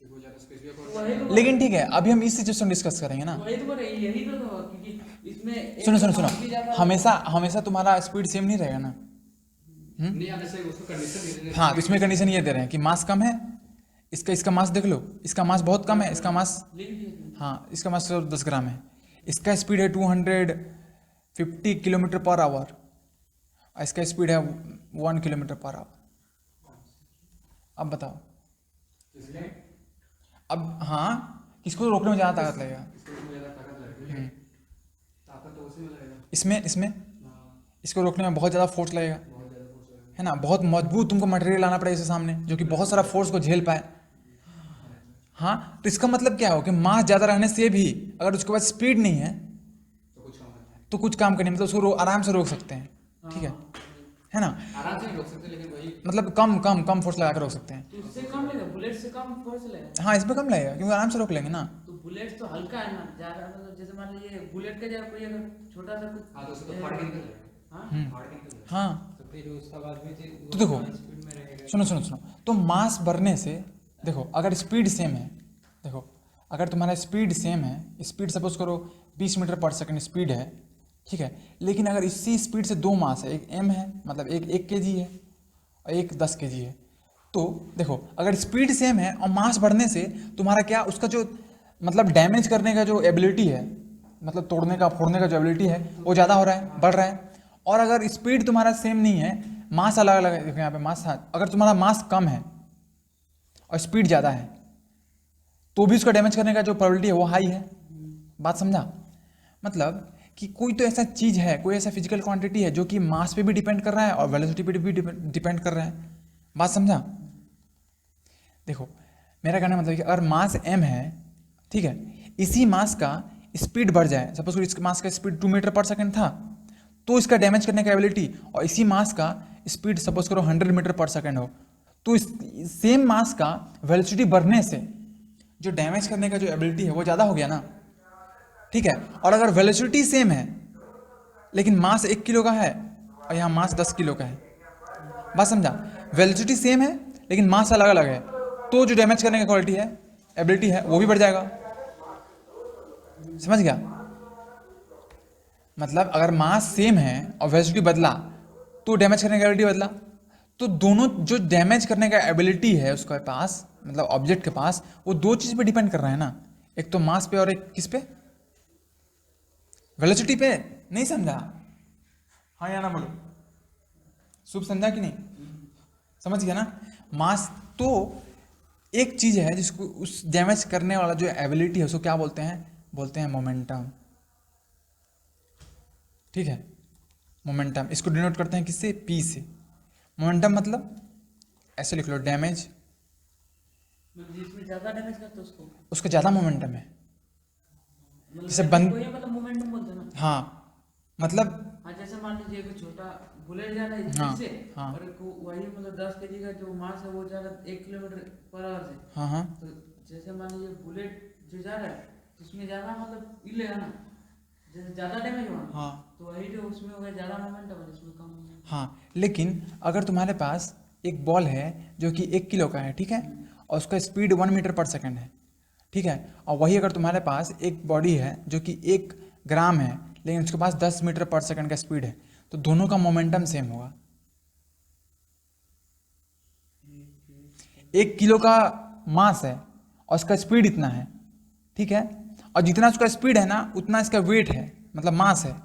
S2: वो ज़्यादा स्पेसिफिक और
S3: वही तो
S1: लेकिन ठीक है अभी हम इस सिचुएशन डिस्कस करेंगे ना।
S3: वही तो बोल रहे हैं, यही तो क्योंकि इसमें एक
S1: सुनो
S3: तो काफी ज्यादा-
S1: हमेशा तुम्हारा स्पीड सेम नहीं रहेगा ना।
S2: नहीं आने से उसको कंडीशन दे देंगे।
S1: हाँ तो इसमें कंडीशन ये दे रहे हैं कि मास कम है, इसका मास देख लो, इसका मास बहुत कम है, इसका मास,
S3: लिख दिए।
S1: हाँ इसका मास 10 ग्राम है, इसका स्पीड है 250 किलोमीटर पर आवर, इसका स्पीड है 1 किलोमीटर पर आवर। अब बताओ,
S2: इसलिए
S1: अब हाँ किसको रोकने में ज़्यादा ताकत लगेगा?
S2: इसको इसमें ज़्यादा ताकत लगेगी, ताकत तो उसी में लगेगा।
S1: इसमें
S2: हाँ,
S1: इसको रोकने में बहुत ज़्यादा फोर्स लगेगा,
S2: बहुत ज़्यादा फोर्स लगेगा।
S1: है ना। बहुत मजबूत तुमको मटेरियल लाना पड़ेगा इसके सामने जो कि बहुत सारा फोर्स को झेल पाए। हाँ, तो इसका मतलब क्या हो कि मास ज़्यादा रहने से भी अगर उसके पास स्पीड नहीं है
S2: तो कुछ काम करना है।
S1: तो कुछ काम करने मतलब उसको आराम से रोक सकते हैं, ठीक है ना।
S2: आराम से नहीं रोक सकते, लेकिन वही
S1: मतलब कम फोर्स लगा कर रोक सकते हैं।
S3: तो उससे कम लगेगा, बुलेट से कम फोर्स लगेगा।
S1: हाँ, इस पे कम लगेगा क्योंकि आराम से रोक लेंगे ना।
S3: तो बुलेट तो हल्का है ना, ज्यादा मतलब जैसे मान लीजिए बुलेट का जगह कोई अगर छोटा सा कुछ
S2: हाँ, तो उसको तो फाड़ के निकल जाएगा।
S3: हाँ
S2: फाड़ के निकल जाएगा।
S1: हाँ,
S4: तो फिर उसका बाद में
S1: तो देखो,
S4: स्पीड में रहेगा।
S1: सुनो, तो मास बढ़ने से देखो अगर स्पीड सेम है, देखो अगर तुम्हारा स्पीड सेम है, स्पीड सपोज करो 20 मीटर पर सेकंड स्पीड है, ठीक है, लेकिन अगर इसी स्पीड से दो मास है, एक m है मतलब एक kg है और एक 10 kg है, तो देखो अगर स्पीड सेम है और मास बढ़ने से तुम्हारा क्या उसका जो मतलब डैमेज करने का जो एबिलिटी है, मतलब तोड़ने का फोड़ने का जो एबिलिटी है वो ज़्यादा हो रहा है, बढ़ रहा है। और अगर स्पीड तुम्हारा सेम नहीं है, मास अलग अलग है, देखो यहाँ पे मास, अगर तुम्हारा मास कम है और स्पीड ज़्यादा है तो भी उसका डैमेज करने का जो प्रोबेबिलिटी है वो हाई है। बात समझा? मतलब कि कोई तो ऐसा चीज़ है, कोई ऐसा फिजिकल क्वांटिटी है जो कि मास पे भी डिपेंड कर रहा है और वेलोसिटी पे भी डिपेंड कर रहा है। बात समझा? देखो मेरा कहना मतलब कि अगर मास m है, ठीक है, इसी मास का स्पीड बढ़ जाए, सपोज इस मास का स्पीड 2 मीटर पर सेकंड था तो इसका डैमेज करने का एबिलिटी, और इसी मास का स्पीड सपोज करो 100 मीटर पर सेकंड हो, तो इस सेम मास का वेलोसिटी बढ़ने से जो डैमेज करने का जो एबिलिटी है वो ज़्यादा हो गया ना, ठीक है। और अगर वेलोसिटी सेम है लेकिन मास 1 किलो का है और यहाँ मास 10 किलो का है, बात समझा? वेलोसिटी सेम है लेकिन मास अलग अलग है, तो जो डैमेज करने का क्वालिटी है, एबिलिटी है, वो भी बढ़ जाएगा। समझ गया? मतलब अगर मास सेम है और वेलोसिटी बदला तो डैमेज करने का एबिलिटी बदला, तो दोनों जो डैमेज करने का एबिलिटी है उसके पास, मतलब ऑब्जेक्ट के पास, वो दो चीज़ पे डिपेंड कर रहा है ना, एक तो मास पे और एक किस पे, वेलोसिटी पे। नहीं समझा? हाँ या ना बोलो, शुभ समझा कि नहीं? समझ गया ना? मास तो एक चीज़ है जिसको उस डैमेज करने वाला जो एबिलिटी है उसको क्या बोलते हैं? बोलते हैं मोमेंटम, ठीक है। मोमेंटम इसको डिनोट करते हैं किससे? P से। मोमेंटम मतलब ऐसे लिख लो, डैमेज,
S3: मतलब जिसमें ज्यादा डैमेज करता है
S1: उसका ज़्यादा मोमेंटम है।
S3: मतलब
S1: जैसे बंद,
S3: कोई मतलब मोमेंटम बोलते हैं ना।
S1: हाँ मतलब
S3: हाँ, जैसे मान लीजिए कोई छोटा बुलेट जा रहा है
S1: हाँ,
S3: स्पीड से,
S1: हाँ।
S3: और वही मतलब 10 kg का जो मास है वो जा रहा है 1 किलोमीटर पर आवर से।
S1: हाँ हाँ
S3: तो जैसे मान लीजिए बुलेट जो जा रहा है तो उसमें ज्यादा मतलब लेगा ना, जैसे ज्यादा डैमेज हुआ
S1: हाँ
S3: तो वही जो उसमें होगा ज्यादा मोमेंटम है, इसमें कम होगा।
S1: हाँ। लेकिन अगर तुम्हारे पास एक बॉल है जो कि 1 किलो का है, ठीक है, और उसका स्पीड 1 मीटर पर सेकंड है, ठीक है, और वही अगर तुम्हारे पास एक बॉडी है जो कि 1 ग्राम है लेकिन उसके पास 10 मीटर पर सेकंड का स्पीड है, तो दोनों का मोमेंटम सेम होगा। 1 किलो का मास है और उसका स्पीड इतना है, ठीक है, और जितना उसका स्पीड है ना उतना इसका वेट है, मतलब मास है,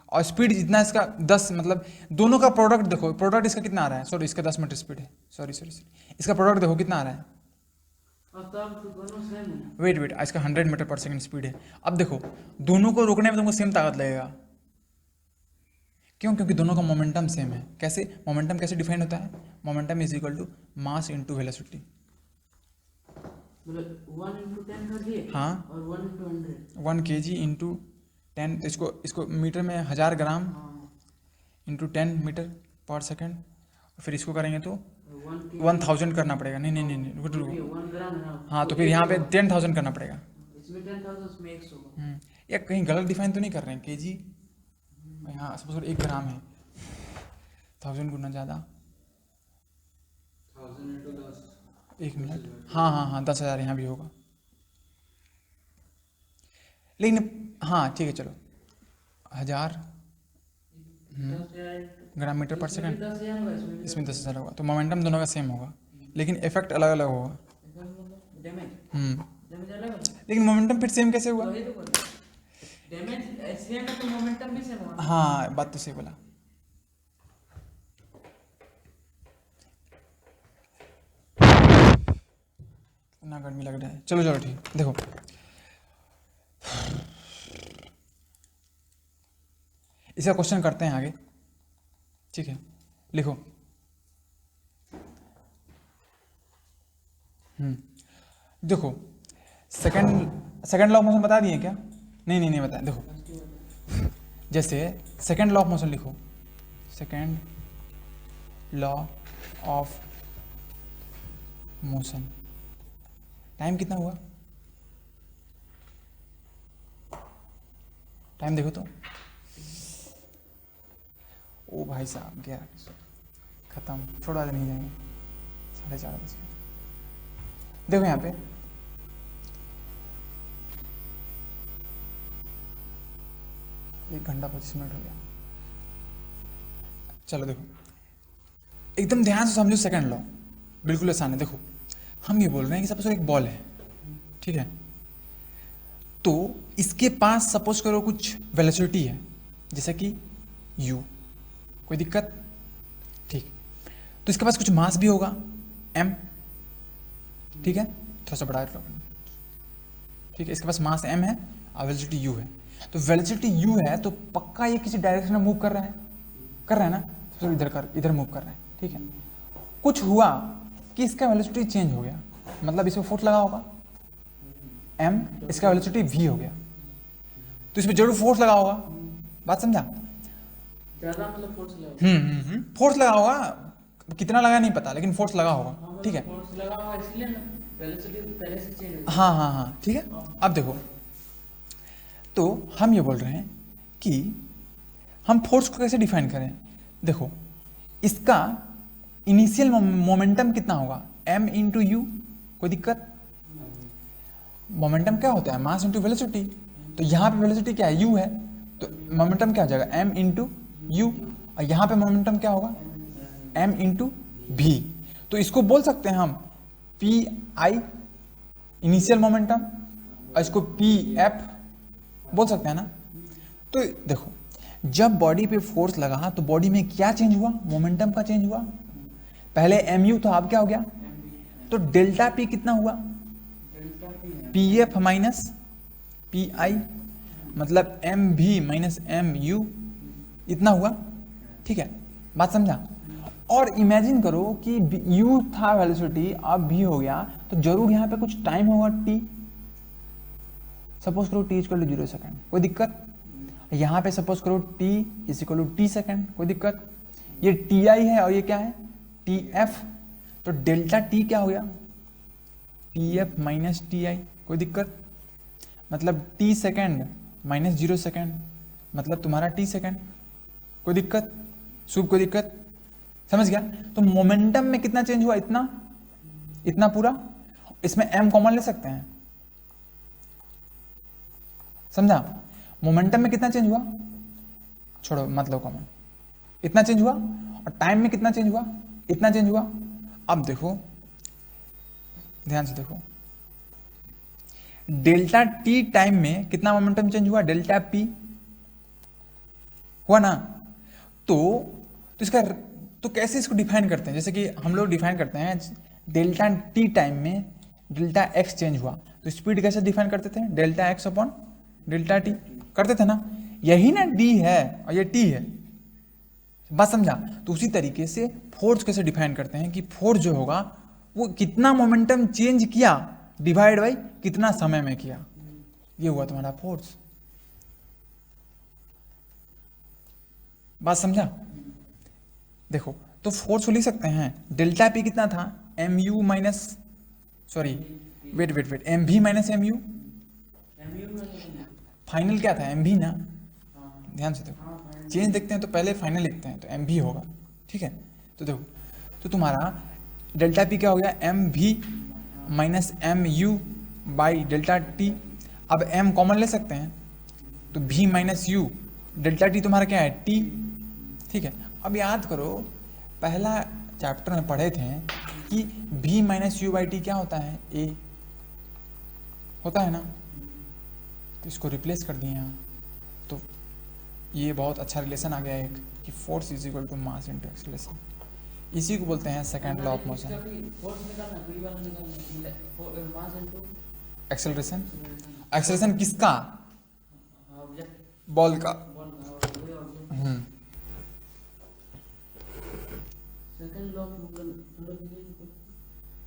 S1: और स्पीड जितना इसका 10, मतलब दोनों का प्रोडक्ट देखो, प्रोडक्ट इसका कितना आ रहा है, सॉरी इसका 10 मीटर स्पीड है, सॉरी, इसका प्रोडक्ट देखो कितना आ रहा है,
S3: और तब तो दोनों सेम है।
S1: वेट इसका 100 मीटर पर सेकंड स्पीड है। अब देखो दोनों को रोकने में तुमको सेम ताकत लगेगा, क्यों? क्योंकि दोनों का मोमेंटम सेम है। कैसे मोमेंटम कैसे डिफाइन होता है? Momentum is equal to mass into velocity.
S3: मतलब 1 × 10 कर दिए,
S1: हाँ,
S3: और 1 × 100।
S1: 1 kg इंटू 10, इसको मीटर में 1000 ग्राम
S3: हाँ,
S1: इंटू 10 मीटर पर सेकंड, फिर इसको करेंगे तो
S3: 1
S1: 1000 करना पड़ेगा। नहीं रुको रुको,
S3: 1 ग्राम है ना।
S1: हाँ, तो फिर यहाँ पे 10,000 करना पड़ेगा।
S3: इसमें 10,000 उसमें 100 होगा।
S1: या कहीं गलत डिफाइन तो नहीं कर रहे हैं? kg यहाँ सपोज 1 ग्राम है, 1000 गुना ज़्यादा,
S2: 1000 × 10,
S1: 1 मिनट, हाँ 10,000 यहाँ भी होगा, लेकिन हाँ ठीक है चलो 1000
S3: 10,000
S1: ग्राम मीटर पर
S3: इसमें भी
S1: सेकंड,
S3: 10,000 होगा, इसमें भी
S1: इसमें 10,000 होगा, तो मोमेंटम दोनों का सेम होगा लेकिन इफेक्ट अलग अलग होगा।
S3: डैमेज अलग है।
S1: लेकिन मोमेंटम फिर सेम कैसे हुआ?
S3: वही तो बोल रहे हैं। डैमेज सेम है तो मोमेंटम भी सेम होगा।
S1: हाँ बात तो सही बोला। इतना गर्मी लग रहा है। चलो चलो ठीक, देखो इसका क्वेश्चन करते हैं आगे, ठीक है। लिखो देखो सेकंड लॉ ऑफ मोशन बता दिए क्या? नहीं बताया। देखो जैसे सेकंड लॉ ऑफ मोशन लिखो, second law of motion. Time कितना हुआ? टाइम देखो तो, ओ भाई साहब गया खत्म, थोड़ा नहीं जाएंगे, 4:30 बज गए। देखो यहाँ पे 1 घंटा 25 मिनट हो गया। चलो देखो एकदम ध्यान से समझो सेकंड लॉ, बिल्कुल आसान है। देखो हम ये बोल रहे हैं कि सपोज एक बॉल है, ठीक है, तो इसके पास सपोज करो कुछ वेलोसिटी है जैसे कि u, कोई दिक्कत? ठीक, तो इसके पास कुछ मास भी होगा m, ठीक है, थोड़ा सा बढ़ा लो, ठीक है, इसके पास मास m है और वेलोसिटी u है। तो वेलोसिटी u है तो पक्का ये किसी डायरेक्शन में मूव कर रहा है ना, तो इधर मूव कर रहा है, ठीक है। कुछ हुआ कि इसका वेलोसिटी चेंज हो गया, मतलब इसमें फोर्स लगा होगा m, इसका वेलोसिटी v हो गया, तो इसमें जरूर फोर्स लगा होगा। बात समझा?
S3: ज्यादा मतलब फोर्स लगा।
S1: फोर्स लगा होगा, कितना लगा नहीं पता, लेकिन फोर्स लगा होगा, ठीक है।
S3: फोर्स लगा हुआ इसलिए ना वेलोसिटी पहले से चेंज हो गई।
S1: हाँ ठीक है। अब देखो, तो हम ये बोल रहे हैं कि हम फोर्स को कैसे डिफाइन करें। देखो इसका इनिशियल मोमेंटम कितना होगा, m इंटू यू, कोई दिक्कत? मोमेंटम क्या होता है, मास इंटू वेलोसिटी, तो यहाँ पे वेलोसिटी क्या है, u है, तो मोमेंटम क्या हो जाएगा, m इंटू यू, और यहाँ पे मोमेंटम क्या होगा, m इंटू v। तो इसको बोल सकते हैं हम पी आई इनिशियल मोमेंटम, और इसको पी एफ बोल सकते हैं ना। तो देखो जब बॉडी पे फोर्स लगा तो बॉडी में क्या चेंज हुआ, मोमेंटम का चेंज हुआ। पहले एम यू, तो अब क्या हो गया, तो डेल्टा पी कितना हुआ, P F minus P I, मतलब M V minus M you, इतना हुआ, ठीक है। बात समझा? और इमेजिन करो कि u था वेलोसिटी, अब v हो गया, तो जरूर यहाँ पे कुछ टाइम होगा t, सपोज करो t इक्वल टू 0 सेकेंड, कोई दिक्कत? यहाँ पे सपोज करो t equal to t second, कोई दिक्कत? ये ti है और ये क्या है, tf, तो डेल्टा t क्या हो गया, tf माइनस ti, कोई दिक्कत? मतलब t सेकेंड माइनस 0 सेकेंड, मतलब तुम्हारा t सेकेंड, कोई दिक्कत? शुभ, कोई दिक्कत? समझ गया? तो मोमेंटम में कितना चेंज हुआ, इतना पूरा। इसमें m कॉमन ले सकते हैं, समझा? मोमेंटम में कितना चेंज हुआ, छोड़ो मतलब कॉमन, इतना चेंज हुआ, और टाइम में कितना चेंज हुआ, इतना चेंज हुआ। अब देखो ध्यान से देखो, डेल्टा टी टाइम में कितना मोमेंटम चेंज हुआ, डेल्टा पी हुआ ना। तो इसका तो कैसे इसको डिफाइन करते हैं, जैसे कि हम लोग डिफाइन करते हैं डेल्टा टी टाइम में डेल्टा एक्स चेंज हुआ, तो स्पीड कैसे डिफाइन करते थे, delta x upon delta T करते थे ना, यही ना डी है और ये टी है। बात समझा? तो उसी तरीके से फोर्स कैसे डिफाइन करते हैं कि फोर्स जो होगा वो कितना मोमेंटम चेंज किया डिवाइड बाई कितना समय में किया, ये हुआ तुम्हारा फोर्स। बात समझा? देखो तो फोर्स को लिख सकते हैं, डेल्टा पी कितना था, M U minus, sorry wait M V minus M U, final क्या था, एम भी ना। ध्यान से देखो, चेंज देखते हैं तो पहले फाइनल लिखते हैं, तो एम भी होगा, ठीक है। तो देखो तो तुम्हारा डेल्टा पी क्या हो गया, M V minus M U by delta T. अब एम कॉमन ले सकते हैं, तो भी माइनस यू, डेल्टा टी तुम्हारा क्या है, टी, ठीक है। अब याद करो पहला चैप्टर में पढ़े थे कि v minus you by T क्या होता है, a होता है ना, तो इसको रिप्लेस कर दिए यहाँ, तो ये बहुत अच्छा रिलेशन आ गया एक कि force is equal to mass into acceleration, इसी को बोलते हैं second law of motion.
S3: Force निकालना कोई वाला निकालना मास इनटू
S1: एक्सेलरेशन, एक्सेलरेशन किसका?
S3: ऑब्जेक्ट
S1: बॉल का।
S3: बॉल ऑब्जेक्ट सेकंड लॉ मतलब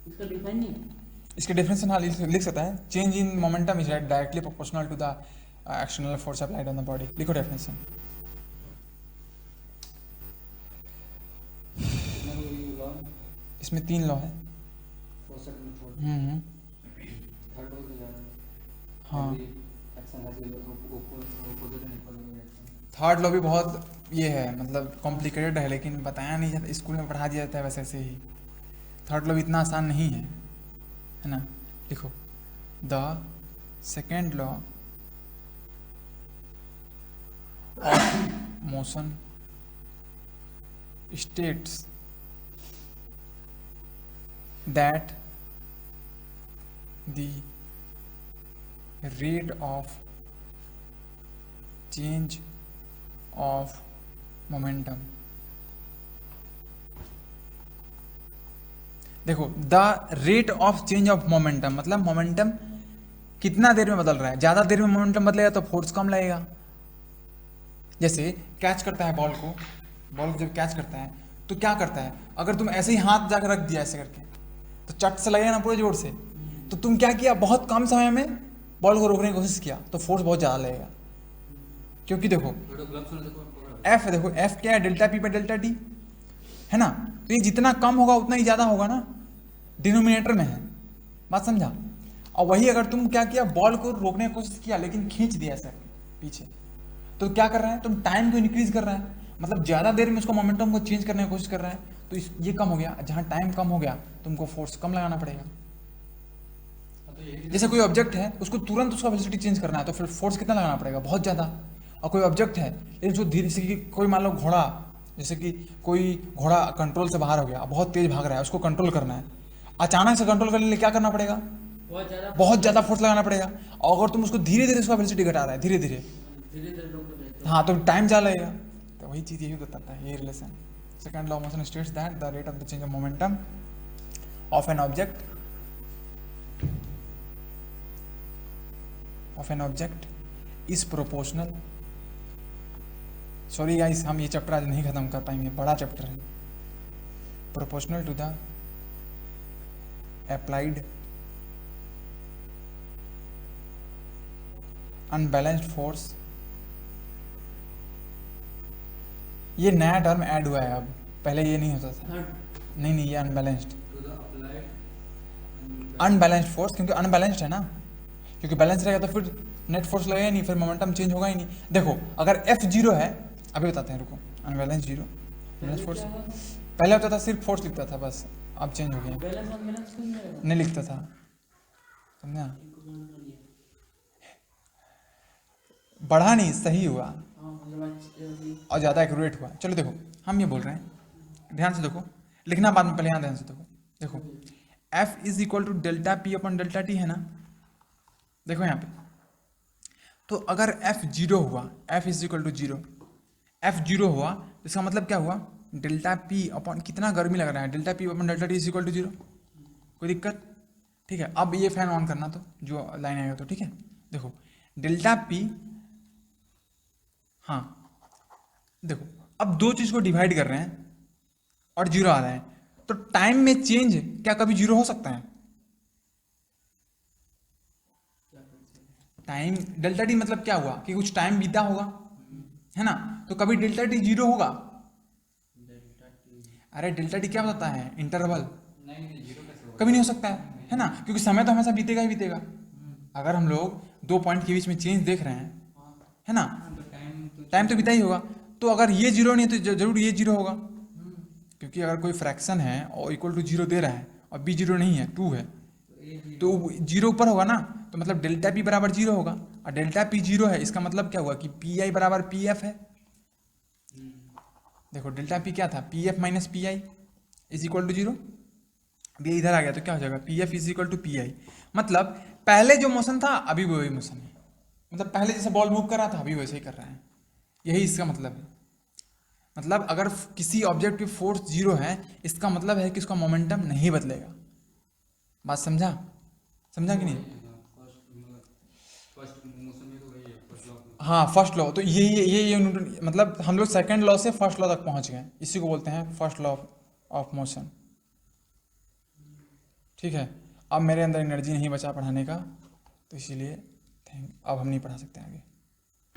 S3: इसका डिफाइन नहीं है।
S1: इसके डेफिनेशन हाँ लिख सकता है, change in momentum is directly proportional to the external force applied on the body. लिखो डेफिनेशन। इसमें 3 लॉ है। हाँ, थर्ड लॉ भी बहुत ये है, मतलब कॉम्प्लिकेटेड है, लेकिन बताया नहीं जाता, स्कूल में पढ़ा दिया जाता है वैसे ऐसे ही। थर्ड लॉ भी इतना आसान नहीं है, है ना। लिखो, the second law of motion states that the rate of change of momentum, देखो the rate of change of momentum मतलब मोमेंटम कितना देर में बदल रहा है। ज़्यादा देर में मोमेंटम बदलेगा तो फोर्स कम लगेगा। जैसे कैच करता है बॉल को जब कैच करता है तो क्या करता है, अगर तुम ऐसे ही हाथ जाकर रख दिया ऐसे करके तो चट से लगेगा ना पूरे जोर से। तो तुम क्या किया, बहुत कम समय में बॉल को रोकने की कोशिश किया तो फोर्स बहुत ज़्यादा लगेगा। क्योंकि देखो एफ, देखो एफ क्या है, डेल्टा पी पे डेल्टा टी, है ना। तो ये जितना कम होगा उतना ही ज़्यादा होगा ना, डिनोमिनेटर में है, बात समझा। और वही अगर तुम क्या किया, बॉल को रोकने की कोशिश किया लेकिन खींच दिया ऐसा पीछे, तो क्या कर रहा है, तुम टाइम को इंक्रीज कर रहा है, मतलब ज़्यादा देर में उसको मोमेंटम को चेंज करने की कोशिश कर रहा है। तो ये कम हो गया, जहाँ टाइम कम हो गया तुमको फोर्स कम लगाना पड़ेगा। जैसे कोई ऑब्जेक्ट है, उसको तुरंत उसका वेलोसिटी चेंज करना है तो फिर फोर्स कितना लगाना पड़ेगा, बहुत ज़्यादा। और कोई ऑब्जेक्ट है लेकिन जो धीरे, जैसे कि कोई मान लो घोड़ा, जैसे कि कोई घोड़ा कंट्रोल से बाहर हो गया, बहुत तेज भाग रहा है, उसको कंट्रोल करना है, अचानक से कंट्रोल करने के लिए क्या करना पड़ेगा, बहुत ज़्यादा फोर्स लगाना पड़ेगा। और अगर तुम उसको धीरे धीरे उसका वेलोसिटी घटा रहा है, धीरे धीरे, हाँ, तो टाइम ज़्यादा लगेगा। तो वही चीज़ यही बताता है ये relation. Second law of motion states that the rate of the change of momentum of an object is proportional. Sorry guys, हम ये चैप्टर आज नहीं खत्म कर पाएंगे, बड़ा चैप्टर है। Proportional to the applied unbalanced force. ये नया टर्म ऐड हुआ है अब, पहले ये नहीं होता था। नहीं, ये अनबैलेंस्ड फोर्स, क्योंकि अनबैलेंस्ड है ना, क्योंकि बैलेंस रहेगा तो फिर नेट फोर्स लगेगा नहीं, फिर मोमेंटम चेंज होगा ही नहीं। देखो अगर F 0 है, अभी बताते हैं, रुको। अनबैलेंस जीरो, बैलेंस फोर्स पहले होता था, सिर्फ फोर्स लिखता था बस, अब चेंज हो गया, नहीं लिखता था, समझा। बढ़ा नहीं, सही हुआ और ज़्यादा एक्यूरेट हुआ। चलो देखो, हम ये बोल रहे हैं, ध्यान से देखो, लिखना बाद में, पहले यहाँ ध्यान से देखो। देखो F is equal to delta P upon delta T है ना, देखो यहाँ पे। तो अगर F 0 हुआ, F is equal to 0, F 0 हुआ तो इसका मतलब क्या हुआ, डेल्टा पी अपन, कितना गर्मी लग रहा है, delta P upon delta T is equal to 0। कोई दिक्कत? ठीक है, अब ये फैन ऑन करना, तो जो लाइन आएगा तो ठीक है। देखो डेल्टा पी, हाँ देखो, अब दो चीज़ को डिवाइड कर रहे हैं और 0 आ रहा है, तो टाइम में चेंज क्या कभी 0 हो सकता है? टाइम डेल्टा टी मतलब क्या हुआ कि कुछ टाइम बीता होगा, है ना, तो कभी डेल्टा टी 0 होगा? अरे डेल्टा टी क्या बताता है, इंटरवल, कभी नहीं हो सकता है ना, क्योंकि समय तो हमेशा बीतेगा ही बीतेगा। अगर हम लोग 2 पॉइंट के बीच में चेंज देख रहे हैं, है ना, टाइम तो बीता ही होगा। तो अगर ये 0 नहीं तो जरूर ये 0 होगा, क्योंकि अगर कोई फ्रैक्शन है और इक्वल टू 0 दे रहा है और बी 0 नहीं है, 2 है, तो 0 ऊपर होगा ना, तो मतलब डेल्टा पी बराबर 0 होगा। और डेल्टा पी 0 है, इसका मतलब क्या हुआ कि पी आई बराबर पी एफ है। देखो डेल्टा पी क्या था, P F minus P I is equal to 0। अब ये इधर आ गया तो क्या हो जाएगा, P F is equal to P I, मतलब पहले जो मोशन था अभी वही मोशन है, मतलब पहले जैसे बॉल मूव कर रहा था अभी वैसे ही कर रहा है, यही इसका मतलब है। मतलब अगर किसी ऑब्जेक्ट की फोर्स 0 है, इसका मतलब है कि उसका मोमेंटम नहीं बदलेगा। बात समझा? समझा कि नहीं?
S2: फर्स्ट मोशन में तो वही है, फर्स्ट लॉ।
S1: हाँ, फर्स्ट लॉ। तो ये न्यूटन, मतलब हम लोग सेकंड लॉ से फर्स्ट लॉ तक पहुंच गए, इसी को बोलते हैं फर्स्ट लॉ ऑफ मोशन। ठीक है, अब मेरे अंदर एनर्जी नहीं बचा पढ़ाने का, तो इसीलिए अब हम नहीं पढ़ा सकते आगे।